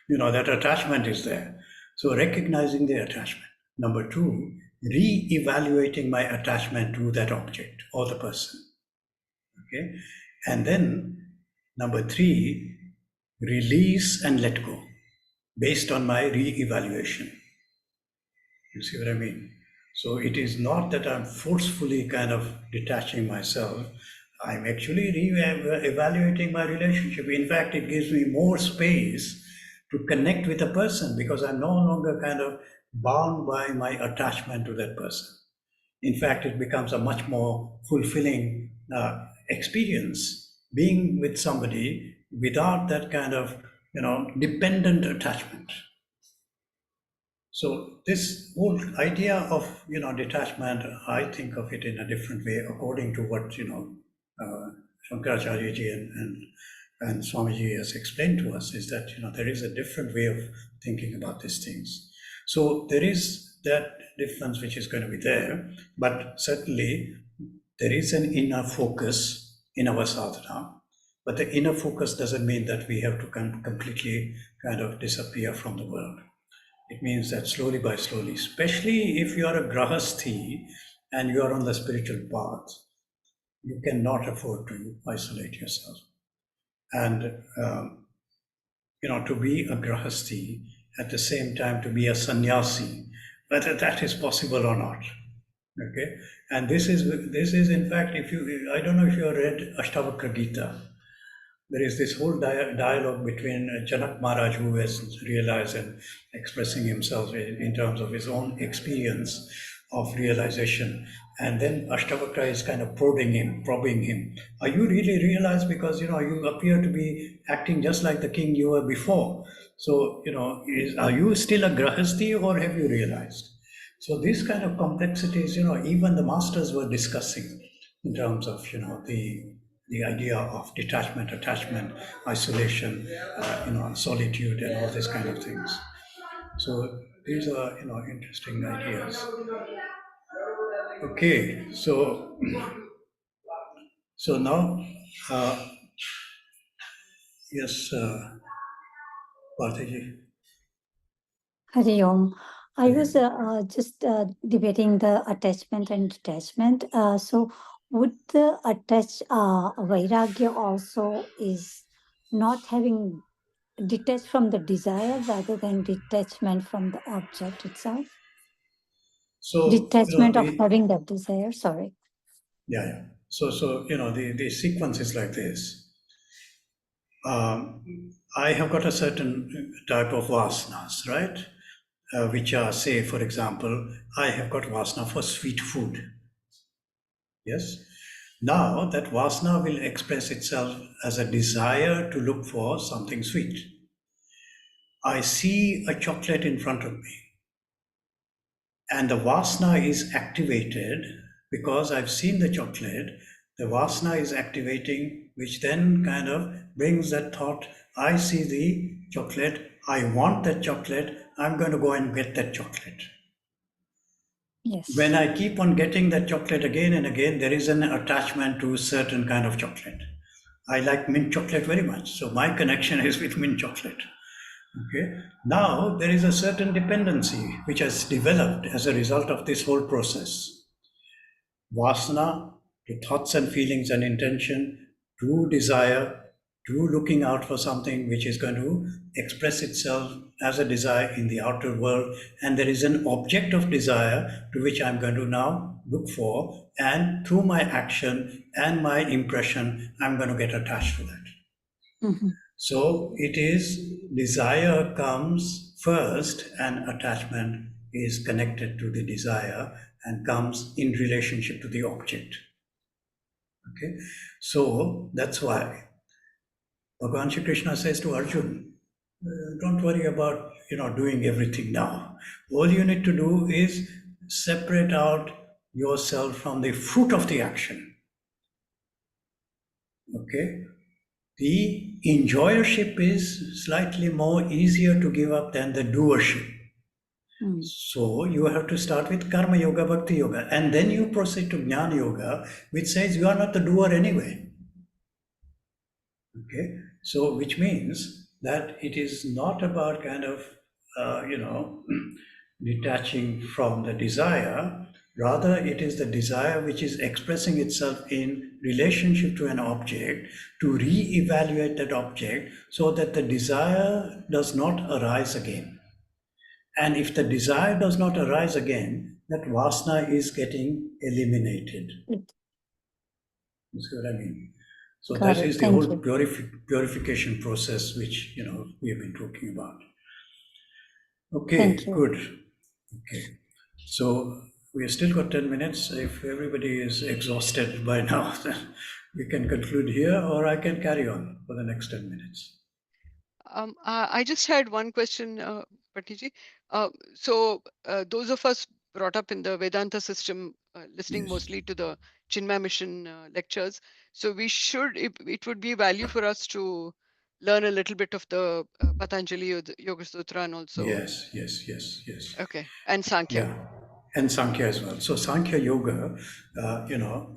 that attachment is there. So recognizing the attachment. Number 2, re-evaluating my attachment to that object or the person. Okay. And then number 3, release and let go based on my re-evaluation. You see what I mean? So it is not that I'm forcefully kind of detaching myself. I'm actually re-evaluating my relationship. In fact, it gives me more space to connect with a person because I'm no longer kind of bound by my attachment to that person. In fact, it becomes a much more fulfilling experience being with somebody without that kind of, dependent attachment. So this whole idea of, detachment, I think of it in a different way according to what, Shankaracharya ji and Swamiji has explained to us, is that, there is a different way of thinking about these things. So there is that difference which is going to be there, but certainly there is an inner focus in our sadhana. But the inner focus doesn't mean that we have to completely kind of disappear from the world. It means that slowly by slowly, especially if you are a grahasthi and you are on the spiritual path, you cannot afford to isolate yourself. And, to be a grahasthi, at the same time to be a sannyasi, whether that is possible or not. Okay, and this is in fact, I don't know if you have read Ashtavakra Gita. There is this whole dialogue between Janak Maharaj, who has realized and expressing himself in terms of his own experience of realization. And then Ashtavakra is kind of probing him. Are you really realized? Because, you appear to be acting just like the king you were before. So, are you still a grahasthi or have you realized? So these kind of complexities, even the masters were discussing in terms of, the idea of detachment, attachment, isolation, solitude, and all these kind of things. So these are, interesting ideas. Okay, so now, yes, Bhartaji. Hari Om. I was just debating the attachment and detachment. So would the Vairagya also is not having detached from the desire rather than detachment from the object itself? So detachment of having that desire, sorry. Yeah. So the sequence is like this. I have got a certain type of vasanas, right? Which are, say, for example, I have got vasana for sweet food. Yes. Now that vasana will express itself as a desire to look for something sweet. I see a chocolate in front of me, and the vasana is activated because I've seen the chocolate. The vasana is activating, which then kind of brings that thought, I see the chocolate, I want that chocolate, I'm going to go and get that chocolate. Yes. When I keep on getting that chocolate again and again, there is an attachment to a certain kind of chocolate. I like mint chocolate very much, so my connection is with mint chocolate. Okay. Now there is a certain dependency which has developed as a result of this whole process. Vasana, to thoughts and feelings and intention, to desire, to looking out for something which is going to express itself as a desire in the outer world, and there is an object of desire to which I'm going to now look for, and through my action and my impression, I'm going to get attached to that. Mm-hmm. So it is desire comes first, and attachment is connected to the desire and comes in relationship to the object. Okay, so that's why Bhagavan Shri Krishna says to Arjun, don't worry about doing everything now. All you need to do is separate out yourself from the fruit of the action. Okay? The enjoyership is slightly more easier to give up than the doership. So you have to start with Karma Yoga, Bhakti Yoga, and then you proceed to Jnana Yoga, which says you are not the doer anyway. Okay, so which means that it is not about kind of, detaching from the desire. Rather, it is the desire which is expressing itself in relationship to an object to re-evaluate that object so that the desire does not arise again. And if the desire does not arise again, that vasana is getting eliminated. You see what I mean? So Got that it. is the Thank whole you. purification process which we have been talking about. Okay, Thank you. good. Okay, so we have still got 10 minutes. If everybody is exhausted by now, then we can conclude here, or I can carry on for the next 10 minutes. I just had one question, Patiji. So those of us brought up in the Vedanta system, listening mostly to the Chinmaya Mission lectures, so it would be value for us to learn a little bit of the Patanjali Yoga Sutra and also. Yes. Okay, and Sankhya. Yeah, and Sankhya as well. So Sankhya Yoga,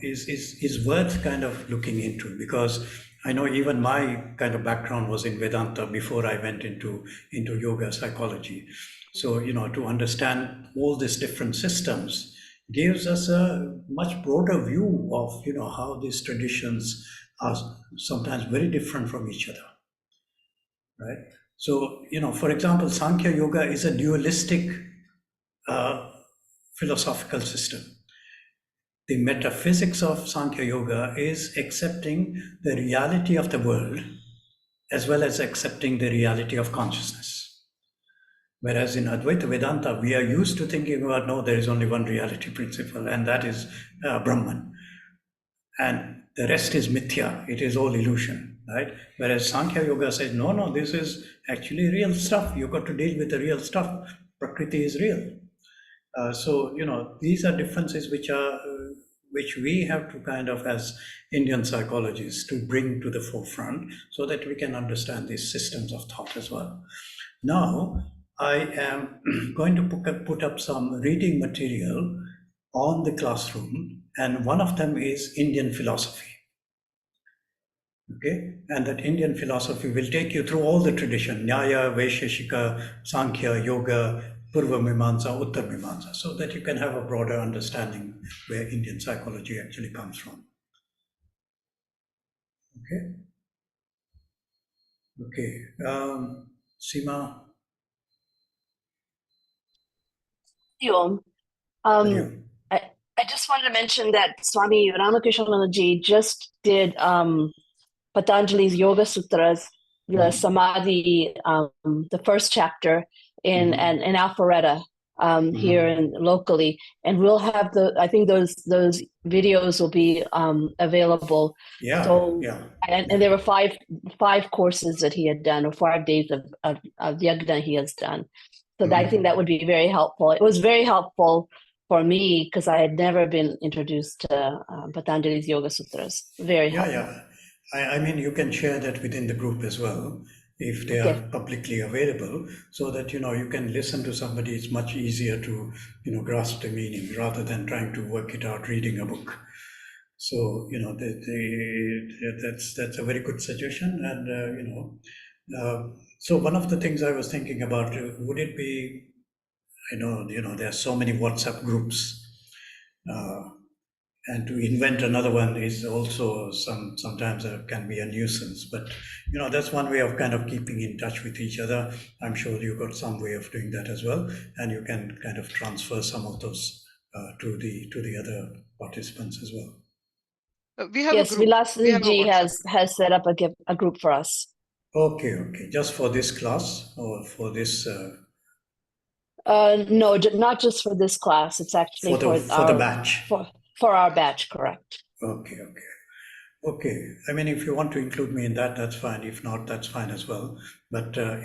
is worth kind of looking into, because I know even my kind of background was in Vedanta before I went into yoga psychology. So, to understand all these different systems gives us a much broader view of, how these traditions are sometimes very different from each other, right? So, for example, Sankhya Yoga is a dualistic philosophical system. The metaphysics of Sankhya Yoga is accepting the reality of the world as well as accepting the reality of consciousness. Whereas in Advaita Vedanta, we are used to thinking about, no, there is only one reality principle, and that is Brahman. And the rest is mithya, it is all illusion, right? Whereas Sankhya Yoga says, no, this is actually real stuff. You've got to deal with the real stuff. Prakriti is real. So, these are differences which we have to kind of, as Indian psychologists, to bring to the forefront so that we can understand these systems of thought as well. Now, I am going to put up some reading material on the classroom, and one of them is Indian philosophy. Okay, and that Indian philosophy will take you through all the tradition, Nyaya, Vaisheshika, Sankhya, Yoga, Purva Mimamsa, Uttar Mimamsa, so that you can have a broader understanding where Indian psychology actually comes from. Okay, Seema. I just wanted to mention that Swami Ramakrishnanaji just did Patanjali's Yoga Sutras, the Samadhi, the first chapter in Alpharetta here locally, and we'll have I think those videos will be available. And there were five courses that he had done, or 5 days of yajna he has done. So I think that would be very helpful. It was very helpful for me because I had never been introduced to Patanjali's Yoga Sutras. Very helpful. I mean, you can share that within the group as well, if they are publicly available, so that, you can listen to somebody. It's much easier to, grasp the meaning rather than trying to work it out reading a book. So, that's a very good suggestion. And, so one of the things I was thinking about, would it be, I know, there are so many WhatsApp groups, and to invent another one is also sometimes can be a nuisance, but that's one way of kind of keeping in touch with each other. I'm sure you've got some way of doing that as well, and you can kind of transfer some of those to the other participants as well. We have a group. Vilasji has set up a group for us. Okay, just for this class or for this? No, not just for this class. It's actually for the batch. For our batch, correct. Okay. I mean, if you want to include me in that, that's fine. If not, that's fine as well. But my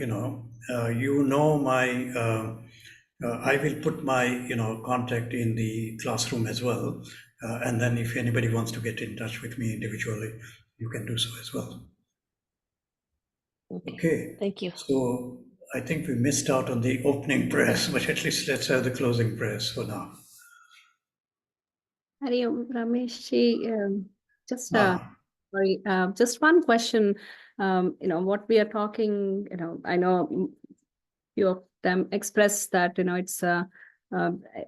I will put my contact in the classroom as well, and then if anybody wants to get in touch with me individually, you can do so as well. Okay. Thank you. So I think we missed out on the opening prayers, but at least let's have the closing prayers for now. Hari Om, Ramesh ji, just Ah. sorry, just one question. What we are talking, I know few of them express that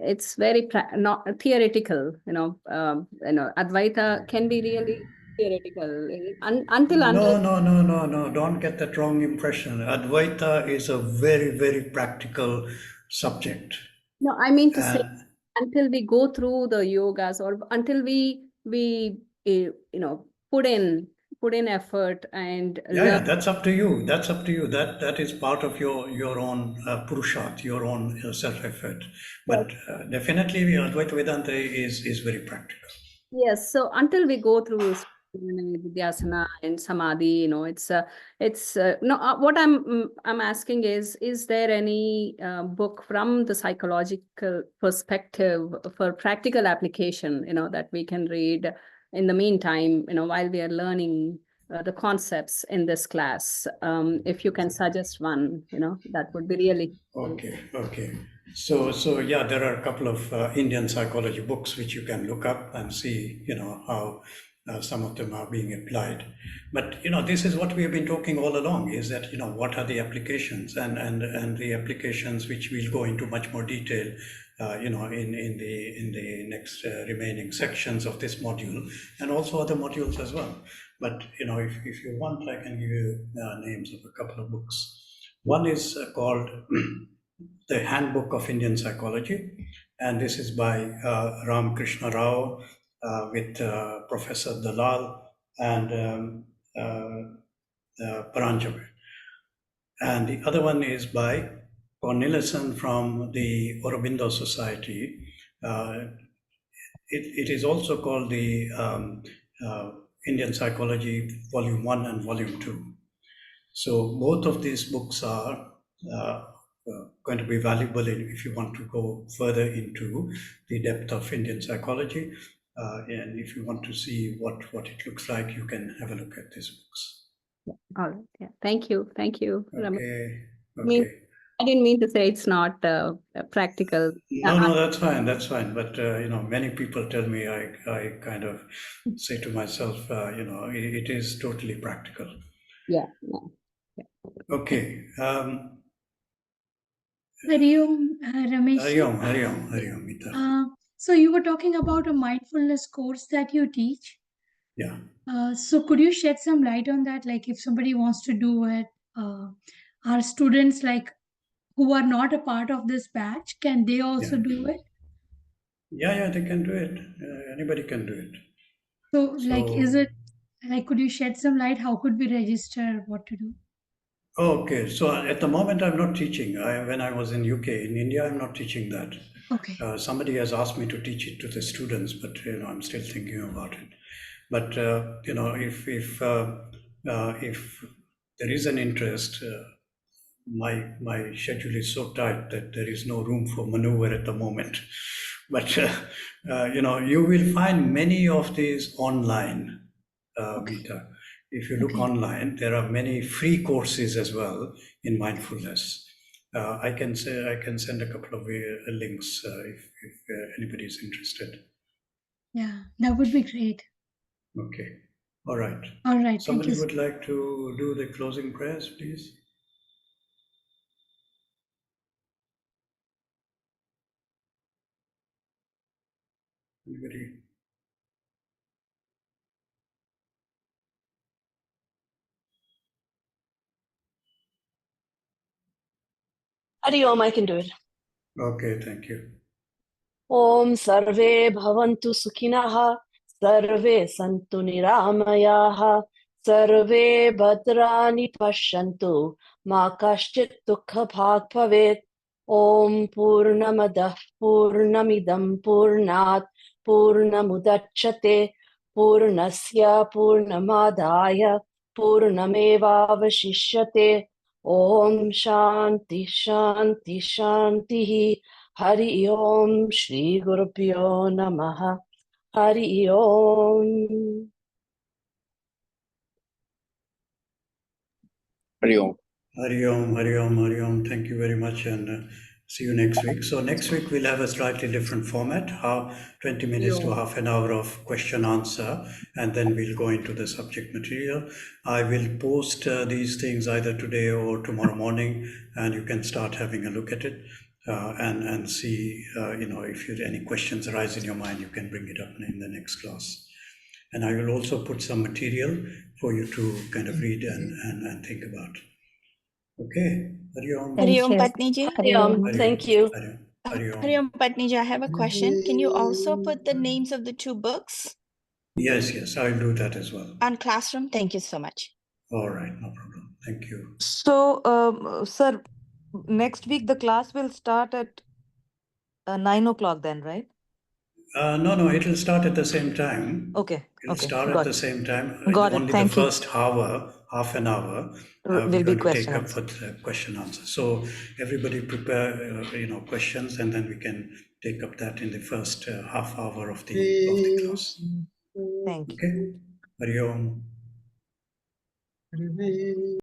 it's very not theoretical. Advaita can be really theoretical until No. Don't get that wrong impression. Advaita is a very, very practical subject. No, I mean to say, until we go through the yogas or until we put in effort and Yeah, that's up to you. That's up to you. That is part of your own purusharth, your own self-effort. But definitely, Advaita Vedanta is very practical. Yes. So until we go through Vidyasana and Samadhi, it's no. What I'm asking is there any book from the psychological perspective for practical application, that we can read in the meantime, while we are learning the concepts in this class? If you can suggest one, that would be really Okay. So yeah, there are a couple of Indian psychology books which you can look up and see, how some of them are being applied. But this is what we have been talking all along: is that what are the applications and the applications which we'll go into much more detail, in the next remaining sections of this module, and also other modules as well. But if you want, I can give you names of a couple of books. One is called The Handbook of Indian Psychology, and this is by Ram Krishna Rao with Professor Dalal and Paranjab. And the other one is by Cornelissen from the Aurobindo Society. It is also called the Indian Psychology Volume 1 and Volume 2. So both of these books are going to be valuable if you want to go further into the depth of Indian psychology. And if you want to see what it looks like, you can have a look at these books. all right. Yeah. Thank you. Okay. I didn't mean to say it's not practical. No, that's fine. But many people tell me, I kind of say to myself, it is totally practical. Yeah. Okay. Hari Om, Ramesh. Hari Om, Mita. So you were talking about a mindfulness course that you teach. Yeah. So could you shed some light on that? Like if somebody wants to do it, are students who are not a part of this batch, can they also do it? Yeah, they can do it. Anybody can do it. So is it could you shed some light? How could we register? What to do? Okay, so at the moment I'm not teaching. When I was in UK, in India, I'm not teaching that. Okay. Somebody has asked me to teach it to the students, but I'm still thinking about it. But if there is an interest, my schedule is so tight that there is no room for maneuver at the moment. But you will find many of these online, Gita. If you look online, there are many free courses as well in mindfulness. I can send a couple of links if anybody is interested. Yeah, that would be great. Okay. All right. All right. Somebody would like to do the closing prayers, please. Anybody? Hari Om, I can do it. Okay, thank you. Om Sarve Bhavantu Sukhinaha, Sarve Santu Niramayaha, Sarve Bhadrani Pashyantu, Ma Kaschit Dukha Bhag Bhavet. Om Purnamadah Purnamidam Purnat Purnamudachyate Purnasya Purnamadaya Purnamevavashishyate Om Shanti Shanti Shanti. Hari Om Shri Guru Pyo Namaha. Hari Om. Hari Om. Hari Om, Hari Om, Hari Om. Thank you very much, and see you next week. So next week we'll have a slightly different format, 20 minutes to half an hour of question answer, and then we'll go into the subject material. I will post these things either today or tomorrow morning, and you can start having a look at it and see, if any questions arise in your mind, you can bring it up in the next class. And I will also put some material for you to kind of read and think about. Okay. Hari Om. Thank you. Patniji. Hari Om. Thank you. Hari Om. Hari Om Patniji, I have a question. Can you also put the names of the two books Yes, I'll do that as well. on Classroom? Thank you so much. All right, no problem. Thank you. So, sir, next week the class will start at 9 o'clock then, right? No, it'll start at the same time. Okay. It'll start at Got the it. same time. Got it. Only Thank the you. first hour, half an hour, Will we're be going to take question up answer. for question answer. So everybody prepare, questions, and then we can take up that in the first half hour of the class. Thank you. Okay. Hari Om.